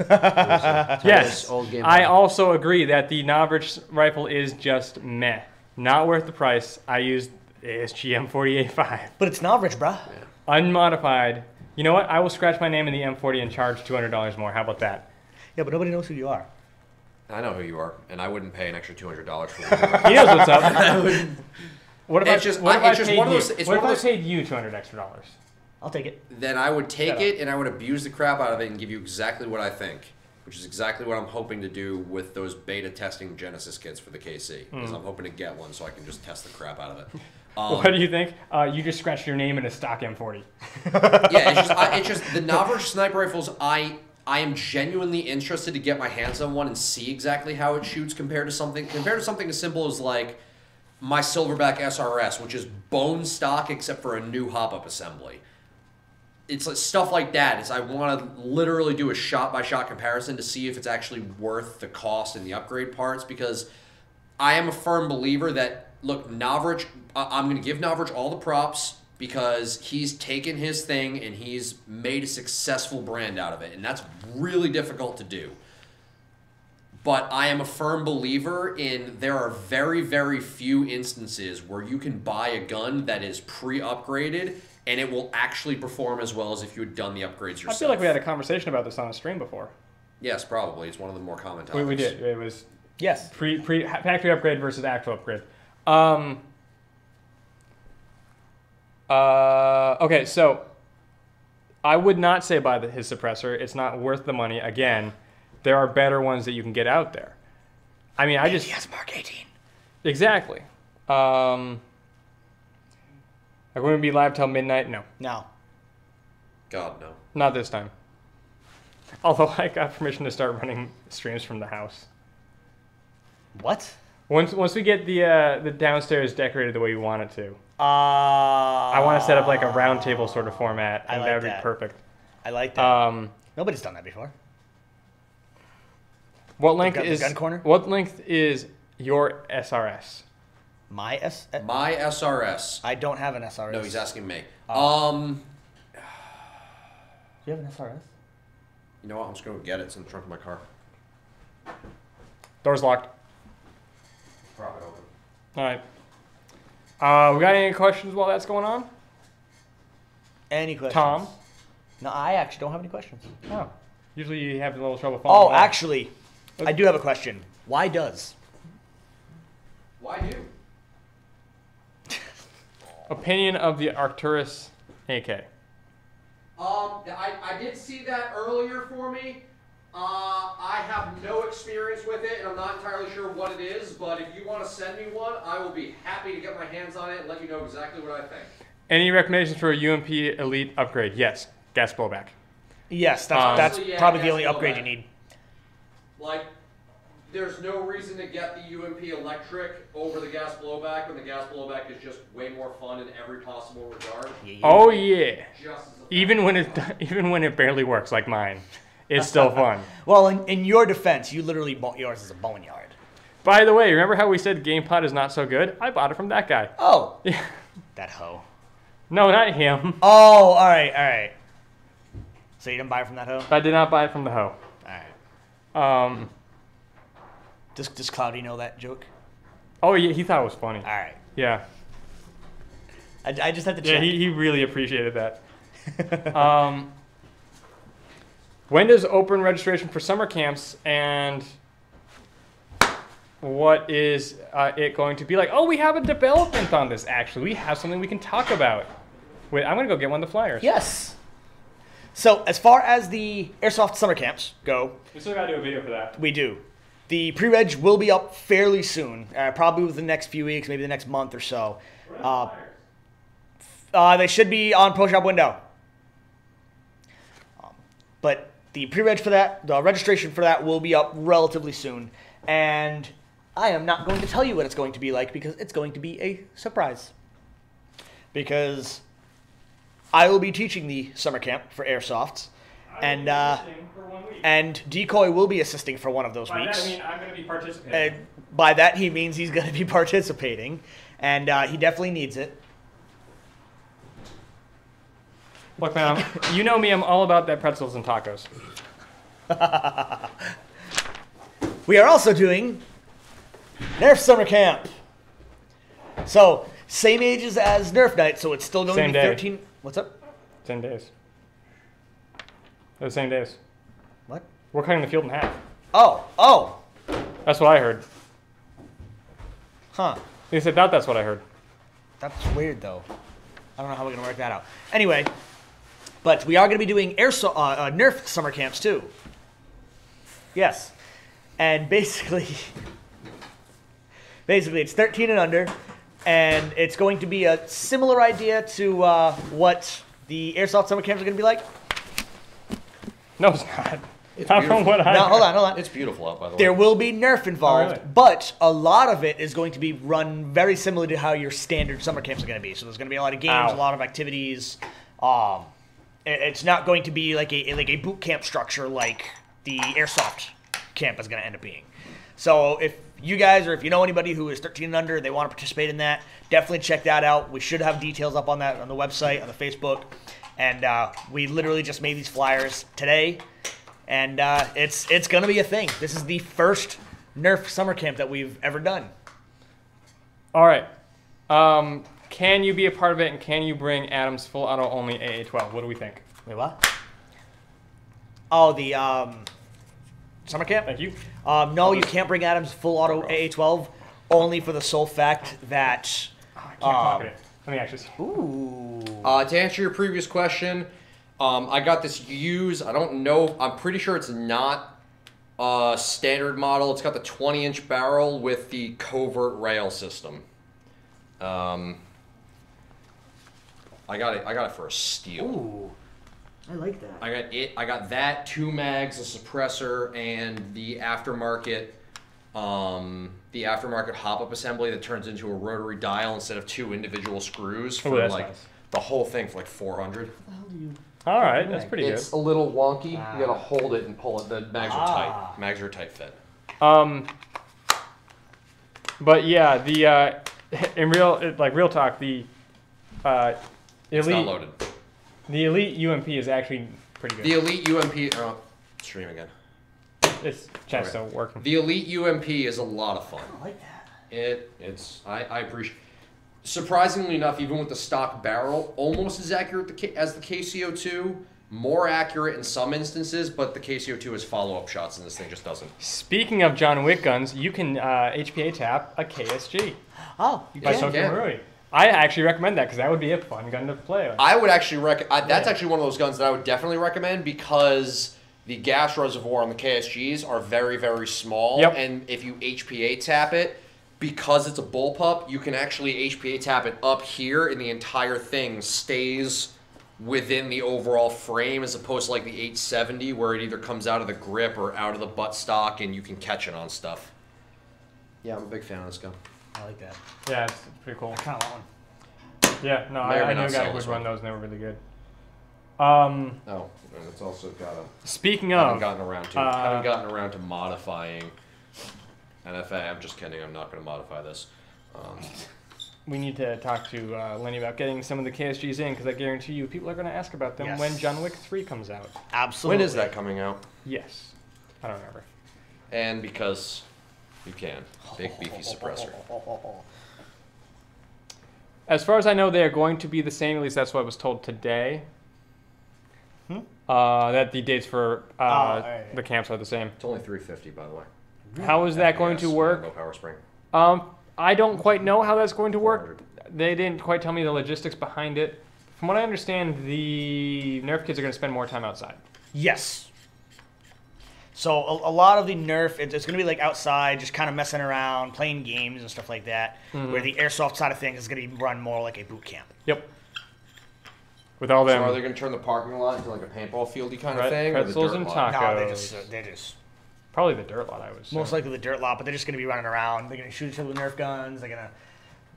Speaker 2: Yes, I also agree that the Novrich rifle is just meh. Not worth the price. I used ASG M40A5.
Speaker 1: But it's Novrich, bruh.
Speaker 3: Yeah.
Speaker 2: Unmodified. You know what? I will scratch my name in the M40 and charge $200 more. How about that?
Speaker 1: Yeah, but nobody knows who you are.
Speaker 3: I know who you are, and I wouldn't pay an extra $200 for you.
Speaker 2: He knows what's up. What if
Speaker 3: It's
Speaker 2: I,
Speaker 3: just-
Speaker 2: what if
Speaker 3: I-
Speaker 2: I
Speaker 3: it's just
Speaker 2: paid
Speaker 3: one of
Speaker 2: you?
Speaker 3: those- it's
Speaker 2: What if
Speaker 3: one
Speaker 2: I
Speaker 3: of those-
Speaker 2: paid you $200 extra?
Speaker 1: I'll take it.
Speaker 3: Then I would take
Speaker 2: Shut
Speaker 3: it and I would abuse the crap out of it and give you exactly what I think, which is exactly what I'm hoping to do with those beta testing Genesis kits for the KC. Because I'm hoping to get one so I can just test the crap out of it.
Speaker 2: What do you think? You just scratched your name in a stock M40.
Speaker 3: Yeah, it's just the Navarre sniper rifles. I am genuinely interested to get my hands on one and see exactly how it shoots compared to something as simple as like my Silverback SRS, which is bone stock except for a new hop-up assembly. It's like stuff like that. I want to literally do a shot-by-shot comparison to see if it's actually worth the cost and the upgrade parts, because I am a firm believer that, look, Navarre, I'm going to give Navarre all the props because he's taken his thing and he's made a successful brand out of it, and that's really difficult to do. But I am a firm believer in there are very, very few instances where you can buy a gun that is pre-upgraded and it will actually perform as well as if you had done the upgrades yourself.
Speaker 2: I feel like we had a conversation about this on a stream before.
Speaker 3: Yes, probably. It's one of the more common topics.
Speaker 2: We did. It was
Speaker 1: Yes.
Speaker 2: factory upgrade versus actual upgrade. Okay, so I would not say buy his suppressor. It's not worth the money. Again, there are better ones that you can get out there. I mean, I just...
Speaker 1: He has Mark 18.
Speaker 2: Exactly. Are we going to be live till midnight? No.
Speaker 1: No.
Speaker 3: God, no.
Speaker 2: Not this time. Although I got permission to start running streams from the house.
Speaker 1: What?
Speaker 2: Once we get the downstairs decorated the way we want it to. I want to set up like a round table sort of format, and
Speaker 1: like
Speaker 2: that would
Speaker 1: that.
Speaker 2: be perfect.
Speaker 1: I like that. Nobody's done that before.
Speaker 2: What length
Speaker 1: the
Speaker 2: is
Speaker 1: gun corner?
Speaker 2: What length is your SRS?
Speaker 1: My
Speaker 3: SRS.
Speaker 1: I don't have an SRS.
Speaker 3: No, he's asking me.
Speaker 1: Do you have an SRS?
Speaker 3: You know what? I'm just going to get it. It's in the trunk of my car.
Speaker 2: Door's locked.
Speaker 3: Prop it open.
Speaker 2: All right. We got any questions while that's going on?
Speaker 1: Any questions?
Speaker 2: Tom?
Speaker 1: No, I actually don't have any questions.
Speaker 2: Oh. Usually you have a little trouble following
Speaker 1: Oh,
Speaker 2: along.
Speaker 1: actually, I do have a question. Why does?
Speaker 3: Why do?
Speaker 2: Opinion of the Arcturus AK.
Speaker 3: I did see that earlier for me. I have no experience with it, and I'm not entirely sure what it is, but if you want to send me one, I will be happy to get my hands on it and let you know exactly what I think.
Speaker 2: Any recommendations for a UMP Elite upgrade? Yes. Gas blowback.
Speaker 1: Yes, that's
Speaker 3: Yeah,
Speaker 1: probably the
Speaker 3: that's
Speaker 1: only
Speaker 3: all
Speaker 1: upgrade
Speaker 3: that.
Speaker 1: you need.
Speaker 3: Like, there's no reason to get the UMP electric over the gas blowback when the gas blowback is just way more fun in every possible regard.
Speaker 2: Oh yeah.
Speaker 3: Just as
Speaker 2: Even when it barely works, like mine, it's still fun.
Speaker 1: Well, in your defense, you literally bought yours as a boneyard.
Speaker 2: By the way, remember how we said GamePod is not so good? I bought it from that guy.
Speaker 1: Oh,
Speaker 2: Yeah.
Speaker 1: that hoe.
Speaker 2: No, not him.
Speaker 1: Oh, all right. So you didn't buy it from that hoe?
Speaker 2: I did not buy it from the hoe.
Speaker 1: All right. Does Cloudy know that joke?
Speaker 2: Oh yeah, he thought it was funny.
Speaker 1: All right.
Speaker 2: Yeah.
Speaker 1: I just had to
Speaker 2: Yeah,
Speaker 1: check.
Speaker 2: he really appreciated that. When does open registration for summer camps, and what is it going to be like? Oh, we have a development on this, actually. We have something we can talk about. Wait, I'm going to go get one of the flyers.
Speaker 1: Yes. So as far as the Airsoft summer camps go,
Speaker 2: We still got to do a video for that.
Speaker 1: we do. The pre-reg will be up fairly soon, probably within the next few weeks, maybe the next month or so. They should be on Pro Shop window. But the pre-reg for that, the registration for that will be up relatively soon. And I am not going to tell you what it's going to be like because it's going to be a surprise. Because I will be teaching the summer camp for Airsoft. And Decoy will be assisting for one of those weeks.
Speaker 2: By that, I mean I'm going to be participating.
Speaker 1: By that, he means he's going to be participating. And he definitely needs it.
Speaker 2: Look, man, you know me. I'm all about that pretzels and tacos.
Speaker 1: We are also doing Nerf Summer Camp. So, same ages as Nerf Night, so it's still going
Speaker 2: Same
Speaker 1: to be
Speaker 2: day.
Speaker 1: 13. What's up?
Speaker 2: 10 days. They're the same days.
Speaker 1: What?
Speaker 2: We're cutting the field in half.
Speaker 1: Oh.
Speaker 2: That's what I heard.
Speaker 1: Huh.
Speaker 2: At least I thought that's what I heard.
Speaker 1: That's weird, though. I don't know how we're going to work that out. Anyway, but we are going to be doing Nerf summer camps, too. Yes. And basically, it's 13 and under, and it's going to be a similar idea to what the Airsoft summer camps are going to be like.
Speaker 2: No, it's not.
Speaker 3: It's
Speaker 2: Not from
Speaker 3: beautiful.
Speaker 2: what I
Speaker 1: Now, hold on.
Speaker 3: It's beautiful out, by the way.
Speaker 1: There will be Nerf involved,
Speaker 2: Oh, really?
Speaker 1: but a lot of it is going to be run very similar to how your standard summer camps are going to be. So there's going to be a lot of games,
Speaker 2: Ow.
Speaker 1: a lot of activities. It's not going to be like a boot camp structure like the Airsoft camp is going to end up being. So if you guys or if you know anybody who is 13 and under, they want to participate in that, definitely check that out. We should have details up on that on the website, on the Facebook. And we literally just made these flyers today. And it's going to be a thing. This is the first Nerf summer camp that we've ever done.
Speaker 2: All right. Can you be a part of it, and can you bring Adam's full auto only AA12? What do we think?
Speaker 1: Wait, what? Oh, the summer camp?
Speaker 2: Thank you.
Speaker 1: No, you can't bring Adam's full auto AA12 only for the sole fact that...
Speaker 2: I can't pocket it. Let me actually see.
Speaker 1: Ooh.
Speaker 3: To answer your previous question, I got this used. I don't know. I'm pretty sure it's not a standard model. It's got the 20-inch barrel with the covert rail system. I got it for a steal.
Speaker 1: Ooh. I like that.
Speaker 3: I got that, 2 mags, a suppressor, and the aftermarket hop-up assembly that turns into a rotary dial instead of 2 individual screws for
Speaker 2: that's
Speaker 3: like
Speaker 2: nice.
Speaker 3: the whole thing for like $400.
Speaker 2: All right, that's pretty
Speaker 3: It's
Speaker 2: good.
Speaker 3: a little wonky. You gotta hold it and pull it. The mags are tight. Mags are tight fit.
Speaker 2: But yeah, the in real talk, the
Speaker 3: It's not
Speaker 2: elite
Speaker 3: loaded.
Speaker 2: the elite UMP is actually pretty good.
Speaker 3: The Elite UMP. Oh, stream again.
Speaker 2: It's just still working.
Speaker 3: The Elite UMP is a lot of fun.
Speaker 1: I like that.
Speaker 3: I appreciate. Surprisingly enough, even with the stock barrel, almost as accurate as the KCO2, more accurate in some instances, but the KCO2 has follow-up shots, and this thing just doesn't.
Speaker 2: Speaking of John Wick guns, you can HPA tap a KSG
Speaker 1: Oh, you
Speaker 2: by
Speaker 3: Yeah,
Speaker 1: can?
Speaker 2: Tokyo
Speaker 3: yeah.
Speaker 2: Marui. I actually recommend that because that would be a fun gun to play with.
Speaker 3: I would actually that's actually one of those guns that I would definitely recommend because the gas reservoir on the KSGs are very, very small,
Speaker 2: Yep.
Speaker 3: and if you HPA tap it, because it's a bullpup, you can actually HPA tap it up here, and the entire thing stays within the overall frame, as opposed to like the 870, where it either comes out of the grip or out of the buttstock, and you can catch it on stuff. Yeah, I'm a big fan of this gun.
Speaker 1: I like that.
Speaker 2: Yeah, it's pretty cool.
Speaker 1: I kind of want one.
Speaker 2: Yeah, no,
Speaker 3: May or may
Speaker 2: I knew a
Speaker 3: not
Speaker 2: guy
Speaker 3: sell
Speaker 2: who would
Speaker 3: this
Speaker 2: run
Speaker 3: one.
Speaker 2: those, and they were really good.
Speaker 3: Oh, and it's also got a...
Speaker 2: Speaking
Speaker 3: haven't
Speaker 2: of,
Speaker 3: gotten around to modifying. And if I'm just kidding, I'm not going to modify this.
Speaker 2: we need to talk to Lenny about getting some of the KSGs in because I guarantee you people are going to ask about them
Speaker 1: Yes.
Speaker 2: when John Wick 3 comes out.
Speaker 1: Absolutely.
Speaker 3: When is that coming out?
Speaker 2: Yes. I don't remember.
Speaker 3: And because you can. Big beefy suppressor.
Speaker 2: As far as I know, they are going to be the same. At least that's what I was told today. That the dates for
Speaker 1: yeah.
Speaker 2: the camps are the same.
Speaker 3: It's only $350, by the way.
Speaker 2: How is that going to
Speaker 3: FPS,
Speaker 2: work?
Speaker 3: Low power spring.
Speaker 2: I don't quite know how that's going to work. They didn't quite tell me the logistics behind it. From what I understand, the Nerf kids are going to spend more time outside.
Speaker 1: Yes. So a lot of the Nerf, it's going to be like outside, just kind of messing around, playing games and stuff like that. Where the Airsoft side of things is going to run more like a boot camp.
Speaker 2: Yep. With all
Speaker 3: So
Speaker 2: them
Speaker 3: are they going to turn the parking lot into like a paintball fieldy kind of
Speaker 2: Pre-
Speaker 3: thing? Or the
Speaker 2: pretzels
Speaker 3: dirt
Speaker 2: and
Speaker 3: lot?
Speaker 2: tacos.
Speaker 1: No, they're just
Speaker 2: probably the dirt lot, I was
Speaker 1: most likely the dirt lot, but they're just going to be running around. They're going to shoot each other with Nerf guns. They're going to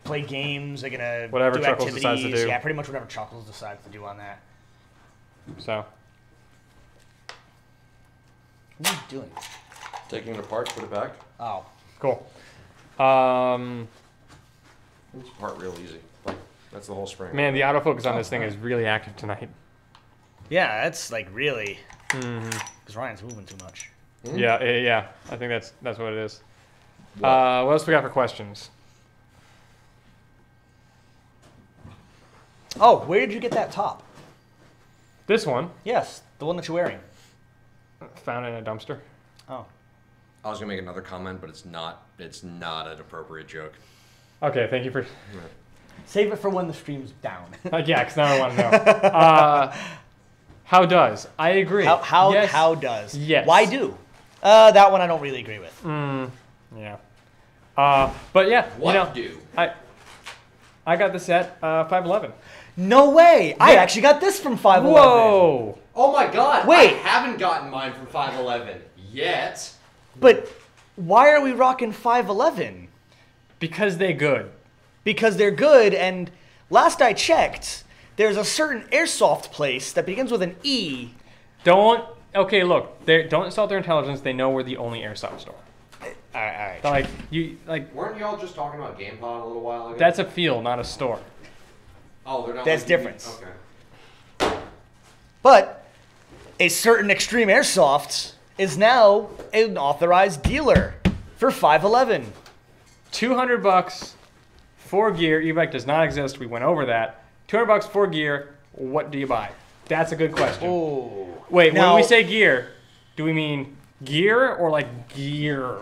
Speaker 1: play games. They're going to
Speaker 2: Whatever
Speaker 1: do
Speaker 2: Chuckles
Speaker 1: activities.
Speaker 2: decides to do.
Speaker 1: Yeah, pretty much whatever Chuckles decides to do on that.
Speaker 2: So
Speaker 1: What are you doing?
Speaker 3: Taking it apart, put it back.
Speaker 1: Oh.
Speaker 2: cool.
Speaker 3: It's apart real easy. Like, that's the whole spring.
Speaker 2: Man, the autofocus on this thing is really active tonight.
Speaker 1: Yeah, that's like really... Because Ryan's moving too much.
Speaker 2: Yeah. I think that's what it is.
Speaker 3: What?
Speaker 2: What else we got for questions?
Speaker 1: Oh, where did you get that top?
Speaker 2: This one,
Speaker 1: Yes, the one that you're wearing.
Speaker 2: found in a dumpster.
Speaker 1: Oh.
Speaker 3: I was going to make another comment, but it's not an appropriate joke.
Speaker 2: Okay, thank you for.
Speaker 1: Save it for when the stream's down.
Speaker 2: Yeah, because now I want to know. How does? I agree. Yes.
Speaker 1: How does?
Speaker 2: Yes.
Speaker 1: Why do? That one I don't really agree with.
Speaker 2: Yeah. But yeah,
Speaker 3: What do?
Speaker 2: I got this at 511.
Speaker 1: No way! I actually got this from 511.
Speaker 2: Whoa!
Speaker 3: Oh my god!
Speaker 1: Wait.
Speaker 3: I haven't gotten mine from 511 yet.
Speaker 1: But why are we rocking 511?
Speaker 2: Because they good.
Speaker 1: Because they're good, and last I checked, there's a certain Airsoft place that begins with an E.
Speaker 2: Okay, look. Don't insult their intelligence. They know we're the only Airsoft store.
Speaker 1: All right.
Speaker 3: Weren't y'all just talking about GamePod a little while ago?
Speaker 2: That's a field, not a store.
Speaker 3: Oh, they're not.
Speaker 1: There's difference.
Speaker 3: Okay.
Speaker 1: But a certain Extreme Airsoft is now an authorized dealer for 511.
Speaker 2: $200 for gear. E-bike does not exist. We went over that. $200 for gear. What do you buy? That's a good question.
Speaker 1: Oh.
Speaker 2: Wait,
Speaker 1: Now,
Speaker 2: when we say gear, do we mean gear or like gear?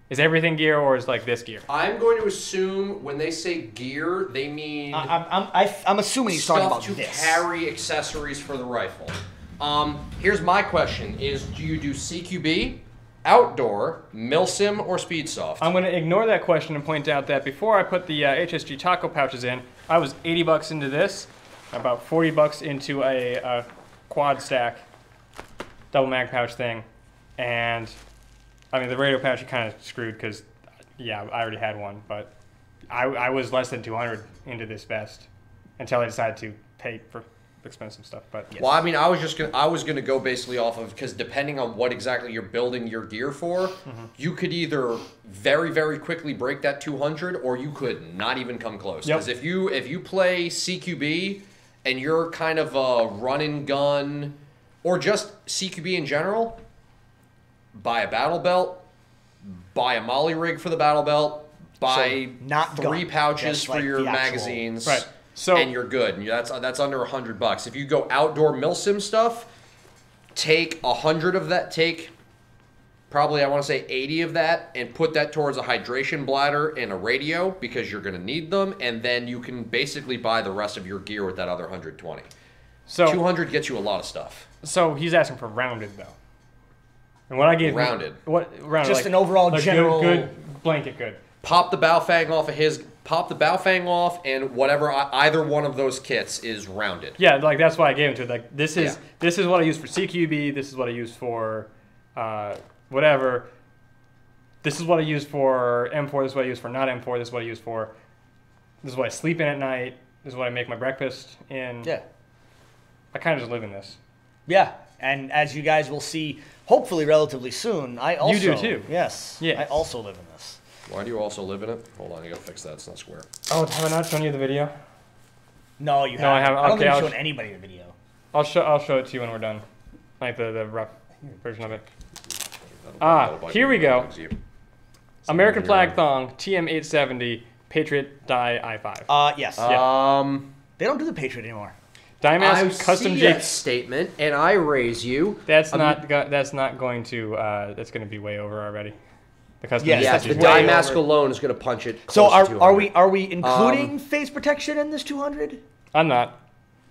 Speaker 2: Is everything gear or is like this gear?
Speaker 3: I'm going to assume when they say gear, they mean
Speaker 1: I'm assuming he's talking about
Speaker 3: stuff to
Speaker 1: this.
Speaker 3: carry accessories for the rifle. Here's my question: do you do CQB, outdoor, milsim, or speedsoft?
Speaker 2: I'm going to ignore that question and point out that before I put the HSG taco pouches in, I was $80 into this, about $40 into a quad stack double mag pouch thing, and I mean the radio pouch you kind of screwed because yeah I already had one, but I was less than 200 into this vest until I decided to pay for expensive stuff. But yes.
Speaker 3: Well, I mean, I was gonna go basically off of, because depending on what exactly you're building your gear for, you could either very, very quickly break that 200, or you could not even come close. Because if you play CQB and you're kind of a run and gun, or just CQB in general, buy a battle belt, buy a molly rig for the battle belt, buy three pouches for your magazines.
Speaker 2: Right. So,
Speaker 3: and you're good. And that's under $100. If you go outdoor milsim stuff, take 100 of that. Take probably, I want to say 80 of that, and put that towards a hydration bladder and a radio, because you're going to need them. And then you can basically buy the rest of your gear with that other 120. So 200 gets you a lot of stuff.
Speaker 2: So he's asking for rounded though. And what I gave
Speaker 3: rounded.
Speaker 2: Rounded?
Speaker 1: Just like, an overall
Speaker 2: like
Speaker 1: general
Speaker 2: good blanket good.
Speaker 3: Pop the bow fang off of his. Pop the bow fang off, and whatever either one of those kits is rounded.
Speaker 2: Yeah, like that's why I gave him to it. Like this is what I use for CQB. This is what I use for whatever. This is what I use for M4. This is what I use for not M4. This is what I use for. This is what I sleep in at night. This is what I make my breakfast in.
Speaker 1: Yeah.
Speaker 2: I kind of just live in this.
Speaker 1: Yeah, and as you guys will see, hopefully relatively soon, I also...
Speaker 2: You do too.
Speaker 1: Yes.
Speaker 2: Yes.
Speaker 1: I also live in this.
Speaker 3: Why do you also live in it? Hold on, I gotta fix that. It's not square.
Speaker 2: Oh, have I not shown you the video?
Speaker 1: No, you haven't.
Speaker 2: I haven't.
Speaker 1: I don't think
Speaker 2: Okay,
Speaker 1: you've shown anybody the video.
Speaker 2: I'll show it to you when we're done. Like the rough version of it. Here we go. American flag thong, TM870, Patriot Die i5.
Speaker 1: Yes. They don't do the Patriot anymore.
Speaker 2: Dimask custom J
Speaker 4: statement, and I raise you.
Speaker 2: That's not going to. That's going to be way over already. The custom
Speaker 4: yes, the Dimask alone is going to punch it.
Speaker 1: So are we including face protection in this 200?
Speaker 2: I'm not.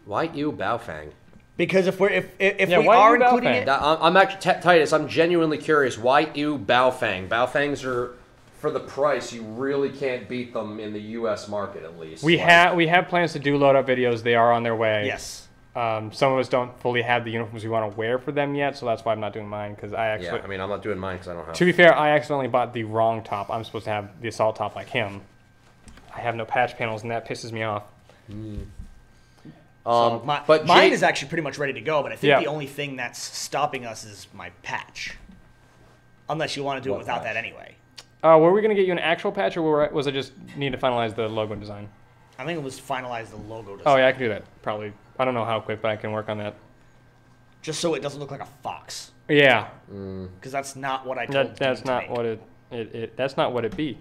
Speaker 4: Why you Baofeng?
Speaker 1: Because if we are including it,
Speaker 4: I'm actually Titus. I'm genuinely curious. Why you Baofeng? Baofengs are, for the price, you really can't beat them in the U.S. market, at least.
Speaker 2: We have plans to do load up videos. They are on their way.
Speaker 1: Yes.
Speaker 2: Some of us don't fully have the uniforms we want to wear for them yet, so that's why I'm not doing mine. Because I actually.
Speaker 4: Yeah, I mean, I'm not doing mine because I don't have.
Speaker 2: To be fair, I accidentally bought the wrong top. I'm supposed to have the assault top like him. I have no patch panels, and that pisses me off.
Speaker 1: Mine is actually pretty much ready to go, but I think the only thing that's stopping us is my patch. Unless you want to do it without that anyway.
Speaker 2: Were we going to get you an actual patch, or was I just need to finalize the logo design?
Speaker 1: I think it was finalize the logo design.
Speaker 2: Oh, yeah, I can do that, probably. I don't know how quick, but I can work on that.
Speaker 1: Just so it doesn't look like a fox.
Speaker 2: Yeah.
Speaker 1: Because that's not what I told
Speaker 2: That's not what that's not what it be.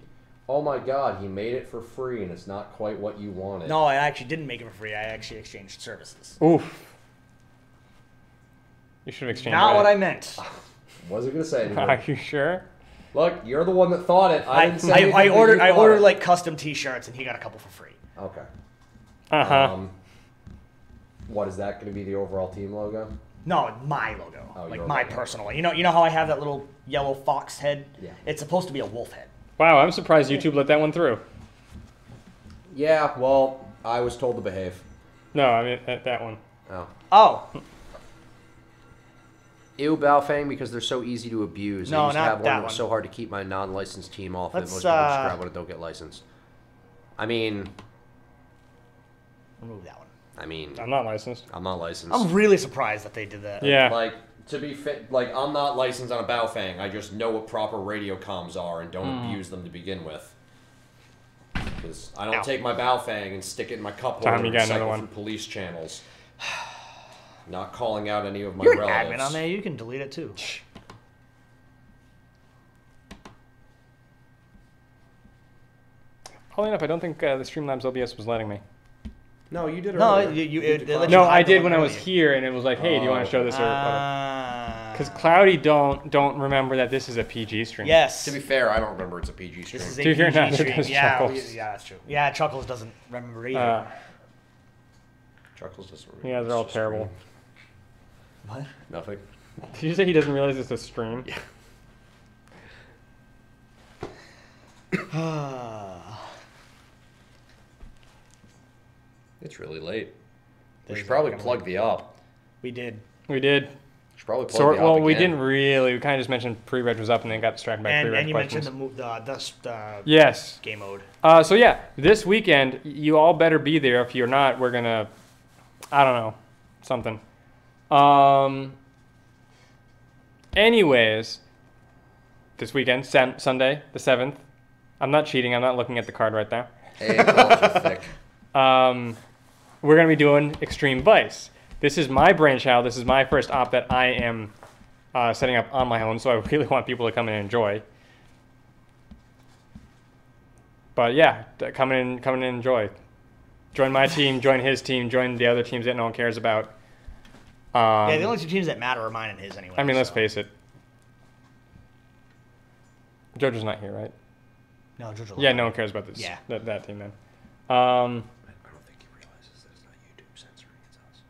Speaker 4: Oh my God, he made it for free, and it's not quite what you wanted.
Speaker 1: No, I actually didn't make it for free. I actually exchanged services.
Speaker 2: Oof. You should have exchanged.
Speaker 1: Not what I meant.
Speaker 4: Wasn't gonna say anything.
Speaker 2: Are you sure?
Speaker 4: Look, you're the one that thought it. I didn't say anything,
Speaker 1: I
Speaker 4: but
Speaker 1: ordered
Speaker 4: you
Speaker 1: I
Speaker 4: thought
Speaker 1: ordered
Speaker 4: it.
Speaker 1: like custom T-shirts, and he got a couple for free.
Speaker 4: Okay.
Speaker 2: Uh-huh.
Speaker 4: What is that going to be? The overall team logo?
Speaker 1: No, my logo,
Speaker 4: Oh,
Speaker 1: like
Speaker 4: your
Speaker 1: my
Speaker 4: logo.
Speaker 1: personal one. You know how I have that little yellow fox head?
Speaker 4: Yeah.
Speaker 1: It's supposed to be a wolf head.
Speaker 2: Wow, I'm surprised YouTube let that one through.
Speaker 4: Yeah. Well, I was told to behave.
Speaker 2: No, I mean that one.
Speaker 4: Oh.
Speaker 1: Oh,
Speaker 4: Ew, Balfang, because they're so easy to abuse.
Speaker 1: No,
Speaker 4: I used to
Speaker 1: not
Speaker 4: have one
Speaker 1: that
Speaker 4: that was
Speaker 1: one.
Speaker 4: so hard to keep my non-licensed team off that
Speaker 1: Let's,
Speaker 4: most people just grab one and don't get licensed. I mean,
Speaker 1: remove that one.
Speaker 2: I'm not licensed.
Speaker 4: I'm not licensed.
Speaker 1: I'm really surprised that they did that.
Speaker 2: Yeah.
Speaker 4: Like, to be fit, like, I'm not licensed on a Balfang. I just know what proper radio comms are and don't abuse them to begin with. Because I don't
Speaker 1: Ow.
Speaker 4: take my Balfang and stick it in my cup
Speaker 2: Tom,
Speaker 4: holder
Speaker 2: you
Speaker 4: and
Speaker 2: got another
Speaker 4: cycle
Speaker 2: one.
Speaker 4: through police channels. Not calling out any of my
Speaker 1: You're an
Speaker 4: relatives.
Speaker 1: admin on there. You can delete it too.
Speaker 2: Oddly enough, I don't think the Streamlabs OBS was letting me.
Speaker 4: No, you did it
Speaker 1: No,
Speaker 4: earlier.
Speaker 1: it let
Speaker 2: No,
Speaker 1: you
Speaker 2: I
Speaker 1: hide the
Speaker 2: did
Speaker 1: one
Speaker 2: when I was
Speaker 1: earlier.
Speaker 2: here, and it was like, hey, do you want to show this or whatever? Because Cloudy don't remember that this is a PG stream.
Speaker 1: Yes.
Speaker 4: To be fair, I don't remember it's a PG stream.
Speaker 1: This is a
Speaker 2: Dude, you're
Speaker 1: PG
Speaker 2: not-
Speaker 1: stream.
Speaker 2: does
Speaker 1: Yeah,
Speaker 2: Chuckles.
Speaker 1: yeah, that's true. Yeah, Chuckles doesn't remember either.
Speaker 4: Chuckles doesn't
Speaker 2: Yeah, they're all terrible.
Speaker 1: What?
Speaker 4: Nothing.
Speaker 2: Did you say he doesn't realize it's a stream?
Speaker 4: Yeah. It's really late. We
Speaker 1: There's
Speaker 4: should probably
Speaker 1: that
Speaker 4: plug
Speaker 1: one.
Speaker 4: the op.
Speaker 1: We did.
Speaker 2: We did.
Speaker 4: Should probably plug
Speaker 2: So,
Speaker 4: the op
Speaker 2: well, we
Speaker 4: again.
Speaker 2: didn't really. We kind of just mentioned pre-reg was up and then got distracted by pre-reg
Speaker 1: And you
Speaker 2: questions.
Speaker 1: mentioned the
Speaker 2: Yes.
Speaker 1: game mode.
Speaker 2: So yeah, this weekend you all better be there. If you're not, we're gonna, I don't know, something. Anyways, this weekend, Sunday the 7th. I'm not cheating. I'm not looking at the card right now.
Speaker 4: Hey, college is thick.
Speaker 2: We're gonna be doing Extreme Vice. This is my brainchild. This is my first op that I am setting up on my own. So I really want people to come in and enjoy. But yeah, come in and enjoy. Join my team, join his team, join the other teams that no one cares about.
Speaker 1: Yeah, the only two teams that matter are mine and his anyway.
Speaker 2: I mean, let's
Speaker 1: so.
Speaker 2: face it. Jojo's not here, right?
Speaker 1: No, Jojo.
Speaker 2: Yeah, no one cares about this.
Speaker 1: Yeah.
Speaker 2: That team then.
Speaker 4: I don't think he realizes that it's not YouTube censoring, it's us.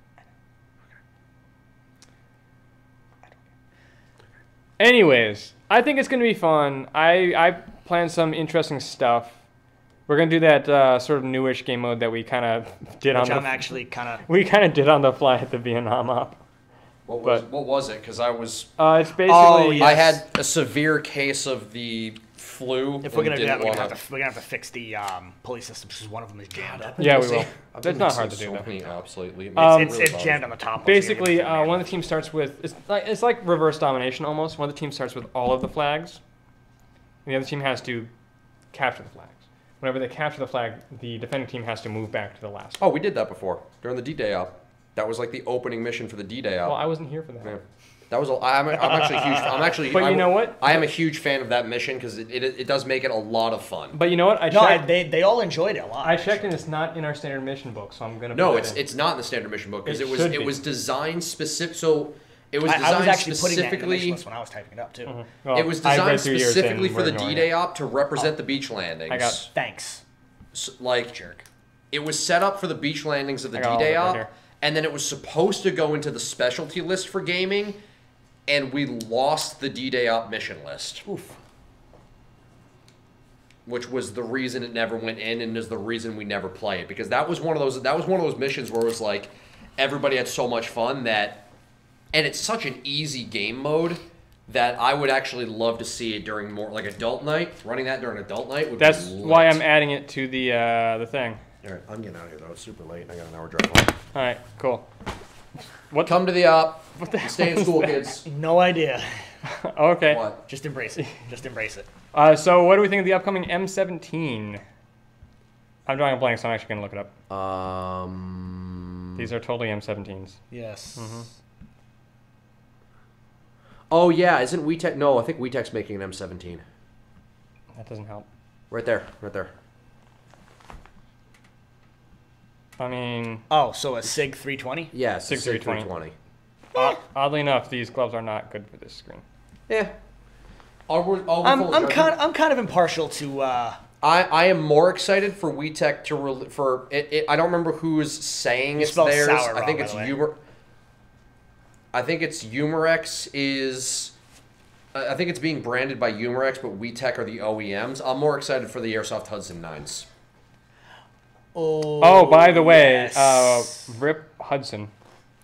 Speaker 2: Anyways, I think it's gonna be fun. I planned some interesting stuff. We're gonna do that sort of newish game mode that we kind of did
Speaker 1: Which
Speaker 2: on
Speaker 1: I'm
Speaker 2: the
Speaker 1: actually kind of.
Speaker 2: we kind of did on the fly at the Vietnam op.
Speaker 4: What
Speaker 2: But-
Speaker 4: was it? Because I was...
Speaker 2: It's basically
Speaker 1: Oh, yeah.
Speaker 4: I
Speaker 1: Yes.
Speaker 4: had a severe case of the flu.
Speaker 1: If we're
Speaker 4: and
Speaker 1: gonna do that,
Speaker 4: didn't
Speaker 1: we're gonna
Speaker 4: wanna-
Speaker 1: have to fix the pulley system because one of them is jammed up.
Speaker 2: Yeah, we
Speaker 4: See,
Speaker 2: will.
Speaker 4: I've been
Speaker 2: It's not
Speaker 4: missing
Speaker 2: hard to do
Speaker 4: so
Speaker 2: that.
Speaker 4: many ops lately. It
Speaker 1: It's,
Speaker 4: makes me
Speaker 1: it's,
Speaker 4: really
Speaker 1: it's
Speaker 4: bothered.
Speaker 1: jammed on the top.
Speaker 2: basically one of the teams starts with it's like reverse domination almost. One of the teams starts with all of the flags, and the other team has to capture the flags. Whenever they capture the flag, the defending team has to move back to the last.
Speaker 4: Oh, we did that before during the D-Day op. That was like the opening mission for the D-Day op.
Speaker 2: Well, I wasn't here for that.
Speaker 4: Yeah. That was. I'm actually huge. I'm actually.
Speaker 2: But you know what?
Speaker 4: I am a huge fan of that mission because it does make it a lot of fun.
Speaker 2: But you know what? I
Speaker 1: No,
Speaker 2: checked.
Speaker 1: they all enjoyed it a lot.
Speaker 2: I checked, and it's not in our standard mission book, so I'm gonna.
Speaker 4: No,
Speaker 2: put that in.
Speaker 4: it's not in the standard mission book because
Speaker 2: It
Speaker 4: it was
Speaker 2: should be.
Speaker 4: designed specific. So it was
Speaker 1: I
Speaker 4: designed
Speaker 1: was actually putting that in the mission
Speaker 4: specifically.
Speaker 1: list when I was typing it up too.
Speaker 2: Well,
Speaker 4: It was
Speaker 2: I read
Speaker 4: designed
Speaker 2: through yours
Speaker 4: specifically
Speaker 2: and
Speaker 4: for
Speaker 2: we're
Speaker 4: the
Speaker 2: ignoring
Speaker 4: D-Day
Speaker 2: it.
Speaker 4: op to represent the beach landings.
Speaker 2: I got-
Speaker 1: Thanks,
Speaker 4: like
Speaker 1: jerk.
Speaker 4: it was set up for the beach landings of the
Speaker 2: I got all
Speaker 4: D-Day
Speaker 2: of it right
Speaker 4: op,
Speaker 2: here.
Speaker 4: and then it was supposed to go into the specialty list for gaming, and we lost the D-Day op mission list.
Speaker 1: Oof.
Speaker 4: Which was the reason it never went in, and is the reason we never play it, because that was one of those missions where it was like everybody had so much fun that, and it's such an easy game mode that I would actually love to see it during more like adult night. Running that during adult night would
Speaker 2: That's
Speaker 4: be lit.
Speaker 2: why I'm adding it to the thing.
Speaker 4: All right, I'm getting out of here though. It's super late. I got an hour drive home.
Speaker 2: All right, cool.
Speaker 4: Come to the op.
Speaker 2: What the hell
Speaker 4: Stay in
Speaker 2: is
Speaker 4: school,
Speaker 2: that?
Speaker 4: kids.
Speaker 1: No idea.
Speaker 2: Okay.
Speaker 4: What?
Speaker 1: Just embrace it. Just embrace it.
Speaker 2: So what do we think of the upcoming M17? I'm drawing a blank, so I'm actually gonna look it up. These are totally M17s.
Speaker 1: Yes.
Speaker 4: Oh yeah, isn't WeTech? No, I think WeTech's making an M17.
Speaker 2: That doesn't help.
Speaker 4: Right there, right there.
Speaker 2: I mean,
Speaker 1: Oh, so a SIG 320?
Speaker 4: Yeah, it's a
Speaker 2: 6320.
Speaker 4: 6320.
Speaker 2: oddly enough, these gloves are not good for this screen.
Speaker 4: Yeah.
Speaker 1: I'm kind of impartial to.
Speaker 3: I am more excited for WeTech for it. I don't remember who is saying it's theirs. I think it's I think it's Umarex is. I think it's being branded by Umarex, but WeTech are the OEMs. I'm more excited for the Airsoft Hudson 9s.
Speaker 2: Oh, by the way, Rip Hudson.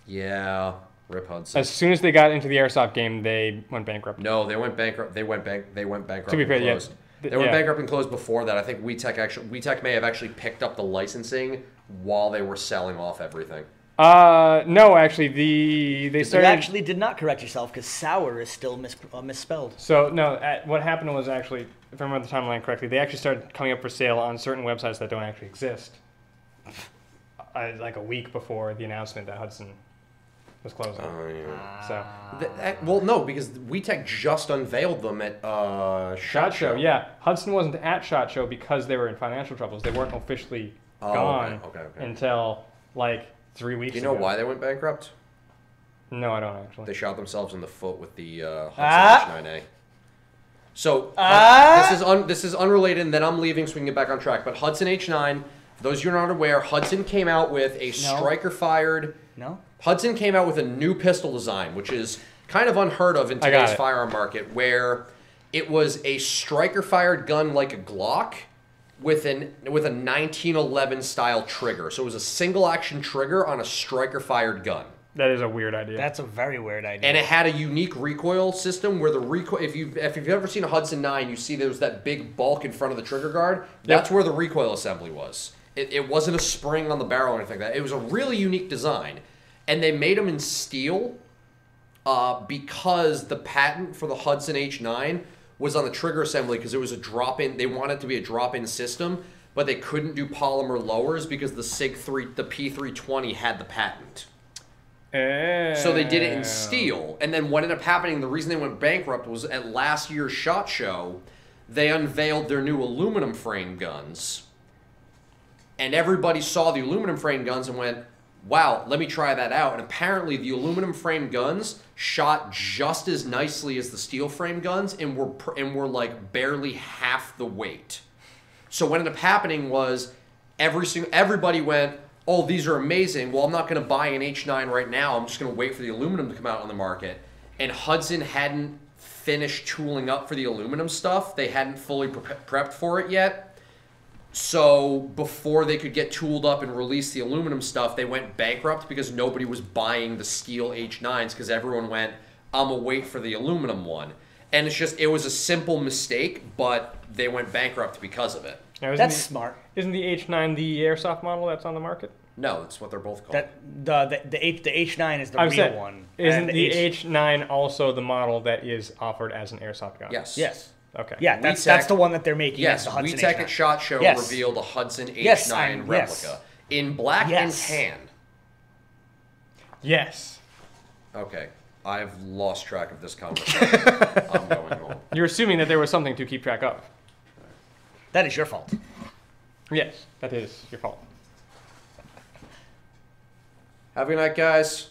Speaker 3: Yeah, Rip Hudson.
Speaker 2: As soon as they got into the Airsoft game, they went bankrupt.
Speaker 3: No, they went bankrupt. They went bankrupt.
Speaker 2: To be fair,
Speaker 3: closed.
Speaker 2: yeah.
Speaker 3: They went bankrupt and closed before that. I think WeTech may have actually picked up the licensing while they were selling off everything.
Speaker 2: No, actually, they started.
Speaker 1: You actually did not correct yourself because sour is still misspelled.
Speaker 2: So no, what happened was actually, if I remember the timeline correctly, they actually started coming up for sale on certain websites that don't actually exist. Like a week before the announcement that Hudson was closing.
Speaker 3: Oh yeah.
Speaker 2: So.
Speaker 3: Well, no, because WeTech just unveiled them at SHOT Show.
Speaker 2: Yeah, Hudson wasn't at SHOT Show because they were in financial troubles. They weren't officially gone
Speaker 3: okay.
Speaker 2: until like 3 weeks ago.
Speaker 3: Do you know why they went bankrupt?
Speaker 2: No, I don't actually.
Speaker 3: They shot themselves in the foot with the Hudson H9A. So this is unrelated, and then I'm leaving so we can get back on track. But Hudson H9, for those of you who are not aware, Hudson came out with a striker-fired.
Speaker 1: No.
Speaker 3: Hudson came out with a new pistol design, which is kind of unheard of in today's firearm market, where it was a striker-fired gun like a Glock with a 1911 style trigger. So it was a single action trigger on a striker-fired gun.
Speaker 2: That is a weird idea.
Speaker 1: That's a very weird idea.
Speaker 3: And it had a unique recoil system where the recoil, if you've ever seen a Hudson 9, you see there was that big bulk in front of the trigger guard. That's where the recoil assembly was. It wasn't a spring on the barrel or anything like that. It was a really unique design. And they made them in steel because the patent for the Hudson H9 was on the trigger assembly because it was a drop-in. They wanted it to be a drop-in system, but they couldn't do polymer lowers because the the P320 had the patent. So they did it in steel. And then what ended up happening, the reason they went bankrupt was at last year's SHOT Show, they unveiled their new aluminum frame guns. And everybody saw the aluminum frame guns and went, wow, let me try that out. And apparently the aluminum frame guns shot just as nicely as the steel frame guns and were like barely half the weight. So what ended up happening was everybody went, oh, these are amazing. Well, I'm not going to buy an H9 right now. I'm just going to wait for the aluminum to come out on the market. And Hudson hadn't finished tooling up for the aluminum stuff. They hadn't fully prepped for it yet. So before they could get tooled up and release the aluminum stuff, they went bankrupt because nobody was buying the steel H9s because everyone went, I'm going to wait for the aluminum one. And it was a simple mistake, but they went bankrupt because of it.
Speaker 2: Now,
Speaker 1: that's smart.
Speaker 2: Isn't the H9 the Airsoft model that's on the market?
Speaker 3: No, that's what they're both called.
Speaker 1: The H9 is the real one.
Speaker 2: Isn't the H9 also the model that is offered as an Airsoft gun?
Speaker 3: Yes.
Speaker 1: Yes.
Speaker 2: Okay.
Speaker 1: Yeah, that's the one that they're making.
Speaker 3: Yes,
Speaker 1: the Hudson
Speaker 3: WeTech
Speaker 1: H9.
Speaker 3: at SHOT Show revealed a Hudson H9 replica in black and tan.
Speaker 2: Yes.
Speaker 3: Okay, I've lost track of this conversation. I'm going home.
Speaker 2: You're assuming that there was something to keep track of.
Speaker 1: That is your fault.
Speaker 2: Yes, that is your fault.
Speaker 3: Have a good night, guys.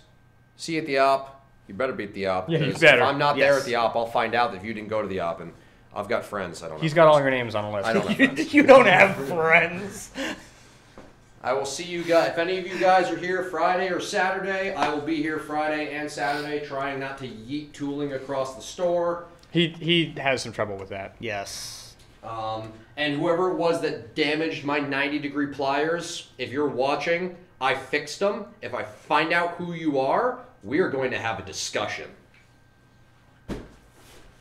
Speaker 3: See you at the op. You better be at the op.
Speaker 2: Yeah, you better.
Speaker 3: If I'm not there at the op, I'll find out if you didn't go to the op, and I've got friends.
Speaker 2: He's got all your names on a list.
Speaker 3: I don't have friends.
Speaker 1: You don't have friends.
Speaker 3: I will see you guys. If any of you guys are here Friday or Saturday, I will be here Friday and Saturday, trying not to yeet tooling across the store.
Speaker 2: He has some trouble with that.
Speaker 1: Yes.
Speaker 3: And whoever it was that damaged my 90-degree pliers, if you're watching, I fixed them. If I find out who you are, we are going to have a discussion.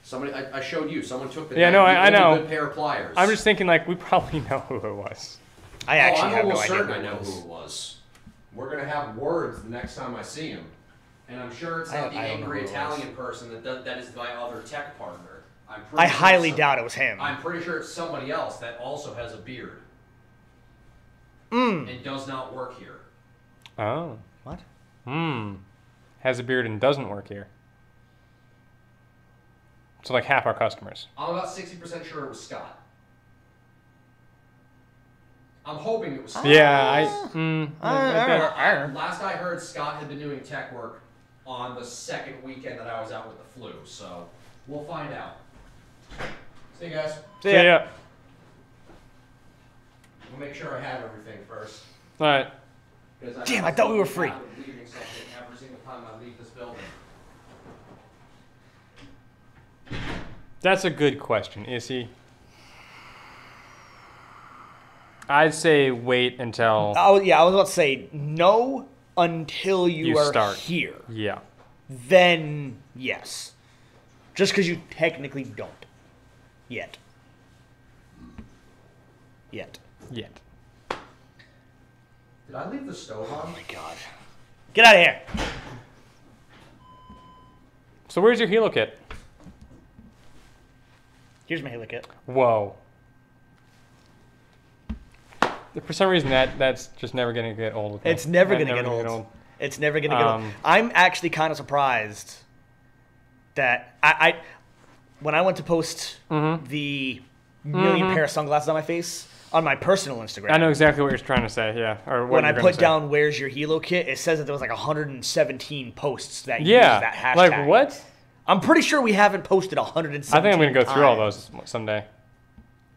Speaker 3: Somebody, I showed you. Someone took the
Speaker 2: I know.
Speaker 3: good pair of pliers.
Speaker 2: I'm just thinking, like, we probably know who it was.
Speaker 1: I actually have no
Speaker 3: almost
Speaker 1: idea
Speaker 3: certain I know who it was. We're going to have words the next time I see him. And I'm sure it's not the angry Italian person that is my other tech partner.
Speaker 1: I highly doubt it was him.
Speaker 3: I'm pretty sure it's somebody else that also has a beard. And does not work here.
Speaker 2: Oh.
Speaker 1: What?
Speaker 2: Has a beard and doesn't work here. So like half our customers.
Speaker 3: I'm about 60% sure it was Scott. I'm hoping it was Scott.
Speaker 2: Yeah,
Speaker 3: Last I heard, Scott had been doing tech work on the second weekend that I was out with the flu, so we'll find out. See you guys.
Speaker 1: See ya.
Speaker 3: We'll make sure I have everything first.
Speaker 2: All right.
Speaker 1: Damn, I thought we were free.
Speaker 3: Leaving something every single time I leave this building.
Speaker 2: That's a good question, is he? I'd say wait until
Speaker 1: I was about to say no until you are
Speaker 2: start
Speaker 1: here.
Speaker 2: Yeah.
Speaker 1: Then yes. Just because you technically don't. Yet.
Speaker 2: Yet.
Speaker 3: Did I leave the stove on?
Speaker 1: Oh my god. Get out of here.
Speaker 2: So where's your Helo kit?
Speaker 1: Here's my Halo kit.
Speaker 2: Whoa. For some reason, that's just never going to get old. With me.
Speaker 1: It's never
Speaker 2: That's
Speaker 1: going to get
Speaker 2: gonna
Speaker 1: old. It's never going to get old. I'm actually kind of surprised that I when I went to post the million pair of sunglasses on my face on my personal Instagram.
Speaker 2: I know exactly what you're trying to say, yeah. Or what
Speaker 1: when I
Speaker 2: you're
Speaker 1: put
Speaker 2: gonna say.
Speaker 1: down "Where's your Helo kit," it says that there was like 117 posts that use
Speaker 2: Yeah.
Speaker 1: that hashtag.
Speaker 2: Like what?
Speaker 1: I'm pretty sure we haven't posted 117.
Speaker 2: I think I'm going to go through all
Speaker 1: times.
Speaker 2: those someday.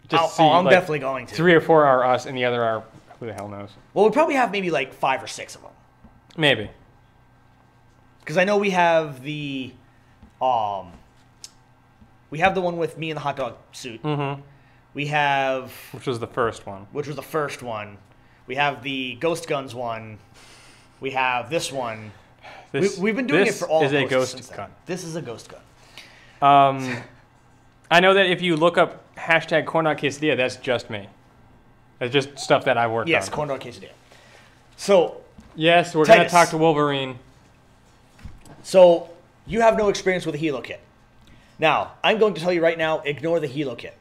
Speaker 2: Just see,
Speaker 1: I'm
Speaker 2: like,
Speaker 1: definitely going to.
Speaker 2: 3 or 4 are us, and the other are who the hell knows.
Speaker 1: Well, we probably have maybe like 5 or 6 of them.
Speaker 2: Maybe.
Speaker 1: Because I know we have the one with me in the hot dog suit.
Speaker 2: Mm-hmm.
Speaker 1: We have,
Speaker 2: Which was the first one.
Speaker 1: which was the first one. We have the Ghost Guns one. We have this one. We've been doing it for all
Speaker 2: This is a
Speaker 1: posts
Speaker 2: ghost
Speaker 1: since then.
Speaker 2: gun.
Speaker 1: This is a ghost gun.
Speaker 2: I know that if you look up hashtag corn dog quesadilla, that's just me. That's just stuff that I worked
Speaker 1: Yes,
Speaker 2: on.
Speaker 1: corn dog quesadilla. So,
Speaker 2: Yes, we're going to
Speaker 1: Titus.
Speaker 2: talk to Wolverine.
Speaker 1: so you have no experience with a Helo kit. Now, I'm going to tell you right now, ignore the Helo kit.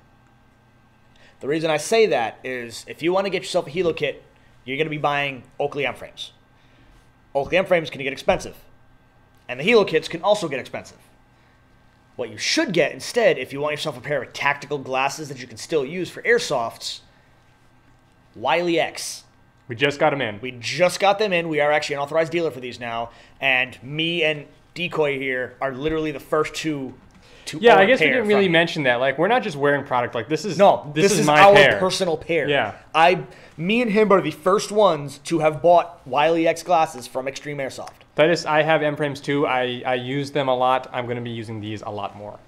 Speaker 1: The reason I say that is if you want to get yourself a Helo kit, you're going to be buying Oakley M frames. Oakley M frames can get expensive. And the Helo kits can also get expensive. What you should get instead, if you want yourself a pair of tactical glasses that you can still use for airsofts, Wiley X.
Speaker 2: We just got him in.
Speaker 1: We just got them in. We are actually an authorized dealer for these now. And me and Decoy here are literally the first two to
Speaker 2: Yeah,
Speaker 1: own
Speaker 2: I
Speaker 1: a
Speaker 2: guess we
Speaker 1: pair
Speaker 2: didn't really
Speaker 1: from-
Speaker 2: mention that. Like, we're not just wearing product. Like, this is
Speaker 1: This is
Speaker 2: my
Speaker 1: our
Speaker 2: pair.
Speaker 1: personal pair.
Speaker 2: Yeah.
Speaker 1: Me and him are the first ones to have bought Wiley X glasses from Extreme Airsoft.
Speaker 2: I have M frames too. I use them a lot. I'm going to be using these a lot more.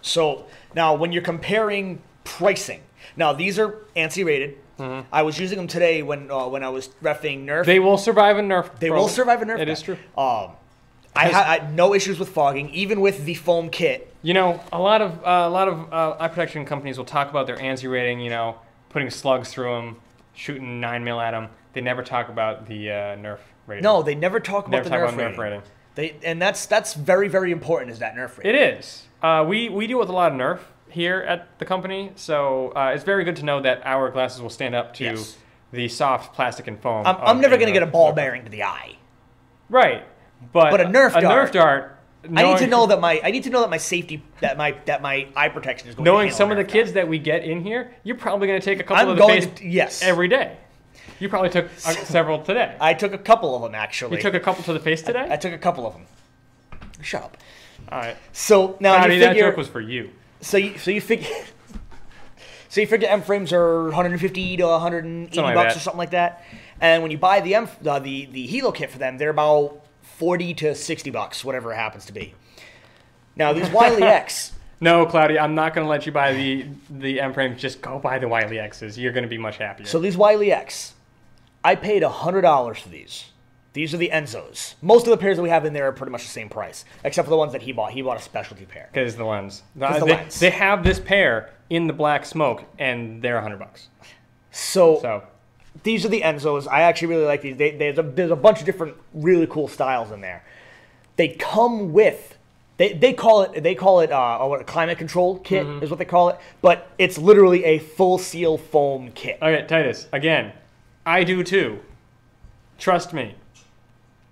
Speaker 1: So now, when you're comparing pricing, now these are ANSI rated. I was using them today when I was reffing Nerf.
Speaker 2: They will survive a Nerf.
Speaker 1: They will survive a Nerf.
Speaker 2: It
Speaker 1: gun.
Speaker 2: is true.
Speaker 1: I had no issues with fogging, even with the foam kit.
Speaker 2: You know, a lot of eye protection companies will talk about their ANSI rating. You know, putting slugs through them, shooting 9mm at them. They never talk about the Nerf rating.
Speaker 1: No, they never talk about
Speaker 2: Never
Speaker 1: the
Speaker 2: talk
Speaker 1: Nerf
Speaker 2: about
Speaker 1: rating.
Speaker 2: Nerf rating.
Speaker 1: And that's very, very important. Is that Nerf rating?
Speaker 2: It is. We deal with a lot of Nerf here at the company, so it's very good to know that our glasses will stand up to
Speaker 1: Yes.
Speaker 2: the soft plastic and foam.
Speaker 1: I'm never going to get a ball bearing to the eye.
Speaker 2: Right, but
Speaker 1: a Nerf dart, I need to know that my safety, that my eye protection is going to
Speaker 2: knowing
Speaker 1: handle
Speaker 2: some of
Speaker 1: a
Speaker 2: the
Speaker 1: Nerf
Speaker 2: kids
Speaker 1: dart.
Speaker 2: that we get in here, you're probably going to take a couple
Speaker 1: I'm
Speaker 2: of the
Speaker 1: going
Speaker 2: face
Speaker 1: to, yes.
Speaker 2: every day. You probably took several today.
Speaker 1: I took a couple of them actually.
Speaker 2: You took a couple to the face today?
Speaker 1: I took a couple of them. Shut up.
Speaker 2: All right.
Speaker 1: So now
Speaker 2: Howdy,
Speaker 1: you
Speaker 2: that
Speaker 1: figure.
Speaker 2: joke was for you.
Speaker 1: So you figure. So you figure M frames are 150 to 180
Speaker 2: Something like
Speaker 1: bucks
Speaker 2: that.
Speaker 1: or something like that, and when you buy the Helo kit for them, they're about 40 to 60 bucks, whatever it happens to be. Now these Wiley X.
Speaker 2: No, Cloudy, I'm not going to let you buy the M frames. Just go buy the Wiley X's. You're going to be much happier.
Speaker 1: So these Wiley X, I paid $100 for these. These are the Enzos. Most of the pairs that we have in there are pretty much the same price, except for the ones that he bought. He bought a specialty pair.
Speaker 2: Because the lens.
Speaker 1: The lens.
Speaker 2: They have this pair in the black smoke, and they're $100.
Speaker 1: So these are the Enzos. I actually really like these. There's a bunch of different really cool styles in there. They come with. They call it a climate control kit is what they call it, but it's literally a full seal foam kit.
Speaker 2: Okay, Titus, again, I do too. Trust me.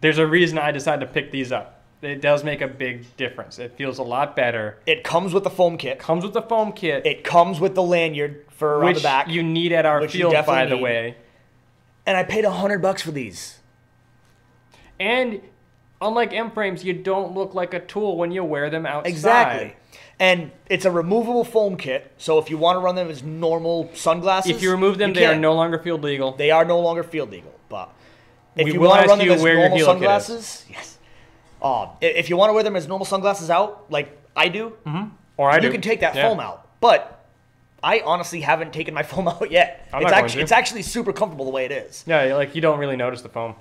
Speaker 2: There's a reason I decided to pick these up. It does make a big difference. It feels a lot better.
Speaker 1: It comes with the foam kit.
Speaker 2: Comes with the foam kit,
Speaker 1: It comes with the lanyard for around
Speaker 2: which
Speaker 1: the back.
Speaker 2: you need at our
Speaker 1: which you
Speaker 2: field, by
Speaker 1: definitely
Speaker 2: the
Speaker 1: need.
Speaker 2: way.
Speaker 1: And I paid $100 for these.
Speaker 2: And unlike M frames, you don't look like a tool when you wear them outside.
Speaker 1: Exactly. And it's a removable foam kit, so if you want to run them as normal sunglasses,
Speaker 2: If you remove them, they are no longer field legal.
Speaker 1: They are no longer field legal. But if
Speaker 2: We
Speaker 1: you
Speaker 2: will
Speaker 1: want to run
Speaker 2: ask
Speaker 1: them
Speaker 2: you
Speaker 1: as
Speaker 2: where your
Speaker 1: normal
Speaker 2: helo kit is.
Speaker 1: sunglasses, yes. If you want to wear them as normal sunglasses out, like I do,
Speaker 2: Or I do.
Speaker 1: you can take that
Speaker 2: Yeah.
Speaker 1: foam out. But I honestly haven't taken my foam out yet.
Speaker 2: I'm not going to.
Speaker 1: It's actually super comfortable the way it is.
Speaker 2: Yeah, like you don't really notice the foam.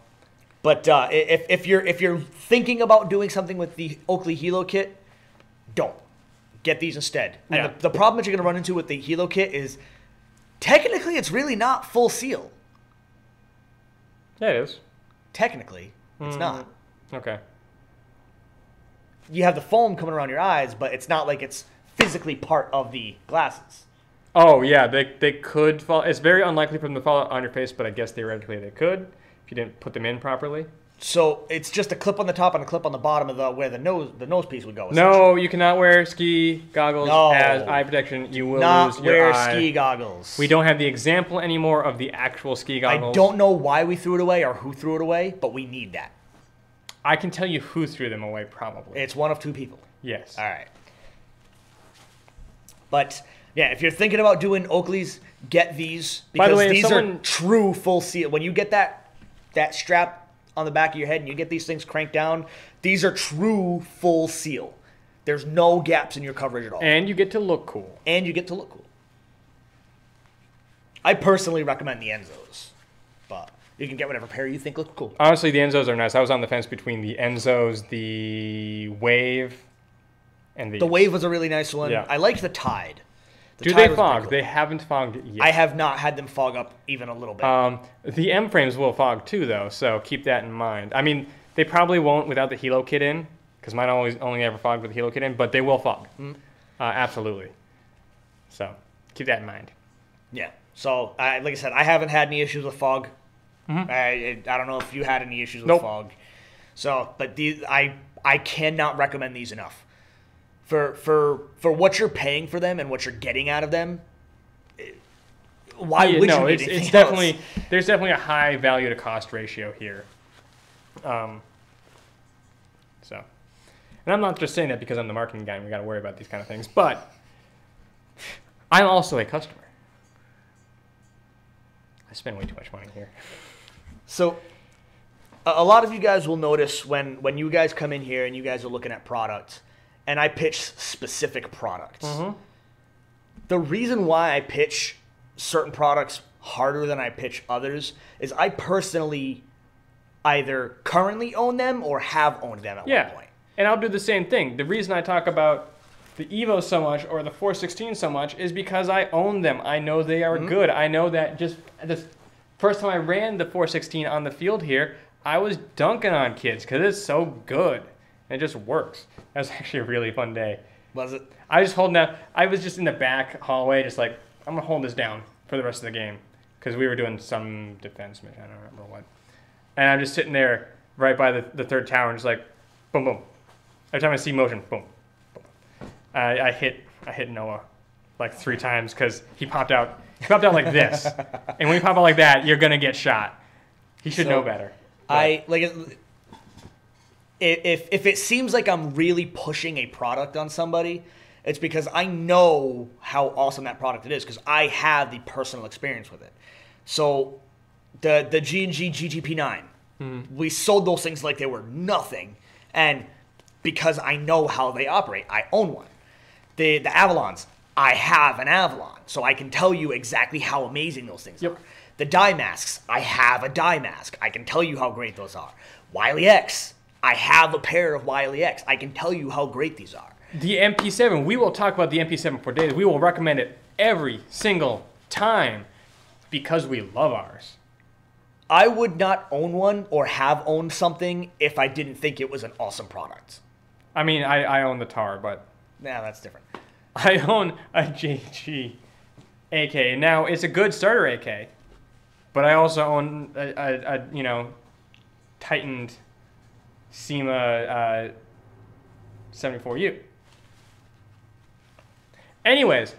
Speaker 1: But if you're thinking about doing something with the Oakley Helo kit, don't. Get these instead. And
Speaker 2: Yeah.
Speaker 1: the problem that you're going to run into with the Helo kit is technically it's really not full seal.
Speaker 2: Yeah, it is.
Speaker 1: Technically, it's not.
Speaker 2: Okay.
Speaker 1: You have the foam coming around your eyes, but it's not like it's physically part of the glasses.
Speaker 2: Oh, yeah, they could fall. It's very unlikely for them to fall on your face, but I guess theoretically they could if you didn't put them in properly.
Speaker 1: So it's just a clip on the top and a clip on the bottom of where the nose piece would go.
Speaker 2: No, you cannot wear ski goggles
Speaker 1: No.
Speaker 2: as eye protection. You will
Speaker 1: Not
Speaker 2: lose your
Speaker 1: wear
Speaker 2: eye.
Speaker 1: ski goggles.
Speaker 2: We don't have the example anymore of the actual ski goggles.
Speaker 1: I don't know why we threw it away or who threw it away, but we need that.
Speaker 2: I can tell you who threw them away, probably.
Speaker 1: It's one of two people.
Speaker 2: Yes.
Speaker 1: All right. But yeah, if you're thinking about doing Oakleys, get these because
Speaker 2: By the way, if
Speaker 1: these are
Speaker 2: someone-
Speaker 1: true full seal. When you get that strap on the back of your head and you get these things cranked down, these are true full seal. There's no gaps in your coverage at all.
Speaker 2: And you get to look cool.
Speaker 1: And you get to look cool. I personally recommend the Enzos, but you can get whatever pair you think looks cool.
Speaker 2: Honestly, the Enzos are nice. I was on the fence between the Enzos, the Wave, and
Speaker 1: The Wave was a really nice one.
Speaker 2: Yeah.
Speaker 1: I liked the Tide. The
Speaker 2: Do
Speaker 1: Tide
Speaker 2: they
Speaker 1: was pretty
Speaker 2: fog?
Speaker 1: cool.
Speaker 2: They haven't fogged it yet.
Speaker 1: I have not had them fog up even a little bit.
Speaker 2: The M frames will fog too, though, so keep that in mind. I mean, they probably won't without the Helo kit in, because mine only ever fogged with the Helo kit in, but they will fog. Absolutely. So keep that in mind.
Speaker 1: Yeah. So, like I said, I haven't had any issues with fog. I don't know if you had any issues with
Speaker 2: Nope.
Speaker 1: fog. So, but I cannot recommend these enough. For what you're paying for them and what you're getting out of them, why would you need anything
Speaker 2: it's
Speaker 1: else?
Speaker 2: definitely there's definitely a high value to cost ratio here. So, and I'm not just saying that because I'm the marketing guy and we got to worry about these kind of things, but I'm also a customer. I spend way too much money here.
Speaker 1: So, a lot of you guys will notice when you guys come in here and you guys are looking at products, and I pitch specific products. The reason why I pitch certain products harder than I pitch others is I personally either currently own them or have owned them at one point.
Speaker 2: And I'll do the same thing. The reason I talk about the Evo so much or the 416 so much is because I own them. I know they are good. I know that just the first time I ran the 416 on the field here, I was dunking on kids because it's so good. And it just works. That was actually a really fun day.
Speaker 1: Was it?
Speaker 2: I was holding down. I was just in the back hallway, just like, I'm going to hold this down for the rest of the game. Because we were doing some defense mission. I don't remember what. And I'm just sitting there right by the third tower and just like, boom, boom. Every time I see motion, boom, boom. I hit Noah like 3 times because he popped out. He popped out like this. And when you pop out like that, you're going to get shot. He should know better.
Speaker 1: If it seems like I'm really pushing a product on somebody, it's because I know how awesome that product it is because I have the personal experience with it. So the G&G GGP9, we sold those things like they were nothing, and because I know how they operate, I own one. The Avalons, I have an Avalon, so I can tell you exactly how amazing those things are. The dye masks, I have a dye mask. I can tell you how great those are. Wiley X, I have a pair of Wiley X. I can tell you how great these are.
Speaker 2: The MP7, we will talk about the MP7 for days. We will recommend it every single time because we love ours.
Speaker 1: I would not own one or have owned something if I didn't think it was an awesome product.
Speaker 2: I mean, I own the TAR, but
Speaker 1: Nah, that's different.
Speaker 2: I own a JG AK. Now, it's a good starter AK, but I also own a tightened SEMA 74U. Anyways,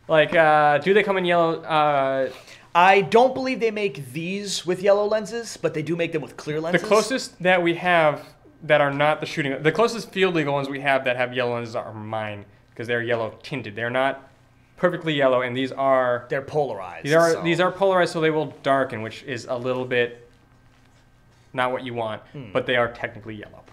Speaker 2: do they come in yellow?
Speaker 1: I don't believe they make these with yellow lenses, but they do make them with clear lenses.
Speaker 2: The closest that we have that are not the shooting, the closest field legal ones we have that have yellow lenses are mine, because they're yellow tinted. They're not perfectly yellow, and
Speaker 1: they're polarized.
Speaker 2: These are polarized, so they will darken, which is a little bit not what you want, but they are technically yellow.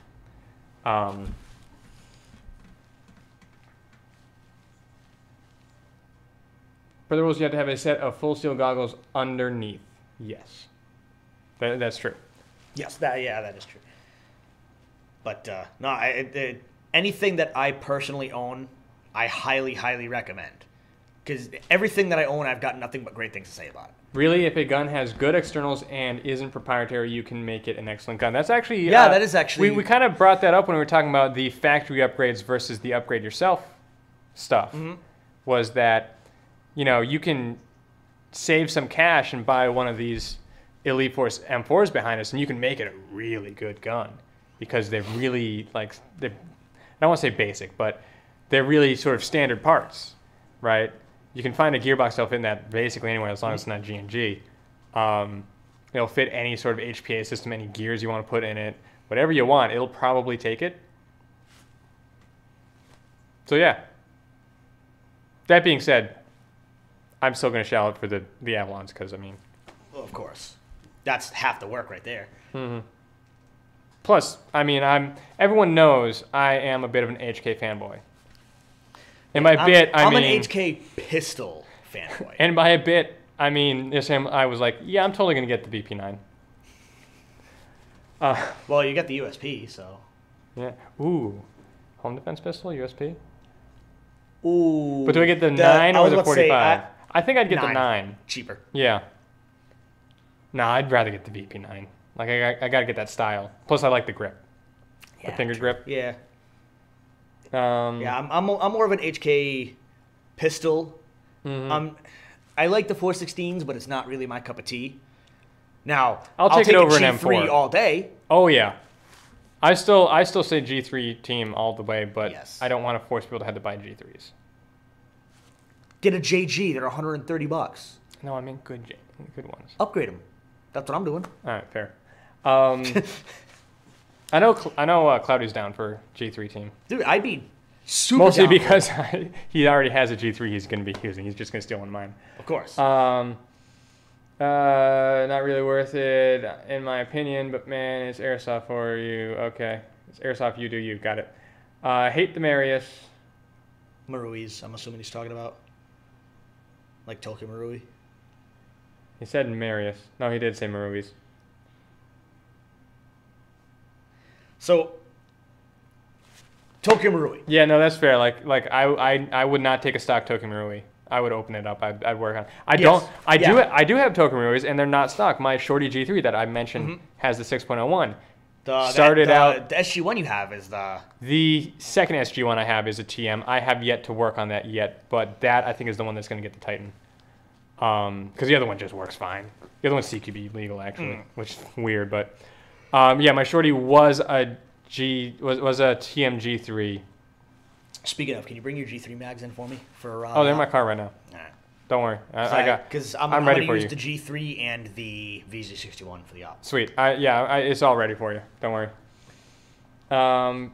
Speaker 2: For the rules, you have to have a set of full steel goggles underneath. Yes, that's true.
Speaker 1: Yes, that is true. But no, anything that I personally own, I highly, highly recommend. Because everything that I own, I've got nothing but great things to say about it.
Speaker 2: Really, if a gun has good externals and isn't proprietary, you can make it an excellent gun. That's actually...
Speaker 1: that is actually...
Speaker 2: We kind of brought that up when we were talking about the factory upgrades versus the upgrade yourself stuff. Was that, you can save some cash and buy one of these Elite Force M4s behind us, and you can make it a really good gun. Because they're really, I don't want to say basic, but they're really sort of standard parts, right? You can find a gearbox that'll fit in that basically anywhere as long as it's not G&G. It'll fit any sort of HPA system, any gears you want to put in it. Whatever you want, it'll probably take it. So yeah. That being said, I'm still going to shell out for the Avalons because,
Speaker 1: Well, of course. That's half the work right there.
Speaker 2: Plus, everyone knows I am a bit of an HK fanboy. And by a bit,
Speaker 1: I'm an HK pistol fanboy.
Speaker 2: And by a bit, I was like, yeah, I'm totally going to get the BP9.
Speaker 1: Well, you get the USP, so.
Speaker 2: Yeah. Ooh. Home defense pistol, USP?
Speaker 1: Ooh.
Speaker 2: But do I get the 9 or the 45?
Speaker 1: Say,
Speaker 2: I think I'd get the 9.
Speaker 1: Cheaper.
Speaker 2: Yeah. No, I'd rather get the BP9. I got to get that style. Plus, I like the grip.
Speaker 1: Yeah,
Speaker 2: the finger grip.
Speaker 1: Yeah. I'm more of an HK pistol. I like the 416s, but it's not really my cup of tea. Now,
Speaker 2: I'll take it over
Speaker 1: a
Speaker 2: an
Speaker 1: G3
Speaker 2: M4
Speaker 1: all day.
Speaker 2: Oh yeah, I still say G3 team all the way, but
Speaker 1: yes.
Speaker 2: I don't want to force people to have to buy G3s.
Speaker 1: Get a JG; they're $130.
Speaker 2: No, I mean good ones.
Speaker 1: Upgrade them. That's what I'm doing.
Speaker 2: All right, fair. I know Cloudy's down for G3 team.
Speaker 1: Dude, I'd be super
Speaker 2: mostly
Speaker 1: down
Speaker 2: because he already has a G3 he's going to be using. He's just going to steal one of mine.
Speaker 1: Of course.
Speaker 2: Not really worth it in my opinion, but man, it's Airsoft for you. Okay, it's Airsoft. You do you. Got it. Hate the Marius.
Speaker 1: Marui's. I'm assuming he's talking about like Tokyo Marui.
Speaker 2: He said Marius. No, he did say Marui's.
Speaker 1: So, Tokyo Marui.
Speaker 2: Yeah, no, that's fair. I would not take a stock Tokyo Marui. I would open it up. I'd work on. I do have Tokyo Maruis, and they're not stock. My Shorty G3 that I mentioned has the 6.01.
Speaker 1: The SG1 you have is
Speaker 2: the second SG1 I have is a TM. I have yet to work on that yet, but that I think is the one that's going to get the Titan. Because the other one just works fine. The other one's CQB legal actually, which is weird, but. Yeah, my Shorty was a TM G3.
Speaker 1: Speaking of, can you bring your G3 mags in for me?
Speaker 2: They're in my car right now.
Speaker 1: All right.
Speaker 2: Don't worry,
Speaker 1: because I'm
Speaker 2: ready
Speaker 1: going
Speaker 2: for
Speaker 1: to
Speaker 2: you.
Speaker 1: use the G3 and the VZ61 for the op.
Speaker 2: Sweet. It's all ready for you. Don't worry. I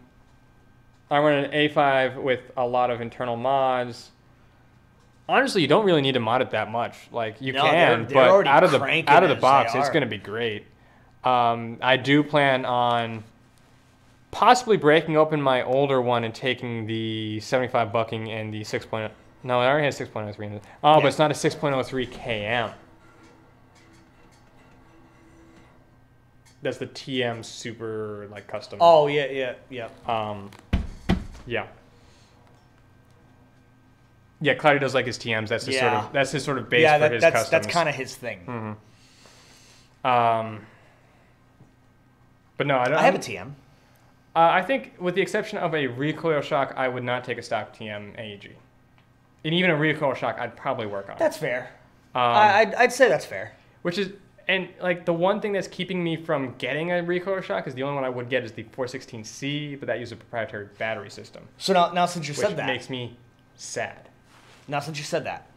Speaker 2: run an A5 with a lot of internal mods. Honestly, you don't really need to mod it that much. But out of the box, it's going to be great. I do plan on possibly breaking open my older one and taking the 75 bucking and the 6.0. No, it already has 6.03 in it. But it's not a 6.03 KM. That's the TM super custom.
Speaker 1: Oh yeah.
Speaker 2: Yeah. Yeah, Cloudy does like his TMs. That's his sort of base for his customs.
Speaker 1: That's kind of his thing.
Speaker 2: But no,
Speaker 1: I have a TM.
Speaker 2: I think, with the exception of a recoil shock, I would not take a stock TM AEG. And even a recoil shock, I'd probably work on.
Speaker 1: That's fair. I'd say that's fair.
Speaker 2: Which is, and the one thing that's keeping me from getting a recoil shock is the only one I would get is the 416C, but that uses a proprietary battery system.
Speaker 1: So now since you said that,
Speaker 2: which makes me sad.
Speaker 1: Now since you said that,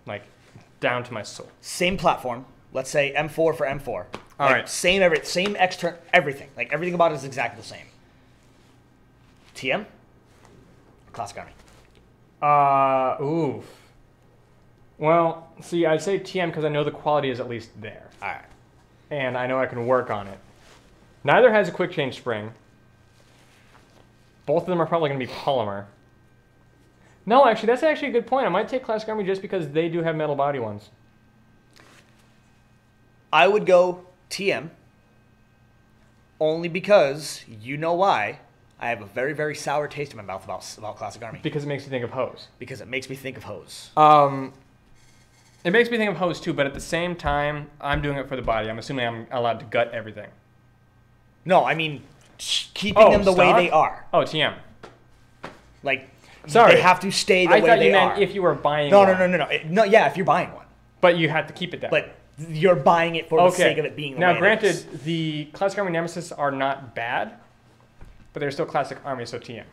Speaker 2: down to my soul.
Speaker 1: Same platform. Let's say M4 for M4.
Speaker 2: All right.
Speaker 1: Same external everything. Everything about it is exactly the same. TM, Classic Army.
Speaker 2: Oof. Well, see, I'd say TM because I know the quality is at least there.
Speaker 1: All right.
Speaker 2: And I know I can work on it. Neither has a quick change spring. Both of them are probably going to be polymer. No, actually, that's actually a good point. I might take Classic Army just because they do have metal body ones.
Speaker 1: I would go TM only because you know why. I have a very, very sour taste in my mouth about Classic Army.
Speaker 2: Because it makes me think of hose.
Speaker 1: Because it makes me think of hose.
Speaker 2: It makes me think of hose too, but at the same time, I'm doing it for the body. I'm assuming I'm allowed to gut everything.
Speaker 1: No, I mean keeping them the way they are.
Speaker 2: Oh, TM.
Speaker 1: Like,
Speaker 2: sorry,
Speaker 1: they have to stay the way they are.
Speaker 2: I thought you meant if you were buying
Speaker 1: No,
Speaker 2: one.
Speaker 1: No, yeah, if you're buying one.
Speaker 2: But you have to keep it that way.
Speaker 1: But you're buying it for the sake of it being the way
Speaker 2: now,
Speaker 1: it
Speaker 2: granted,
Speaker 1: is.
Speaker 2: the Classic Army Nemesis are not bad, but they're still Classic Army, so TM.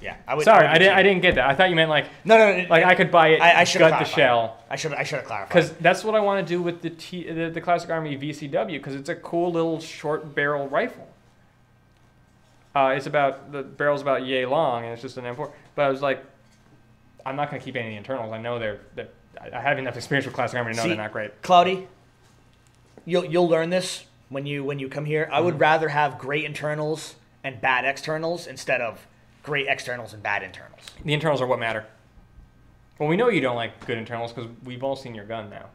Speaker 1: Yeah, I would.
Speaker 2: Sorry, I didn't get that. I thought you meant like
Speaker 1: no.
Speaker 2: Like I could buy it,
Speaker 1: I should
Speaker 2: gut the shell.
Speaker 1: I should have clarified.
Speaker 2: Because that's what I want to do with the Classic Army VCW, because it's a cool little short barrel rifle. The barrel's about yay long, and it's just an M4. But I was like, I'm not going to keep any internals. I know I have enough experience with Classic Army to know they're not great.
Speaker 1: Cloudy, you'll learn this when you come here. I would rather have great internals and bad externals instead of great externals and bad internals.
Speaker 2: The internals are what matter. Well, we know you don't like good internals because we've all seen your gun now.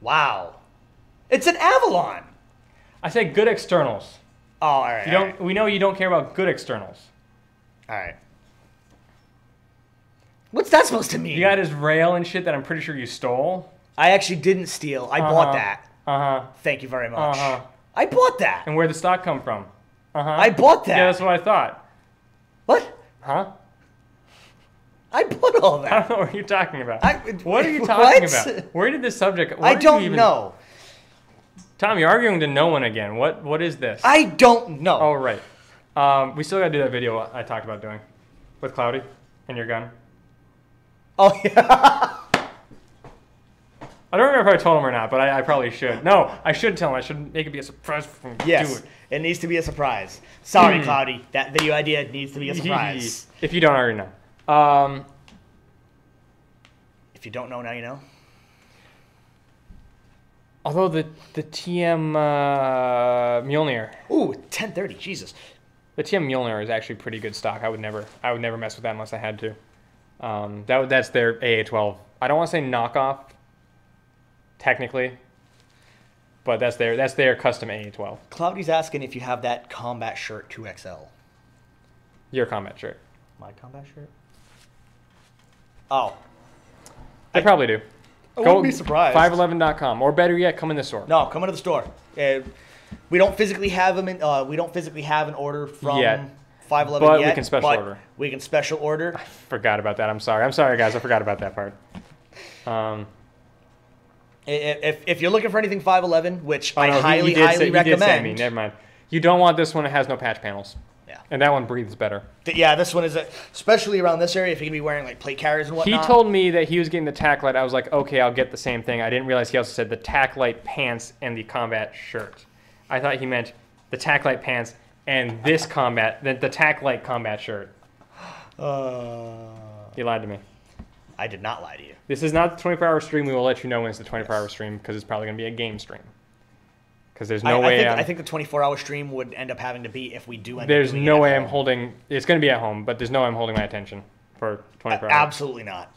Speaker 1: Wow. It's an Avalon.
Speaker 2: I say good externals.
Speaker 1: Oh, all right.
Speaker 2: We know you don't care about good externals.
Speaker 1: All right. What's that supposed to mean?
Speaker 2: You got his rail and shit that I'm pretty sure you stole.
Speaker 1: I actually didn't steal. I bought that.
Speaker 2: Uh-huh.
Speaker 1: Thank you very much.
Speaker 2: Uh-huh.
Speaker 1: I bought that.
Speaker 2: And where'd the stock come from? Uh-huh.
Speaker 1: I bought that.
Speaker 2: Yeah, that's what I thought.
Speaker 1: What?
Speaker 2: Huh?
Speaker 1: I bought all that.
Speaker 2: I don't know what you're talking about. What are you
Speaker 1: what?
Speaker 2: talking about? Where did this subject...
Speaker 1: I don't know.
Speaker 2: Tom, you're arguing to no one again. What is this?
Speaker 1: I don't know.
Speaker 2: Oh, right. We still got to do that video I talked about doing with Cloudy and your gun.
Speaker 1: Oh, yeah.
Speaker 2: I don't remember if I told him or not, but I probably should. No, I should tell him. I should make it be a surprise for him.
Speaker 1: Yes, it needs to be a surprise. Sorry, Cloudy. That video idea needs to be a surprise.
Speaker 2: If you don't already know.
Speaker 1: If you don't know, now you know.
Speaker 2: Although the TM Mjolnir.
Speaker 1: Ooh, 1030. Jesus.
Speaker 2: The TM Mjolnir is actually pretty good stock. I would never mess with that unless I had to. That's their AA-12. I don't want to say knockoff, technically, but that's their custom AA-12.
Speaker 1: Cloudy's asking if you have that combat shirt 2XL.
Speaker 2: Your combat shirt.
Speaker 1: My combat shirt? Oh.
Speaker 2: They probably do.
Speaker 1: I wouldn't be surprised.
Speaker 2: 511.com, or better yet, come in the store.
Speaker 1: No, come into the store. We don't physically have them in. We don't physically have an order from 511
Speaker 2: but
Speaker 1: yet.
Speaker 2: We can special order.
Speaker 1: We can special order.
Speaker 2: I forgot about that. I'm sorry, guys. I forgot about that part.
Speaker 1: If you're looking for anything 511, which
Speaker 2: I
Speaker 1: highly recommend.
Speaker 2: You did say me. Never mind. You don't want this one. It has no patch panels.
Speaker 1: Yeah.
Speaker 2: And that one breathes better.
Speaker 1: Yeah, this one is, especially around this area, if you're going to be wearing like plate carriers and whatnot.
Speaker 2: He told me that he was getting the tack light. I was like, okay, I'll get the same thing. I didn't realize he also said the tack light pants and the combat shirt. I thought he meant the tack light pants and this the tack light combat shirt. He lied to me.
Speaker 1: I did not lie to you.
Speaker 2: This is not the 24-hour stream. We will let you know when it's the 24-hour stream because it's probably going to be a game stream. Because there's no way.
Speaker 1: I think the 24-hour stream would end up having to be if we do end up doing it.
Speaker 2: There's no way I'm holding. It's going to be at home, but there's no way I'm holding my attention for 24 hours.
Speaker 1: Absolutely not.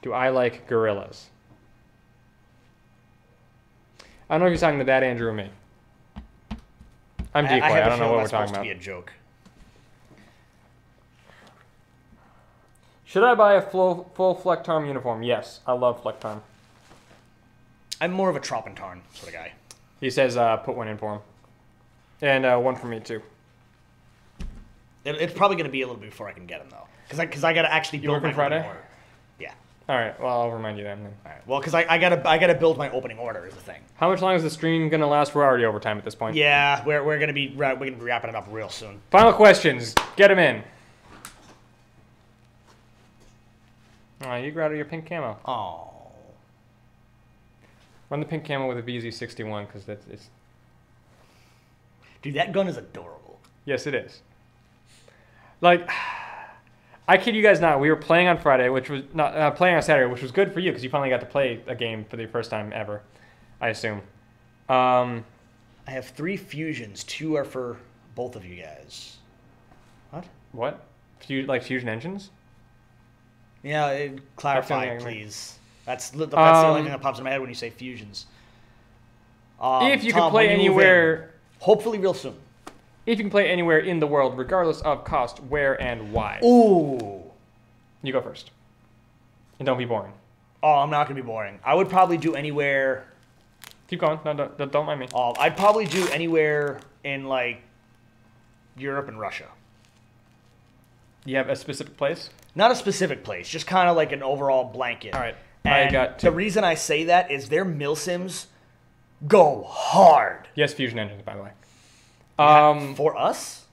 Speaker 2: Do I like gorillas? I don't know if you're talking to that Andrew or me. I'm decoy. I don't know what we're talking about.
Speaker 1: Be a joke.
Speaker 2: Should I buy a full Flecktarm uniform? Yes, I love Flecktarm.
Speaker 1: I'm more of a Troppentarn sort of guy.
Speaker 2: He says put one in for him. And one for me, too.
Speaker 1: It's probably going to be a little bit before I can get him, though. Because I got to actually build my
Speaker 2: Friday?
Speaker 1: opening order. Yeah.
Speaker 2: All right, well, I'll remind you then.
Speaker 1: All right. Well, because I gotta build my opening order is the thing.
Speaker 2: How much longer is the stream going to last? We're already over time at this point.
Speaker 1: Yeah, we're going to be wrapping it up real soon.
Speaker 2: Final questions. Get them in. You grew out of your pink camo.
Speaker 1: Oh.
Speaker 2: Run the pink camo with a VZ61 because it's.
Speaker 1: Dude, that gun is adorable.
Speaker 2: Yes, it is. Like, I kid you guys not. We were playing on Friday, which was not playing on Saturday, which was good for you because you finally got to play a game for the first time ever, I assume.
Speaker 1: I have 3 fusions. 2 are for both of you guys. What?
Speaker 2: What? Like fusion engines?
Speaker 1: Yeah, clarify,
Speaker 2: Fusion-
Speaker 1: please. That's the only thing that pops in my head when you say fusions.
Speaker 2: If you
Speaker 1: Tom,
Speaker 2: could play
Speaker 1: when you move
Speaker 2: anywhere,
Speaker 1: in, hopefully real soon.
Speaker 2: if you can play anywhere in the world, regardless of cost, where and why.
Speaker 1: Ooh.
Speaker 2: You go first. And don't be boring.
Speaker 1: Oh, I'm not gonna be boring. I would probably do anywhere.
Speaker 2: Keep going. No, don't mind me.
Speaker 1: I'd probably do anywhere in like Europe and Russia.
Speaker 2: You have a specific place?
Speaker 1: Not a specific place, just kind of like an overall blanket.
Speaker 2: All right.
Speaker 1: And
Speaker 2: I got 2.
Speaker 1: the reason I say that is their milsims go hard.
Speaker 2: Yes, fusion engines, by the way.
Speaker 1: For us?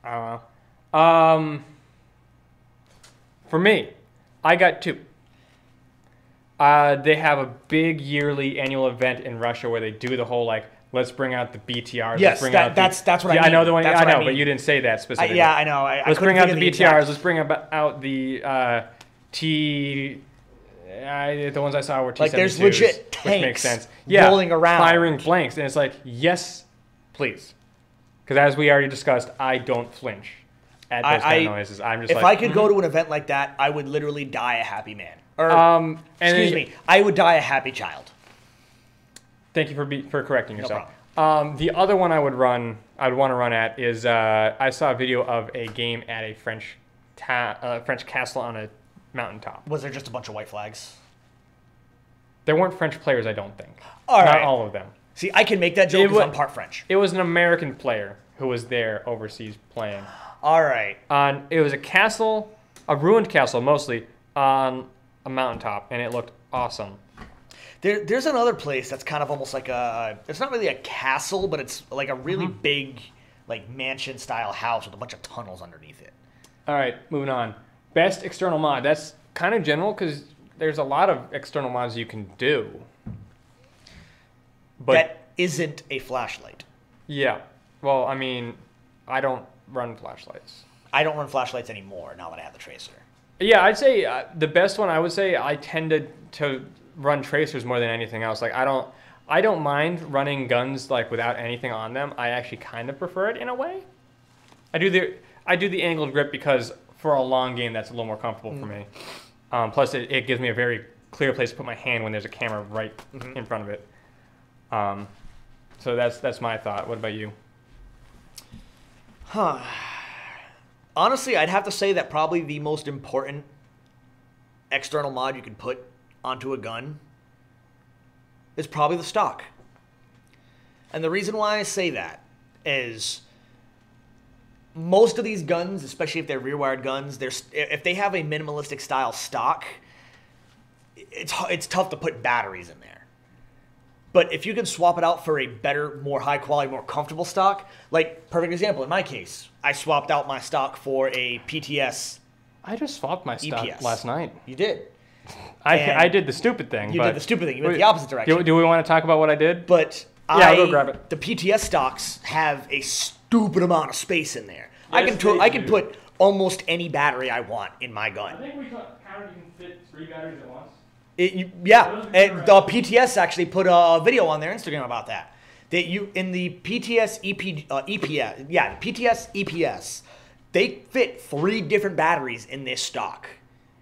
Speaker 2: I don't know. For me, I got 2. They have a big yearly annual event in Russia where they do the whole like, let's bring out the BTRs.
Speaker 1: Yes,
Speaker 2: let's bring
Speaker 1: that's what I mean.
Speaker 2: I know the one.
Speaker 1: That's
Speaker 2: I
Speaker 1: what I
Speaker 2: know,
Speaker 1: mean.
Speaker 2: but you didn't say that specifically.
Speaker 1: Yeah, I know.
Speaker 2: Let's bring out the BTRs.
Speaker 1: exact-
Speaker 2: Let's bring out the the ones I saw were T-72s,
Speaker 1: Like, there's legit
Speaker 2: which makes
Speaker 1: tanks
Speaker 2: sense. Yeah,
Speaker 1: rolling around.
Speaker 2: firing blanks, and it's like, yes, please, because as we already discussed, I don't flinch at those kind of noises. I'm just
Speaker 1: if
Speaker 2: like,
Speaker 1: I could go to an event like that, I would literally die a happy man. Or,
Speaker 2: and
Speaker 1: excuse
Speaker 2: then-
Speaker 1: me, I would die a happy child.
Speaker 2: Thank you for correcting yourself.
Speaker 1: problem.
Speaker 2: The other one I'd want to run at is I saw a video of a game at a French castle on a mountaintop.
Speaker 1: Was there just a bunch of white flags?
Speaker 2: There weren't French players, I don't think.
Speaker 1: All
Speaker 2: Not
Speaker 1: right.
Speaker 2: all of them.
Speaker 1: See, I can make that joke
Speaker 2: It
Speaker 1: because
Speaker 2: wa-
Speaker 1: I'm part French.
Speaker 2: It was an American player who was there overseas playing.
Speaker 1: All right.
Speaker 2: It was a castle, a ruined castle mostly, on a mountaintop, and it looked awesome.
Speaker 1: There's another place that's kind of almost like it's not really a castle, but it's like a really big, like mansion-style house with a bunch of tunnels underneath it.
Speaker 2: All right, moving on. Best external mod. That's kind of general because there's a lot of external mods you can do. But
Speaker 1: That isn't a flashlight.
Speaker 2: yeah, well, I mean, I don't run flashlights.
Speaker 1: I don't run flashlights anymore now that I have the tracer.
Speaker 2: Yeah, I'd say the best one. I would say I tend to run tracers more than anything else. Like I don't mind running guns like without anything on them. I actually kind of prefer it in a way. I do the angled grip because for a long game that's a little more comfortable for me. Plus it gives me a very clear place to put my hand when there's a camera right in front of it. So that's my thought. What about you?
Speaker 1: Honestly, I'd have to say that probably the most important external mod you could put onto a gun is probably the stock. And the reason why I say that is most of these guns, especially if they're rear-wired guns, if they have a minimalistic style stock, it's tough to put batteries in there. But if you can swap it out for a better, more high quality, more comfortable stock, like perfect example, in my case, I swapped out my stock for a PTS.
Speaker 2: I just swapped my stock
Speaker 1: EPS.
Speaker 2: last night.
Speaker 1: You did.
Speaker 2: I did the stupid thing.
Speaker 1: You
Speaker 2: but
Speaker 1: did the stupid thing. You went the opposite direction.
Speaker 2: Do we want to talk about what I did?
Speaker 1: But
Speaker 2: Yeah, I'll go grab it.
Speaker 1: The PTS stocks have a stupid amount of space in there.
Speaker 2: Yes,
Speaker 1: I can put almost any battery I want in my gun.
Speaker 2: think we counted you can fit 3 batteries at once.
Speaker 1: Yeah, and the PTS actually put a video on their Instagram about that. That you in the PTS EPS, yeah, PTS EPS, they fit 3 different batteries in this stock,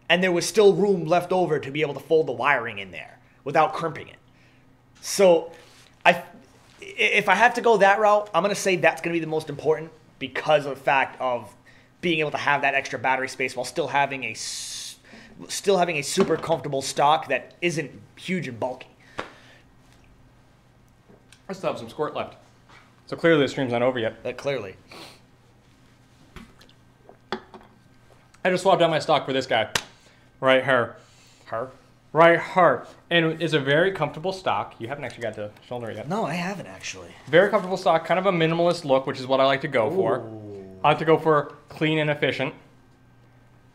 Speaker 1: and there was still room left over to be able to fold the wiring in there without crimping it. So, if I have to go that route, I'm gonna say that's gonna be the most important because of the fact of being able to have that extra battery space while still having a super comfortable stock that isn't huge and bulky.
Speaker 2: I still have some squirt left. So clearly the stream's not over yet.
Speaker 1: That clearly.
Speaker 2: I just swapped out my stock for this guy. Right here. Right here. And it's a very comfortable stock. You haven't actually got to shoulder it yet.
Speaker 1: No, I haven't actually.
Speaker 2: Very comfortable stock, kind of a minimalist look, which is what I like to go for. I like to go for clean and efficient.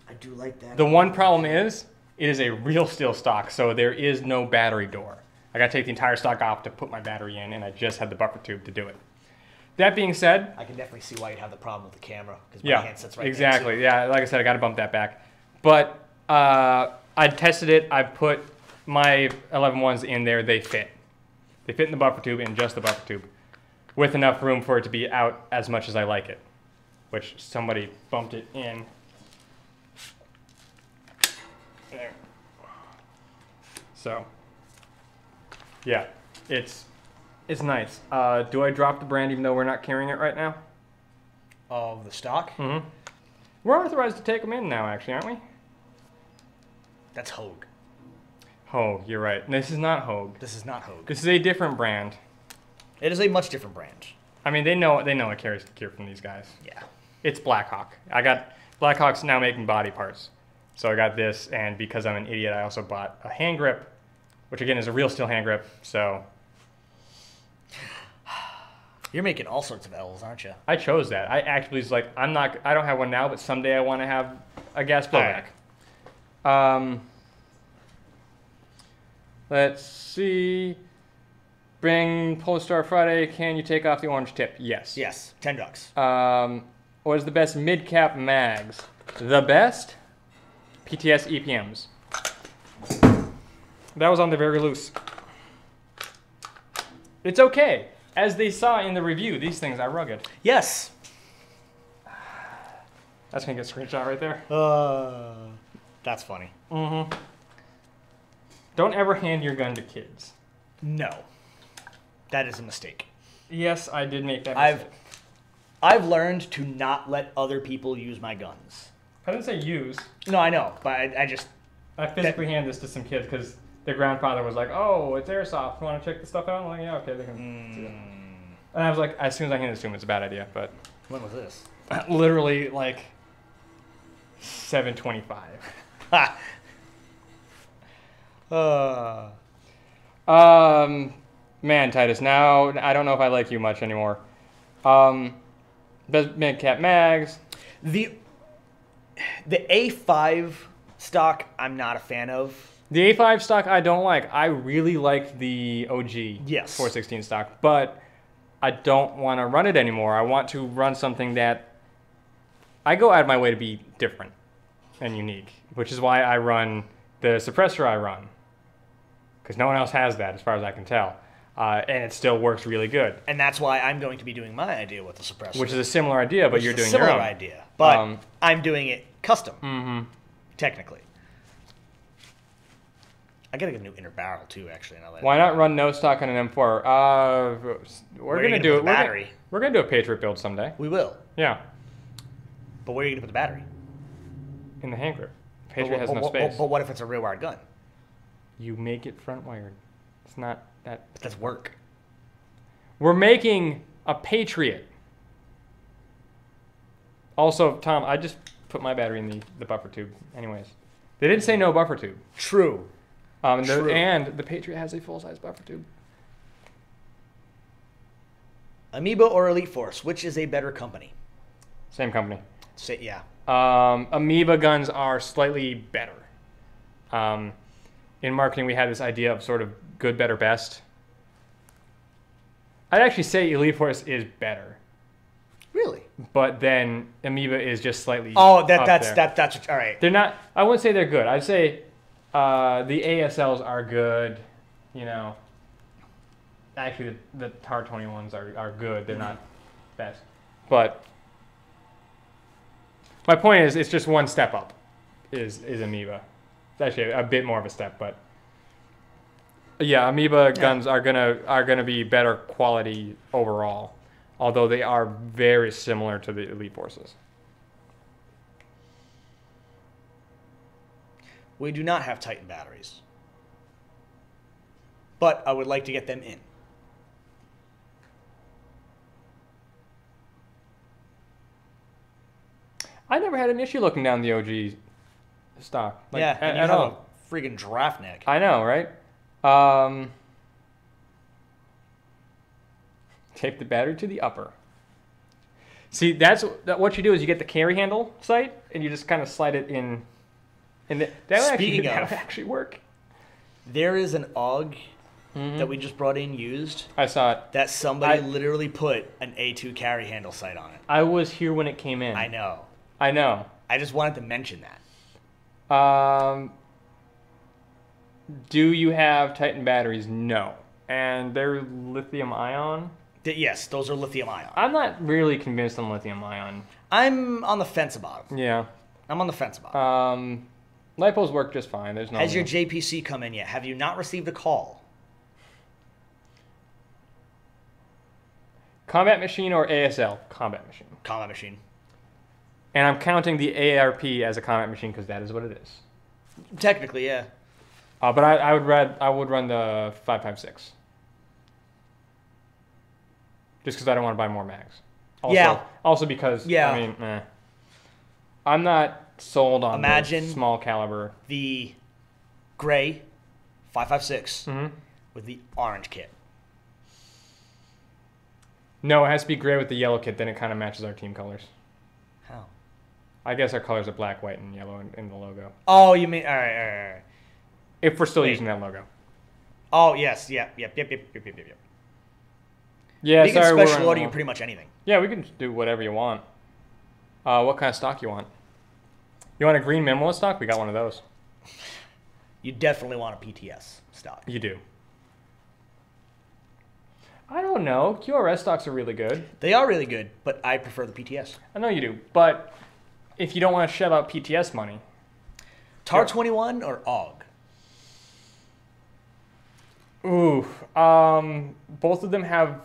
Speaker 1: I do like that.
Speaker 2: The one problem is, it is a real steel stock, so there is no battery door. I gotta take the entire stock off to put my battery in, and I just had the buffer tube to do it. That being said,
Speaker 1: I can definitely see why you'd have the problem with the camera because my
Speaker 2: yeah,
Speaker 1: hand sits right
Speaker 2: exactly.
Speaker 1: there.
Speaker 2: Yeah, like I said, I got to bump that back. But I tested it. I put my 11-1s in there. They fit. They fit in the buffer tube and just the buffer tube, with enough room for it to be out as much as I like it. Which somebody bumped it in. There. So, yeah, it's nice. Do I drop the brand even though we're not carrying it right now?
Speaker 1: Of the stock?
Speaker 2: Mm-hmm. We're authorized to take them in now, actually, aren't we?
Speaker 1: That's Hogue.
Speaker 2: Hogue, you're right. This is not Hogue.
Speaker 1: This is not Hogue.
Speaker 2: This is a different brand.
Speaker 1: It is a much different brand.
Speaker 2: I mean, they know it carries gear from these guys.
Speaker 1: Yeah.
Speaker 2: It's Blackhawk. Blackhawk's now making body parts. So I got this, and because I'm an idiot, I also bought a hand grip, which again is a real steel hand grip, so.
Speaker 1: You're making all sorts of L's, aren't you?
Speaker 2: I chose that. I actually was like, I don't have one now, but someday I want to have a gas blowback.
Speaker 1: Right.
Speaker 2: Let's see. Bring Polestar Friday. Can you take off the orange tip? Yes.
Speaker 1: Yes, $10.
Speaker 2: What is the best mid-cap mags? The best? PTS EPMs. That was on the very loose. It's okay. As they saw in the review, these things are rugged.
Speaker 1: Yes.
Speaker 2: That's going to get a screenshot right there.
Speaker 1: That's funny.
Speaker 2: Mm-hmm. Don't ever hand your gun to kids.
Speaker 1: No. That is a mistake.
Speaker 2: Yes, I did make that mistake.
Speaker 1: I've learned to not let other people use my guns.
Speaker 2: I didn't say use.
Speaker 1: No, I know, but
Speaker 2: I physically hand this to some kids because their grandfather was like, "Oh, it's Airsoft. Want to check the stuff out?" I'm like, "Yeah, okay, they can see that." And I was like, as soon as I hand this to him, it's a bad idea. But
Speaker 1: When was this?
Speaker 2: literally like 7:25. Man, Titus. Now I don't know if I like you much anymore. Best mid-cap mags.
Speaker 1: The A5 stock, I'm not a fan of.
Speaker 2: The A5 stock I don't like. I really like the OG
Speaker 1: Yes.
Speaker 2: 416 stock, but I don't want to run it anymore. I want to run something that I go out of my way to be different and unique, which is why I run the suppressor I run, because no one else has that as far as I can tell, and it still works really good.
Speaker 1: And that's why I'm going to be doing my idea with the suppressor.
Speaker 2: Which is a similar idea, but you're doing your
Speaker 1: similar
Speaker 2: own.
Speaker 1: idea, but I'm doing it custom, technically. I gotta get a new inner barrel too, actually.
Speaker 2: Why not run no stock on an M4? We're gonna do it.
Speaker 1: Battery.
Speaker 2: We're gonna do a Patriot build someday.
Speaker 1: We will.
Speaker 2: Yeah.
Speaker 1: But where are you gonna put the battery?
Speaker 2: In the hand grip. Patriot has no space.
Speaker 1: But what if it's a rear wired gun?
Speaker 2: You make it front wired. It's not that.
Speaker 1: But that's work.
Speaker 2: We're making a Patriot. Also, Tom, I just put my battery in the buffer tube. Anyways, they didn't say no buffer tube.
Speaker 1: True. True.
Speaker 2: And the Patriot has a full-size buffer tube.
Speaker 1: Amoeba or Elite Force, which is a better company?
Speaker 2: Same company.
Speaker 1: Yeah.
Speaker 2: Amoeba guns are slightly better. In marketing, we had this idea of sort of good, better, best. I'd actually say Elite Force is better.
Speaker 1: Really?
Speaker 2: But then Amoeba is just slightly.
Speaker 1: Oh, that's all right.
Speaker 2: They're not. I wouldn't say they're good. I'd say the ASLs are good. You know. Actually, the TAR 21s are good. They're not best. But my point is, it's just one step up. Is Amoeba? It's actually a bit more of a step, but yeah, Amoeba guns are gonna be better quality overall, although they are very similar to the Elite Forces.
Speaker 1: We do not have Titan batteries, but I would like to get them in.
Speaker 2: I never had an issue looking down the OG stock. Like,
Speaker 1: yeah, and you
Speaker 2: at
Speaker 1: have
Speaker 2: all.
Speaker 1: a freaking giraffe neck.
Speaker 2: I know, right? Tape the battery to the upper. See, what you do is you get the carry handle sight and you just kind of slide it in. And that would actually work.
Speaker 1: There is an AUG that we just brought in used,
Speaker 2: I saw it.
Speaker 1: that somebody literally put an A2 carry handle sight on it.
Speaker 2: I was here when it came in.
Speaker 1: I know.
Speaker 2: I know.
Speaker 1: I just wanted to mention that.
Speaker 2: Do you have Titan batteries? No. And they're lithium ion?
Speaker 1: Yes, those are lithium ion.
Speaker 2: I'm not really convinced on lithium ion.
Speaker 1: I'm on the fence about it.
Speaker 2: Yeah.
Speaker 1: I'm on the fence about it.
Speaker 2: Lipos work just fine. There's no.
Speaker 1: Has your JPC come in yet? Have you not received a call?
Speaker 2: Combat machine or ASL? Combat machine.
Speaker 1: Combat machine.
Speaker 2: And I'm counting the ARP as a combat machine because that is what it is.
Speaker 1: Technically, yeah.
Speaker 2: But I would run the 5.56. Just because I don't want to buy more mags. Also,
Speaker 1: Yeah.
Speaker 2: Also because
Speaker 1: Yeah.
Speaker 2: I mean, I'm not sold on
Speaker 1: Imagine
Speaker 2: the small caliber.
Speaker 1: The gray 5.56
Speaker 2: Mm-hmm.
Speaker 1: with the orange kit.
Speaker 2: No, it has to be gray with the yellow kit. Then it kind of matches our team colors.
Speaker 1: How?
Speaker 2: I guess our colors are black, white, and yellow in the logo.
Speaker 1: Oh, you mean all right.
Speaker 2: If we're still
Speaker 1: Wait.
Speaker 2: using that logo.
Speaker 1: Oh, yes, yep.
Speaker 2: Yeah,
Speaker 1: You can
Speaker 2: sorry, we're
Speaker 1: special
Speaker 2: running
Speaker 1: order you
Speaker 2: low.
Speaker 1: pretty much anything.
Speaker 2: Yeah, we can do whatever you want. What kind of stock you want? You want a green minimalist stock? We got one of those.
Speaker 1: You definitely want a PTS stock.
Speaker 2: You do. I don't know. QRS stocks are really good.
Speaker 1: They are really good, but I prefer the PTS.
Speaker 2: I know you do. But if you don't want to shell out PTS money.
Speaker 1: TAR 21 or AUG?
Speaker 2: Ooh. Both of them have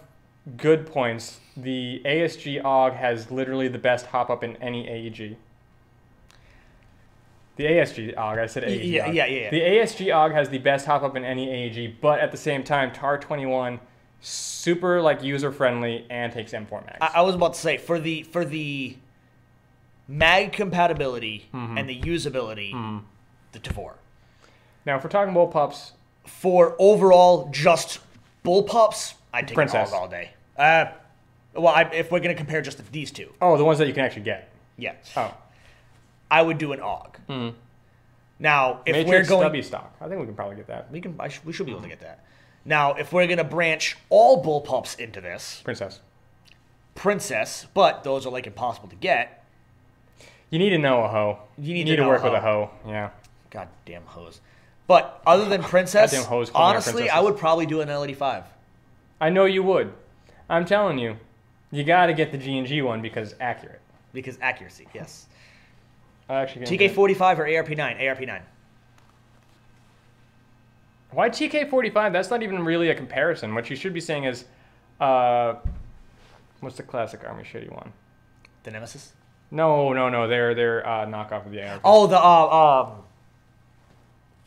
Speaker 2: good points. The ASG AUG has literally the best hop up in any AEG. The ASG AUG, I said AEG.
Speaker 1: Yeah.
Speaker 2: The ASG AUG has the best hop up in any AEG, but at the same time, TAR 21 super user friendly and takes M4 mags.
Speaker 1: I was about to say for the mag compatibility and the usability, the Tavor.
Speaker 2: Now, if we're talking bullpups,
Speaker 1: For overall just bullpups, I'd take
Speaker 2: Princess.
Speaker 1: an AUG all day. If we're gonna compare just these two,
Speaker 2: oh, the ones that you can actually get.
Speaker 1: yeah,
Speaker 2: Oh,
Speaker 1: I would do an AUG. Now, if
Speaker 2: Matrix
Speaker 1: we're going,
Speaker 2: stubby stock. I think we can probably get that.
Speaker 1: we should be able to get that. Now, if we're gonna branch all bullpups into this Princess, but those are impossible to get.
Speaker 2: You need to know a hoe.
Speaker 1: You
Speaker 2: need
Speaker 1: need to
Speaker 2: to
Speaker 1: know
Speaker 2: work
Speaker 1: a
Speaker 2: with a
Speaker 1: hoe.
Speaker 2: hoe. Yeah.
Speaker 1: Goddamn hose. But other than Princess,
Speaker 2: Goddamn hoes calling our
Speaker 1: honestly, I
Speaker 2: princesses.
Speaker 1: would probably do an L85
Speaker 2: I know you would. I'm telling you, you got to get the G&G one because accurate.
Speaker 1: because accuracy. Yes.
Speaker 2: Actually,
Speaker 1: TK45 or ARP9? ARP9.
Speaker 2: Why TK45? That's not even really a comparison. What you should be saying is, what's the classic Army shitty one?
Speaker 1: The Nemesis.
Speaker 2: No. They're knockoff of the ARP.
Speaker 1: Oh, the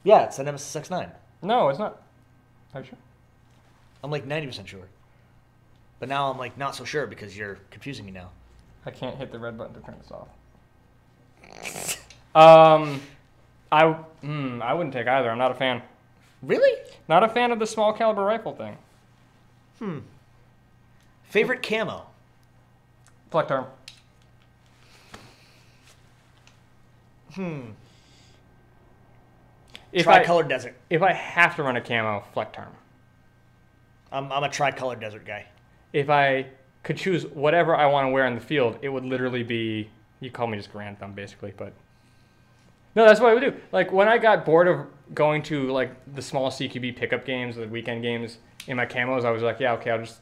Speaker 1: yeah, it's the Nemesis X9.
Speaker 2: No, it's not. Are you sure?
Speaker 1: I'm 90% sure. But now I'm not so sure because you're confusing me now.
Speaker 2: I can't hit the red button to turn this off. I wouldn't take either. I'm not a fan.
Speaker 1: Really?
Speaker 2: Not a fan of the small caliber rifle thing.
Speaker 1: Favorite camo?
Speaker 2: Flex arm.
Speaker 1: Tricolored desert.
Speaker 2: If I have to run a camo, Flex arm.
Speaker 1: I'm a tricolored desert guy.
Speaker 2: If I could choose whatever I want to wear in the field, it would literally be, you call me just Grand Thumb basically, but no, that's what I would do. When I got bored of going to the small CQB pickup games, the weekend games in my camos, I was like, yeah, okay, I'll just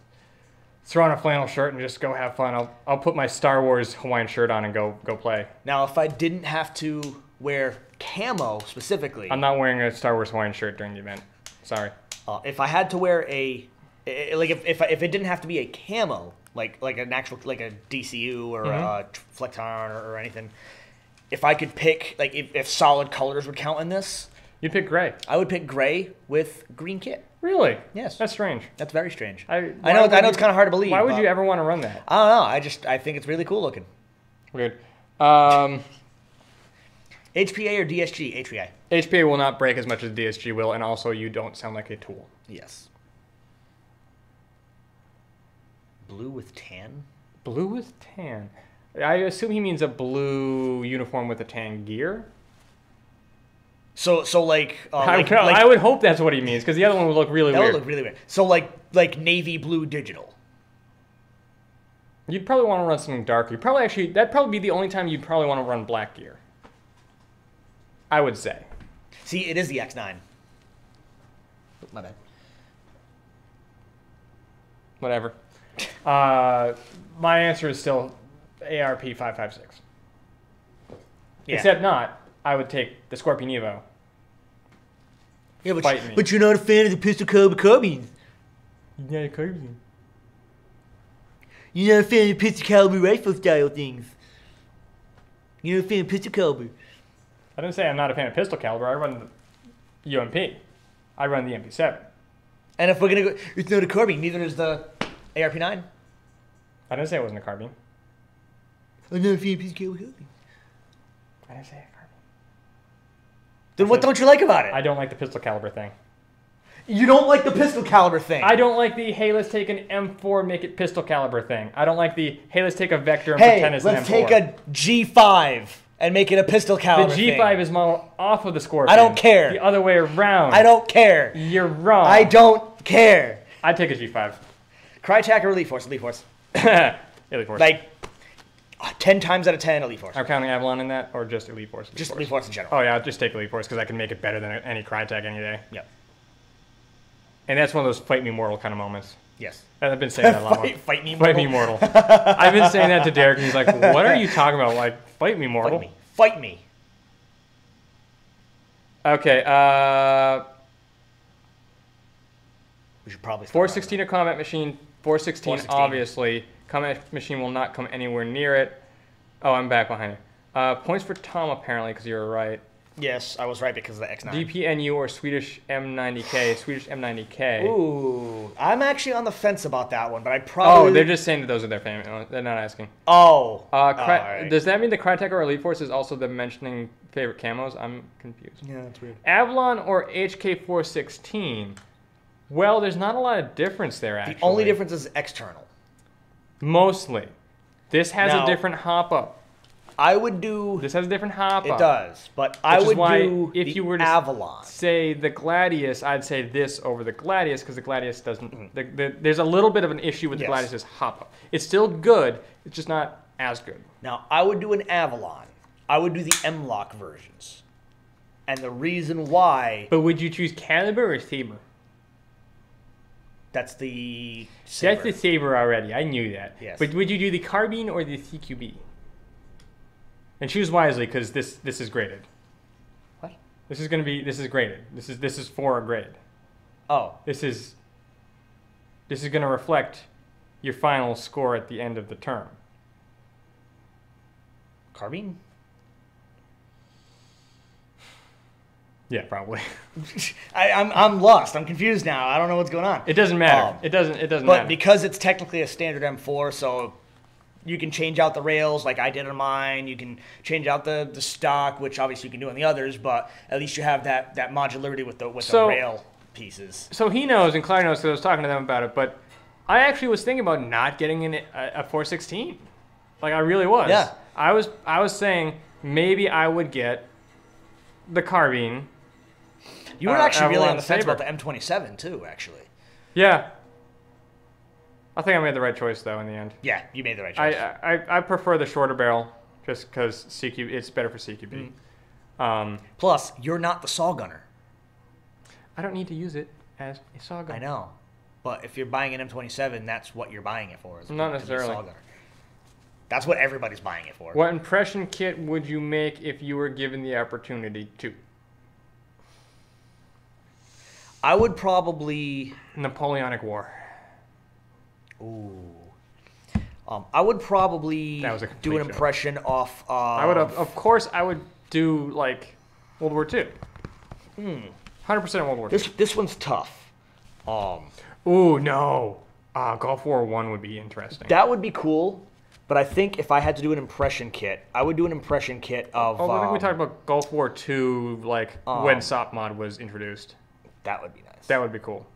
Speaker 2: throw on a flannel shirt and just go have fun. I'll put my Star Wars Hawaiian shirt on and go play.
Speaker 1: Now, if I didn't have to wear camo specifically,
Speaker 2: I'm not wearing a Star Wars Hawaiian shirt during the event. Sorry.
Speaker 1: if I had to wear if it didn't have to be a camo, like an actual a DCU or a Flecton or anything, if I could pick if solid colors would count in this,
Speaker 2: You'd pick gray.
Speaker 1: I would pick gray with green kit.
Speaker 2: Really?
Speaker 1: Yes.
Speaker 2: That's strange.
Speaker 1: That's very strange.
Speaker 2: I
Speaker 1: know it's kind of hard to believe.
Speaker 2: Why would
Speaker 1: but
Speaker 2: you ever want to run that?
Speaker 1: I don't know. I think it's really cool looking.
Speaker 2: Weird.
Speaker 1: HPA or DSG? HPA.
Speaker 2: HPA will not break as much as DSG will, and also you don't sound like a tool.
Speaker 1: Yes. Blue with tan?
Speaker 2: Blue with tan. I assume he means a blue uniform with a tan gear.
Speaker 1: So like,
Speaker 2: I would hope that's what he means, because the other one would look really
Speaker 1: that
Speaker 2: weird.
Speaker 1: would look really weird. So like navy blue digital.
Speaker 2: You'd probably want to run something darker. That'd probably be the only time you'd probably want to run black gear. I would say.
Speaker 1: See, it is the X9. My bad.
Speaker 2: Whatever. My answer is still ARP 556.
Speaker 1: Yeah.
Speaker 2: Except not. I would take the Scorpion Evo.
Speaker 1: Yeah,
Speaker 2: Fight me.
Speaker 1: but you're not a fan of the pistol caliber carbines.
Speaker 2: Yeah, a carbine.
Speaker 1: You're not a fan of the pistol caliber rifle style things. You're not a fan of pistol caliber.
Speaker 2: I didn't say I'm not a fan of pistol caliber. I run the UMP. I run the MP7.
Speaker 1: And if we're gonna go, it's not a carbine. Neither is the ARP9.
Speaker 2: I didn't say it wasn't a carbine.
Speaker 1: I'm not a fan of pistol caliber carbine.
Speaker 2: I didn't say a carbine.
Speaker 1: Then what don't you like about it?
Speaker 2: I don't like the pistol caliber thing.
Speaker 1: You don't like the pistol caliber thing.
Speaker 2: I don't like the, hey, let's take an M4, make it pistol caliber thing. I don't like the, hey, let's take a Vector and pretend it's an M4.
Speaker 1: Let's take a G5 and make it a pistol caliber
Speaker 2: The G5
Speaker 1: thing.
Speaker 2: is modeled off of the Scorpion.
Speaker 1: I don't care.
Speaker 2: The other way around.
Speaker 1: I don't care.
Speaker 2: You're wrong.
Speaker 1: I don't care.
Speaker 2: I'd take a G5.
Speaker 1: Crytek or Elite Force? Elite Force.
Speaker 2: Elite Force.
Speaker 1: Like, 10 times out of 10, Elite Force.
Speaker 2: I'm counting Avalon in that, or just Elite Force?
Speaker 1: Just Elite Force in general.
Speaker 2: Oh, yeah, I'll just take Elite Force because I can make it better than any Crytek any day.
Speaker 1: Yep.
Speaker 2: And that's one of those fight me mortal kind of moments.
Speaker 1: Yes.
Speaker 2: I've been saying that a lot.
Speaker 1: Fight me,
Speaker 2: Fight me mortal. I've been saying that to Derek, and he's like, what are you talking about? Like, fight me mortal?
Speaker 1: Fight me. Fight me.
Speaker 2: Okay,
Speaker 1: We should probably start
Speaker 2: 416 a combat machine. 416,
Speaker 1: 416.
Speaker 2: obviously. Combat machine will not come anywhere near it. Oh, I'm back behind it. Points for Tom, apparently, because you were right.
Speaker 1: Yes, I was right because of the X9.
Speaker 2: DPNU or Swedish M90K. Swedish M90K.
Speaker 1: Ooh, I'm actually on the fence about that one, but I probably...
Speaker 2: Oh, they're just saying that those are their favorite. They're not asking.
Speaker 1: Oh.
Speaker 2: Right. Does that mean the Crytek or Elite Force is also the mentioning favorite camos? I'm confused.
Speaker 1: Yeah, that's weird.
Speaker 2: Avalon or HK416? Well, there's not a lot of difference there, actually.
Speaker 1: The only difference is external.
Speaker 2: Mostly. This has
Speaker 1: Now,
Speaker 2: a different hop-up.
Speaker 1: I would do...
Speaker 2: This has a different hop-up.
Speaker 1: It does, but I would do
Speaker 2: if
Speaker 1: the
Speaker 2: you were to
Speaker 1: Avalon.
Speaker 2: say the Gladius, I'd say this over the Gladius because the Gladius doesn't... there's a little bit of an issue with the Gladius's hop-up. It's still good. It's just not as good.
Speaker 1: Now, I would do an Avalon. I would do the M-Lock versions. And the reason why...
Speaker 2: But would you choose Caliber or Saber?
Speaker 1: That's the Saber.
Speaker 2: That's the Saber already. I knew that.
Speaker 1: Yes.
Speaker 2: But would you do the Carbine or the CQB? And choose wisely because this is graded.
Speaker 1: What?
Speaker 2: This is graded. This is for a grade.
Speaker 1: Oh.
Speaker 2: This is going to reflect your final score at the end of the term.
Speaker 1: Carbine?
Speaker 2: Yeah, probably.
Speaker 1: I'm lost. I'm confused now. I don't know what's going on.
Speaker 2: It doesn't matter. It doesn't
Speaker 1: But
Speaker 2: matter.
Speaker 1: because it's technically a standard M4, so you can change out the rails like I did on mine. You can change out the stock, which obviously you can do on the others, but at least you have that modularity with the rail pieces.
Speaker 2: So he knows, and Claire knows because I was talking to them about it, but I actually was thinking about not getting a 416. Like, I really was.
Speaker 1: Yeah.
Speaker 2: I was saying maybe I would get the Carbine.
Speaker 1: You were actually really
Speaker 2: Avalon
Speaker 1: on the fence
Speaker 2: Saber.
Speaker 1: about the M27 too, actually.
Speaker 2: Yeah. I think I made the right choice, though, in the end.
Speaker 1: Yeah, you made the right choice.
Speaker 2: I prefer the shorter barrel just because it's better for CQB.
Speaker 1: Plus, you're not the saw gunner.
Speaker 2: I don't need to use it as a saw gun.
Speaker 1: I know. But if you're buying an M27, that's what you're buying it for.
Speaker 2: Not
Speaker 1: to be a
Speaker 2: necessarily.
Speaker 1: saw gunner. That's what everybody's buying it for.
Speaker 2: What impression kit would you make if you were given the opportunity to?
Speaker 1: I would probably...
Speaker 2: Napoleonic War.
Speaker 1: Ooh. I would probably
Speaker 2: That was a
Speaker 1: do
Speaker 2: complete
Speaker 1: an
Speaker 2: joke.
Speaker 1: impression off...
Speaker 2: I would, of course, I would do, like, World War II. 100% World War II.
Speaker 1: This one's tough.
Speaker 2: Ooh, no. Gulf War I would be interesting.
Speaker 1: That would be cool, but I think if I had to do an impression kit, I would do an impression kit of...
Speaker 2: I think we talked about Gulf War II, like, when SOP mod was introduced.
Speaker 1: That would be nice.
Speaker 2: That would be cool.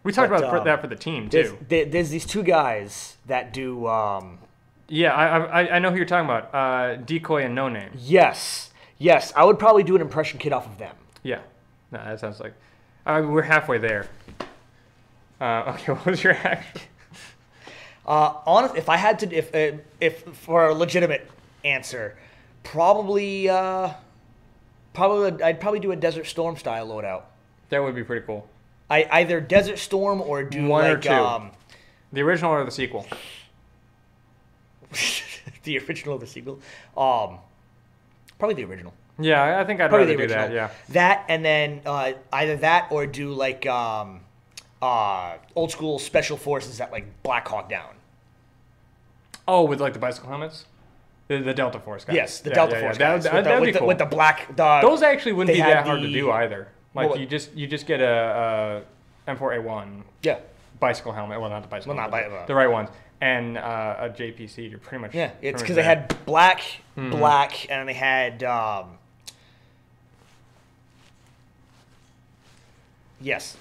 Speaker 2: We talked about that for the team, too.
Speaker 1: There's these two guys that do...
Speaker 2: Yeah, I know who you're talking about. Decoy and No Name.
Speaker 1: Yes. I would probably do an impression kit off of them.
Speaker 2: Yeah. No, that sounds like... we're halfway there. Okay, what was your action?
Speaker 1: Honest, if I had to, if for a legitimate answer, probably I'd probably do a Desert Storm style loadout.
Speaker 2: That would be pretty cool.
Speaker 1: I either Desert Storm or do
Speaker 2: One or
Speaker 1: like
Speaker 2: two. The original or the sequel?
Speaker 1: the original or the sequel. Probably the original.
Speaker 2: Yeah, I think I'd rather do that. Yeah.
Speaker 1: That and then either that or do like old school special forces at like Black Hawk Down.
Speaker 2: Oh, with like the bicycle helmets? The Delta Force guys.
Speaker 1: Yes, the Delta Force guys.
Speaker 2: That'd be cool.
Speaker 1: With the black...
Speaker 2: Those actually wouldn't be that hard to
Speaker 1: the-
Speaker 2: do either. Like,
Speaker 1: Well,
Speaker 2: you just get a M4A1
Speaker 1: Yeah.
Speaker 2: bicycle helmet. Well, not the bicycle
Speaker 1: Well, not
Speaker 2: helmet, the right ones. And a JPC. You're pretty much...
Speaker 1: Yeah, it's
Speaker 2: pretty
Speaker 1: because
Speaker 2: much
Speaker 1: they
Speaker 2: there.
Speaker 1: had black, and they had... yes.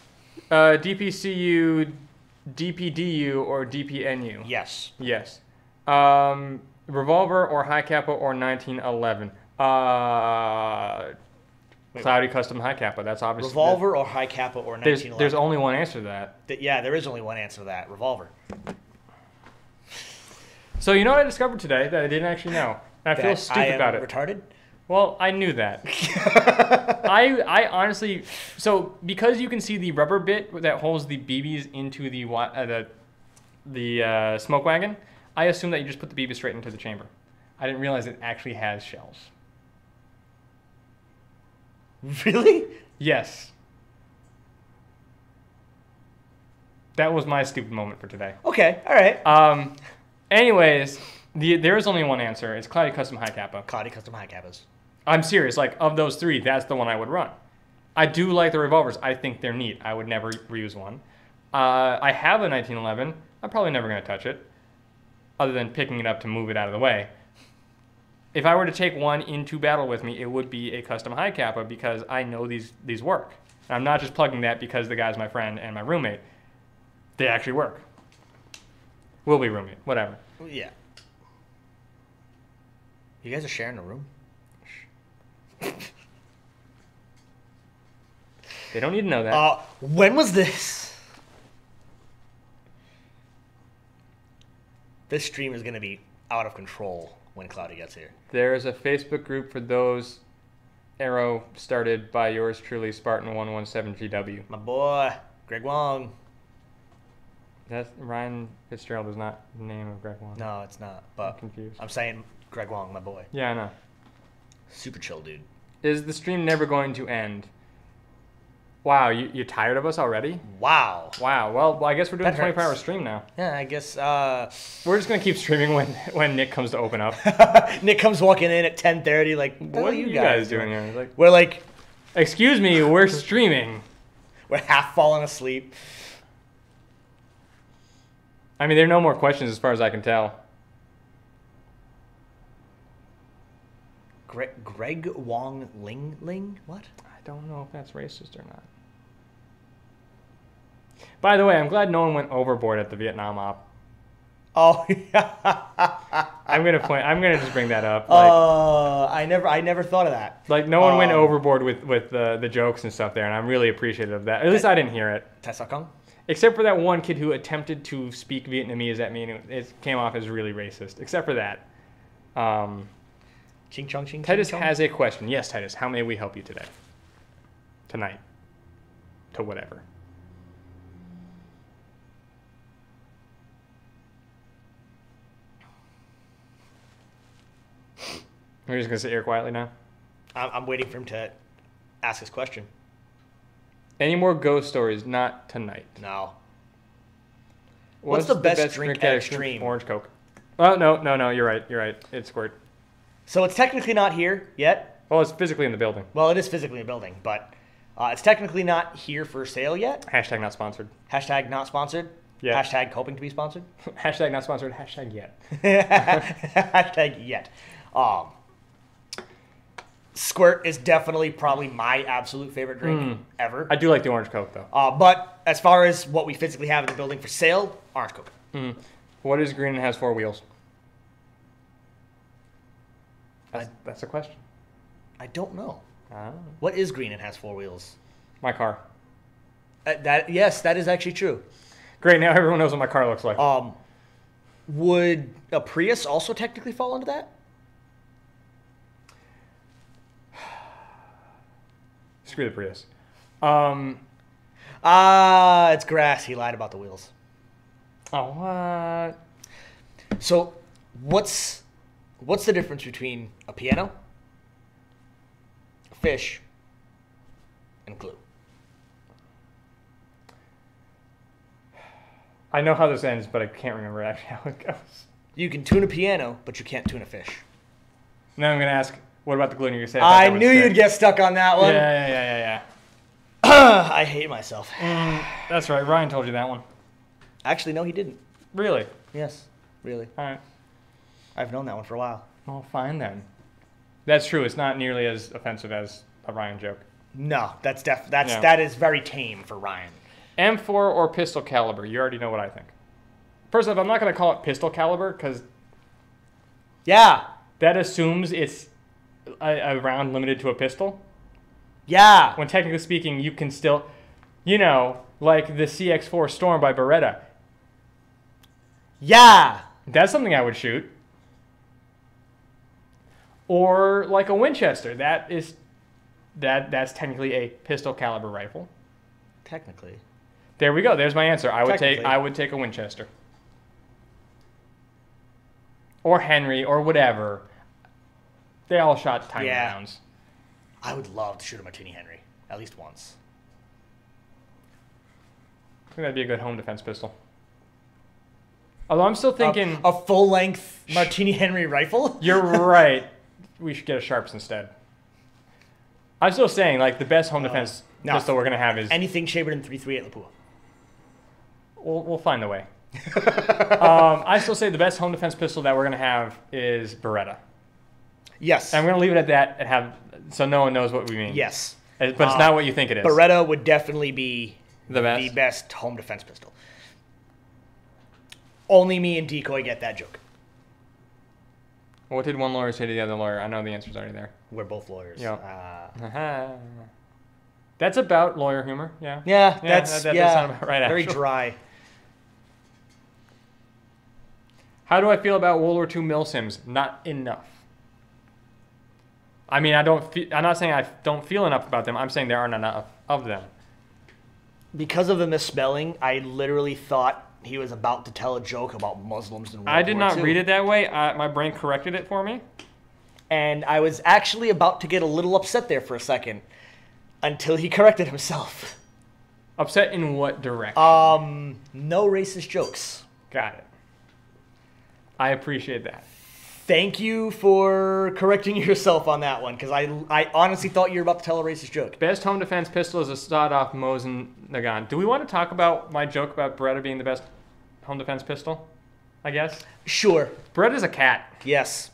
Speaker 2: DPCU, DPDU, or DPNU?
Speaker 1: Yes.
Speaker 2: Yes. Revolver or High Kappa or 1911? Cloudy Custom High Kappa. That's obviously...
Speaker 1: Revolver or High Kappa or 1911?
Speaker 2: There's only one answer to that.
Speaker 1: Yeah, there is only one answer to that. Revolver.
Speaker 2: So you know what I discovered today that I didn't actually know? And I feel stupid about it.
Speaker 1: Retarded?
Speaker 2: Well, I knew that. I honestly... So because you can see the rubber bit that holds the BBs into the smoke wagon, I assume that you just put the BB straight into the chamber. I didn't realize it actually has shells.
Speaker 1: Really?
Speaker 2: Yes. That was my stupid moment for today.
Speaker 1: Okay, all right.
Speaker 2: Anyways, there is only one answer. It's Cloudy Custom High Kappa.
Speaker 1: Cloudy Custom High Kappas.
Speaker 2: I'm serious. Like, of those three, that's the one I would run. I do like the revolvers. I think they're neat. I would never reuse one. I have a 1911. I'm probably never going to touch it, other than picking it up to move it out of the way. If I were to take one into battle with me, it would be a custom High Kappa because I know these work. And I'm not just plugging that because the guy's my friend and my roommate. They actually work. Will be roommate, whatever.
Speaker 1: Yeah. You guys are sharing a room?
Speaker 2: They don't need to know that.
Speaker 1: When was this? This stream is going to be out of control when Cloudy gets here.
Speaker 2: There is a Facebook group for those. Arrow started by yours truly, Spartan117GW.
Speaker 1: My boy, Greg Wong.
Speaker 2: That's Ryan Fitzgerald is not the name of Greg Wong.
Speaker 1: No, it's not. But
Speaker 2: I'm confused.
Speaker 1: I'm saying Greg Wong, my boy.
Speaker 2: Yeah, I know.
Speaker 1: Super chill, dude.
Speaker 2: Is the stream never going to end? Wow, you're tired of us already?
Speaker 1: Wow.
Speaker 2: Wow. Well, I guess we're doing a
Speaker 1: That hurts.
Speaker 2: 24-hour stream now.
Speaker 1: Yeah, I guess
Speaker 2: We're just gonna keep streaming when Nick comes to open up.
Speaker 1: Nick comes walking in at 10:30 like,
Speaker 2: What are you guys doing here? It's like,
Speaker 1: We're like,
Speaker 2: excuse me, we're streaming.
Speaker 1: we're half falling asleep.
Speaker 2: I mean, there are no more questions as far as I can tell.
Speaker 1: Greg Wong Ling? What?
Speaker 2: I don't know if that's racist or not. By the way, I'm glad no one went overboard at the Vietnam op.
Speaker 1: Oh, yeah.
Speaker 2: I'm gonna just bring that up. Like,
Speaker 1: I never thought of that.
Speaker 2: like no one went overboard with the jokes and stuff there, and I'm really appreciative of that. At least I didn't hear it.
Speaker 1: Taesakong?
Speaker 2: Except for that one kid who attempted to speak Vietnamese at me, and it came off as really racist. Except for that.
Speaker 1: Ching chong ching.
Speaker 2: Titus
Speaker 1: ching,
Speaker 2: has a question. Yes, Titus, how may we help you today? Tonight. To whatever. We're just going to sit here quietly now?
Speaker 1: I'm waiting for him to ask his question.
Speaker 2: Any more ghost stories? Not tonight.
Speaker 1: No. What's the best drink at
Speaker 2: Extreme?
Speaker 1: Extreme?
Speaker 2: Orange Coke. Oh, no, you're right. It's Squirt.
Speaker 1: So it's technically not here yet.
Speaker 2: Well, it's physically in the building.
Speaker 1: Well, it is physically a building, but it's technically not here for sale yet.
Speaker 2: Hashtag not sponsored.
Speaker 1: Hashtag not sponsored.
Speaker 2: Yeah.
Speaker 1: Hashtag hoping to be sponsored.
Speaker 2: Hashtag not sponsored. Hashtag yet.
Speaker 1: Hashtag yet. Squirt is definitely probably my absolute favorite drink ever.
Speaker 2: I do like the Orange Coke, though.
Speaker 1: But as far as what we physically have in the building for sale, Orange Coke.
Speaker 2: What is green and has 4 wheels? That's a question.
Speaker 1: I don't know.
Speaker 2: Ah.
Speaker 1: What is green and has 4 wheels?
Speaker 2: My car.
Speaker 1: Yes, that is actually true.
Speaker 2: Great, now everyone knows what my car looks like.
Speaker 1: Would a Prius also technically fall into that?
Speaker 2: Screw the Prius.
Speaker 1: It's grass. He lied about the wheels.
Speaker 2: Oh, what?
Speaker 1: So, what's the difference between a piano, a fish, and glue?
Speaker 2: I know how this ends, but I can't remember actually how it goes.
Speaker 1: You can tune a piano, but you can't tune a fish.
Speaker 2: Now I'm going to ask, what about the glue? And you're going to say,
Speaker 1: I knew you'd get stuck on that one.
Speaker 2: Yeah.
Speaker 1: I hate myself.
Speaker 2: That's right. Ryan told you that one.
Speaker 1: Actually, no, he didn't.
Speaker 2: Really?
Speaker 1: Yes, really.
Speaker 2: All right.
Speaker 1: I've known that one for a while.
Speaker 2: Well, fine then. That's true. It's not nearly as offensive as a Ryan joke.
Speaker 1: No, that is very tame for Ryan.
Speaker 2: M4 or pistol caliber? You already know what I think. First off, I'm not going to call it pistol caliber because
Speaker 1: Yeah.
Speaker 2: that assumes it's a round limited to a pistol.
Speaker 1: Yeah.
Speaker 2: When technically speaking, you can still, like the CX4 Storm by Beretta.
Speaker 1: Yeah.
Speaker 2: That's something I would shoot. Or like a Winchester. That's technically a pistol caliber rifle.
Speaker 1: Technically.
Speaker 2: There we go. There's my answer. I would
Speaker 1: Technically.
Speaker 2: take a Winchester. Or Henry or whatever. They all shot tiny rounds.
Speaker 1: I would love to shoot a Martini Henry at least once.
Speaker 2: I think that'd be a good home defense pistol. Although I'm still thinking
Speaker 1: A full-length Martini Henry rifle?
Speaker 2: you're right. We should get a Sharps instead. I'm still saying like the best home defense
Speaker 1: no.
Speaker 2: pistol we're gonna have is
Speaker 1: Anything shaper than 3.38 at Lapua.
Speaker 2: we'll find a way. I still say the best home defense pistol that we're gonna have is Beretta.
Speaker 1: Yes.
Speaker 2: I'm gonna leave it at that and have so no one knows what we mean.
Speaker 1: Yes.
Speaker 2: But it's not what you think it is.
Speaker 1: Beretta would definitely be
Speaker 2: The best?
Speaker 1: the best home defense pistol. Only me and Decoy get that joke.
Speaker 2: What did one lawyer say to the other lawyer? I know the answer's already there.
Speaker 1: We're both lawyers.
Speaker 2: Yeah. That's about lawyer humor. Yeah.
Speaker 1: Yeah,
Speaker 2: that
Speaker 1: that's
Speaker 2: does sound about right.
Speaker 1: very
Speaker 2: Actually.
Speaker 1: dry.
Speaker 2: How do I feel about World War II milsims? Not enough. I mean, I'm not saying I don't feel enough about them. I'm saying there aren't enough of them.
Speaker 1: Because of the misspelling, I literally thought he was about to tell a joke about Muslims in World War II.
Speaker 2: I did not read it that way. My brain corrected it for me.
Speaker 1: And I was actually about to get a little upset there for a second until he corrected himself.
Speaker 2: Upset in what direction?
Speaker 1: No racist jokes.
Speaker 2: Got it. I appreciate that.
Speaker 1: Thank you for correcting yourself on that one, because I honestly thought you were about to tell a racist joke.
Speaker 2: Best home defense pistol is a sawed-off Mosin Nagant. Do we want to talk about my joke about Beretta being the best home defense pistol? I guess.
Speaker 1: Sure.
Speaker 2: Beretta's a cat.
Speaker 1: Yes.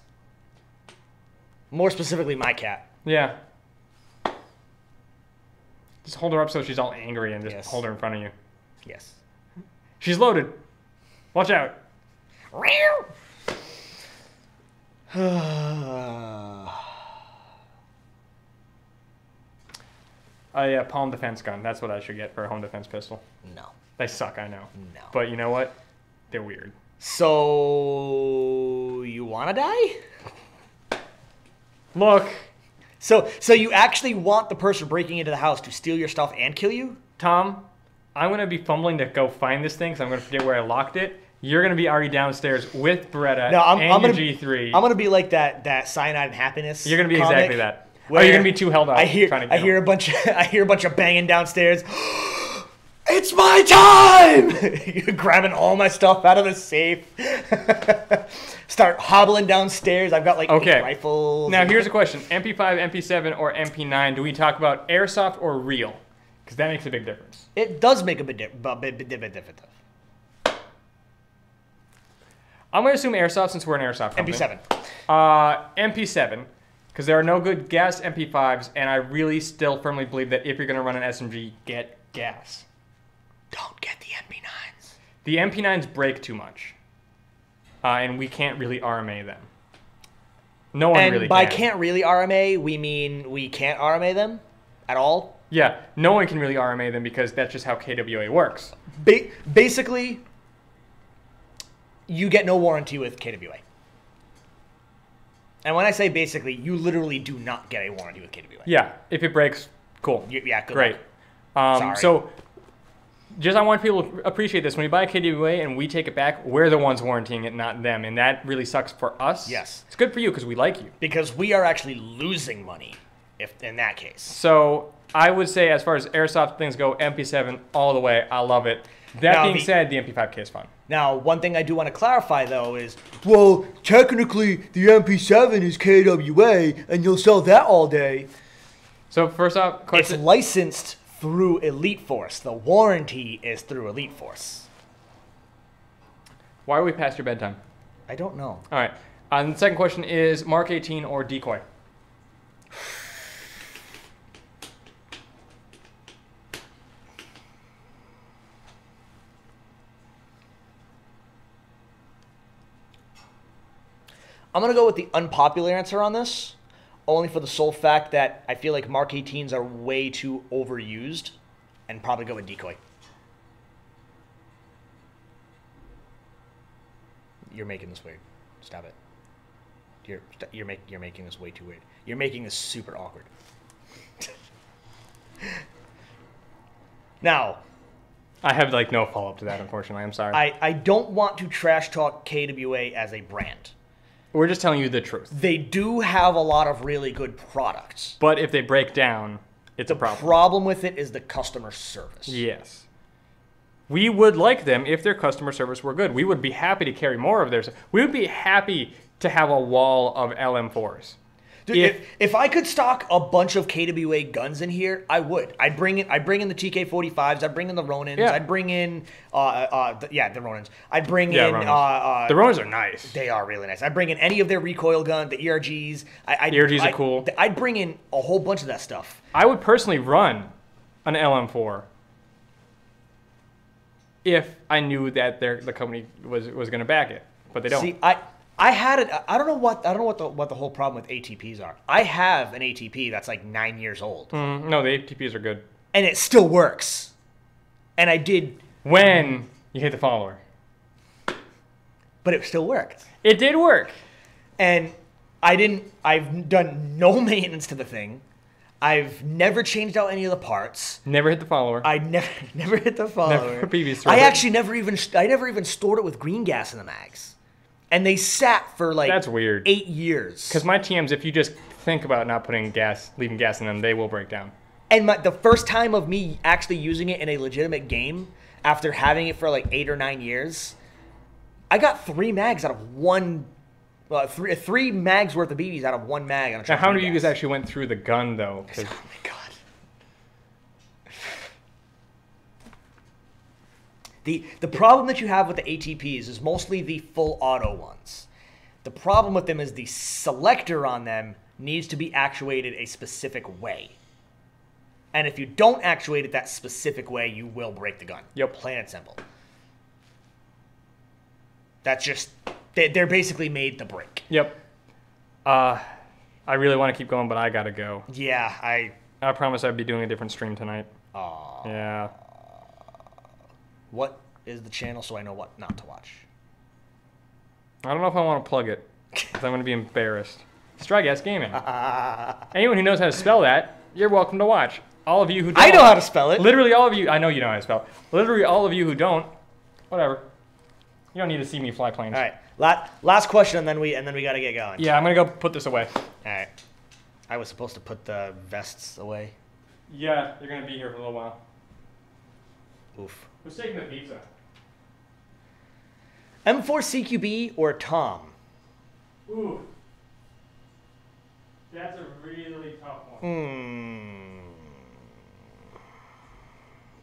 Speaker 1: More specifically, my cat.
Speaker 2: Yeah. Just hold her up so she's all angry and just
Speaker 1: Yes.
Speaker 2: hold her in front of you.
Speaker 1: Yes.
Speaker 2: She's loaded. Watch out. A palm defense gun. That's what I should get for a home defense pistol.
Speaker 1: No.
Speaker 2: They suck, I know.
Speaker 1: No.
Speaker 2: But you know what? They're weird.
Speaker 1: So you want to die?
Speaker 2: Look,
Speaker 1: So you actually want the person breaking into the house to steal your stuff and kill you?
Speaker 2: Tom, I'm going to be fumbling to go find this thing because I'm going to forget where I locked it. You're going to be already downstairs with Beretta
Speaker 1: No,
Speaker 2: and
Speaker 1: gonna,
Speaker 2: your G3.
Speaker 1: I'm gonna be like that Cyanide and Happiness.
Speaker 2: You're going to be
Speaker 1: comic
Speaker 2: exactly that. Or
Speaker 1: where
Speaker 2: you're going to be too held up.
Speaker 1: I hear
Speaker 2: trying to get
Speaker 1: a
Speaker 2: him.
Speaker 1: bunch of banging downstairs. It's my time! You're grabbing all my stuff out of the safe. Start hobbling downstairs. I've got like 8 rifles.
Speaker 2: Now here's a question: MP5, MP7, or MP9? Do we talk about airsoft or real? Because that makes a big difference.
Speaker 1: It does make a bit different.
Speaker 2: I'm going to assume airsoft since we're an airsoft company.
Speaker 1: MP7.
Speaker 2: MP7, because there are no good gas MP5s, and I really still firmly believe that if you're going to run an SMG, get gas.
Speaker 1: Don't get the MP9s.
Speaker 2: The MP9s break too much, and we can't really RMA them. No one
Speaker 1: And
Speaker 2: really
Speaker 1: by
Speaker 2: can.
Speaker 1: can't really RMA, we mean we can't RMA them at all.
Speaker 2: Yeah, no one can really RMA them because that's just how KWA works.
Speaker 1: Basically, you get no warranty with KWA. And when I say basically, you literally do not get a warranty with KWA.
Speaker 2: Yeah, if it breaks, cool.
Speaker 1: Yeah, good
Speaker 2: Great.
Speaker 1: luck. Sorry.
Speaker 2: So, just I want people to appreciate this. When we buy a KWA and we take it back, we're the ones warranting it, not them. And that really sucks for us.
Speaker 1: Yes.
Speaker 2: It's good for you because we like you.
Speaker 1: Because we are actually losing money if in that case.
Speaker 2: So, I would say as far as Airsoft things go, MP7 all the way. I love it. That being said, the MP5K is fun.
Speaker 1: Now, one thing I do want to clarify, though, is, well, technically, the MP7 is KWA, and you'll sell that all day.
Speaker 2: So, first off,
Speaker 1: It's
Speaker 2: question.
Speaker 1: licensed through Elite Force. The warranty is through Elite Force.
Speaker 2: Why are we past your bedtime?
Speaker 1: I don't know.
Speaker 2: All right. And the second question is Mark 18 or Decoy?
Speaker 1: I'm going to go with the unpopular answer on this, only for the sole fact that I feel like Mark 18s are way too overused, and probably go with Decoy. You're making this weird. Stop it. You're making this way too weird. You're making this super awkward. Now,
Speaker 2: I have like no follow-up to that, unfortunately. I'm sorry.
Speaker 1: I don't want to trash talk KWA as a brand.
Speaker 2: We're just telling you the truth.
Speaker 1: They do have a lot of really good products.
Speaker 2: But if they break down, it's a problem.
Speaker 1: The problem with it is the customer service.
Speaker 2: Yes. We would like them if their customer service were good. We would be happy to carry more of theirs. We would be happy to have a wall of LM4s.
Speaker 1: Dude, if I could stock a bunch of KWA guns in here, I would. I'd bring in the TK45s. I'd bring in the Ronins.
Speaker 2: Yeah.
Speaker 1: I'd bring in the Ronins. I'd bring
Speaker 2: Yeah,
Speaker 1: in
Speaker 2: Ronins. The Ronins are nice.
Speaker 1: They are really nice. I'd bring in any of their recoil gun, the ERGs.
Speaker 2: ERGs are cool.
Speaker 1: I'd bring in a whole bunch of that stuff.
Speaker 2: I would personally run an LM4 if I knew that the company was going to back it, but they don't.
Speaker 1: See, I had it. I don't know what the whole problem with ATPs are. I have an ATP that's like 9 years old,
Speaker 2: No, the ATPs are good.
Speaker 1: and it still works. And I did,
Speaker 2: When you hit the follower.
Speaker 1: but it still worked.
Speaker 2: It did work.
Speaker 1: And I've done no maintenance to the thing. I've never changed out any of the parts.
Speaker 2: Never hit the follower.
Speaker 1: I never hit the follower.
Speaker 2: Never previous
Speaker 1: I
Speaker 2: thread.
Speaker 1: actually never even stored it with green gas in the mags. And they sat for like
Speaker 2: That's weird.
Speaker 1: 8 years.
Speaker 2: Because my TMs, if you just think about not putting gas, leaving gas in them, they will break down.
Speaker 1: And the first time of me actually using it in a legitimate game, after having it for like 8 or 9 years, I got 3 mags out of one. Three mags worth of BBs out of one mag. On a
Speaker 2: Now, how many of you guys actually went through the gun, though? 'Cause
Speaker 1: Oh my god. The problem that you have with the ATPs is mostly the full auto ones. The problem with them is the selector on them needs to be actuated a specific way. And if you don't actuate it that specific way, you will break the gun.
Speaker 2: Yep.
Speaker 1: Plain and simple. That's just... They're basically made to break.
Speaker 2: Yep. I really want to keep going, but I gotta go.
Speaker 1: Yeah,
Speaker 2: I promise I'd be doing a different stream tonight. Yeah.
Speaker 1: What is the channel so I know what not to watch?
Speaker 2: I don't know if I want to plug it, because I'm going to be embarrassed. It's Dry Gas Gaming. Anyone who knows how to spell that, you're welcome to watch. All of you who don't.
Speaker 1: I know how to spell it.
Speaker 2: Literally all of you. I know you know how to spell it. Literally all of you who don't, whatever. You don't need to see me fly planes.
Speaker 1: All right. Last question, and then we got to get going.
Speaker 2: Yeah, I'm going to go put this away.
Speaker 1: All right. I was supposed to put the vests away.
Speaker 2: Yeah, you're going to be here for a little while.
Speaker 1: Oof.
Speaker 2: Who's taking the pizza?
Speaker 1: M4 CQB or Tom?
Speaker 2: Ooh. That's a really tough one.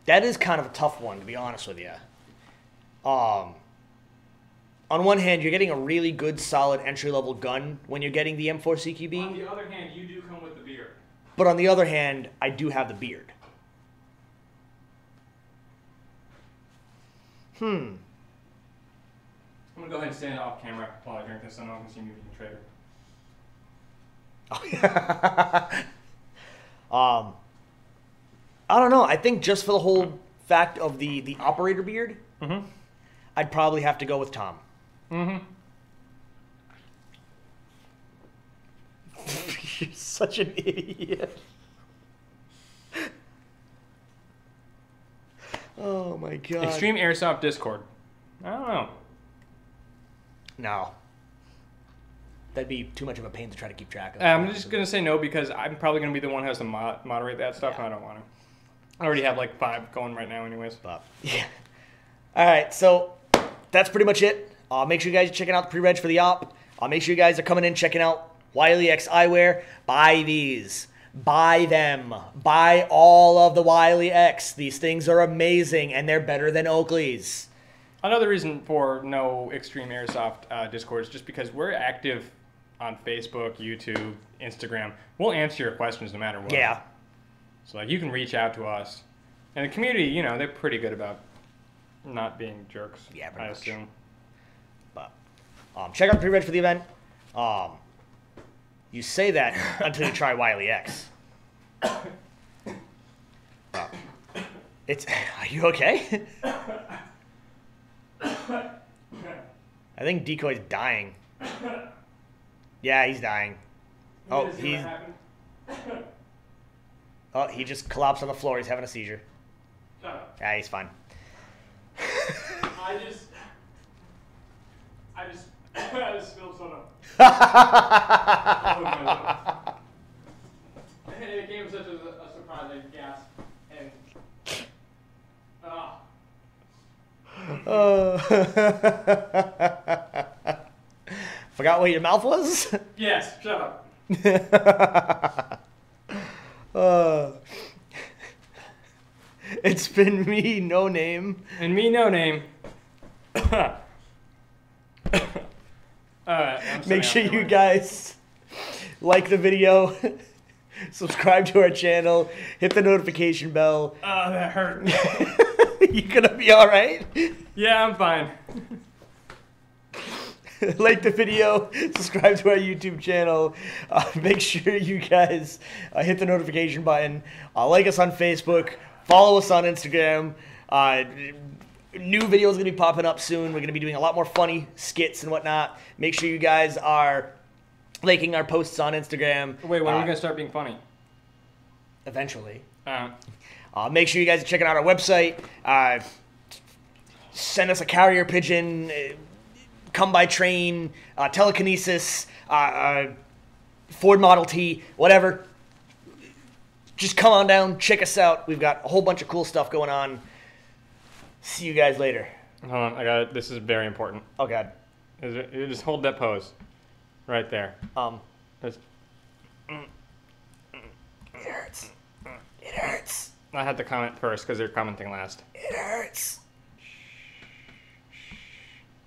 Speaker 1: That is kind of a tough one, to be honest with you. On one hand, you're getting a really good, solid entry-level gun when you're getting the M4 CQB.
Speaker 2: On the other hand, you do come with the beard.
Speaker 1: But on the other hand, I do have the beard.
Speaker 2: I'm going to go ahead and stand off camera while I drink this so no one can see me being a traitor.
Speaker 1: I don't know. I think just for the whole fact of the operator beard, I'd probably have to go with Tom. You're such an idiot. Oh my god.
Speaker 2: Extreme Airsoft Discord. I don't know.
Speaker 1: No. That'd be too much of a pain to try to keep track of.
Speaker 2: I'm just going to say no because I'm probably going to be the one who has to moderate that stuff, and I don't want to. I already have like 5 going right now anyways.
Speaker 1: But, yeah. All right, so that's pretty much it. Make sure you guys are checking out the pre-reg for the op. Make sure you guys are coming in, checking out Wiley X eyewear. Buy these. Buy them. Buy all of the Wiley X. These things are amazing, and they're better than Oakley's.
Speaker 2: Another reason for no Extreme Airsoft Discord is just because we're active on Facebook, YouTube, Instagram. We'll answer your questions no matter what.
Speaker 1: Yeah.
Speaker 2: So like you can reach out to us. And the community, you know, they're pretty good about not being jerks.
Speaker 1: Yeah,
Speaker 2: I assume.
Speaker 1: But check out the pre-reg for the event. You say that until you try Wiley X. Are you okay? I think Decoy's dying. Yeah, he's dying. Oh, he just collapsed on the floor. He's having a seizure. Yeah, he's fine.
Speaker 2: I just spilled soda. It came such a surprise, I gasped. And
Speaker 1: Forgot what your mouth was?
Speaker 2: Yes, shut up.
Speaker 1: It's been me, No Name.
Speaker 2: And me, No Name.
Speaker 1: Make sure you guys like the video, subscribe to our channel, hit the notification bell.
Speaker 2: Oh, that hurt.
Speaker 1: You gonna be all right?
Speaker 2: Yeah, I'm fine.
Speaker 1: Like the video, subscribe to our YouTube channel. Make sure you guys hit the notification button. Like us on Facebook. Follow us on Instagram. New videos are going to be popping up soon. We're going to be doing a lot more funny skits and whatnot. Make sure you guys are liking our posts on Instagram.
Speaker 2: Wait, when are we going to start being funny?
Speaker 1: Eventually.
Speaker 2: Make
Speaker 1: sure you guys are checking out our website. Send us a carrier pigeon. Come by train. Telekinesis. Ford Model T. Whatever. Just come on down. Check us out. We've got a whole bunch of cool stuff going on. See you guys later.
Speaker 2: Hold on, I got it. This is very important.
Speaker 1: Oh God.
Speaker 2: You just hold that pose, right there.
Speaker 1: It hurts. It hurts.
Speaker 2: I had to comment first because they're commenting last.
Speaker 1: It hurts.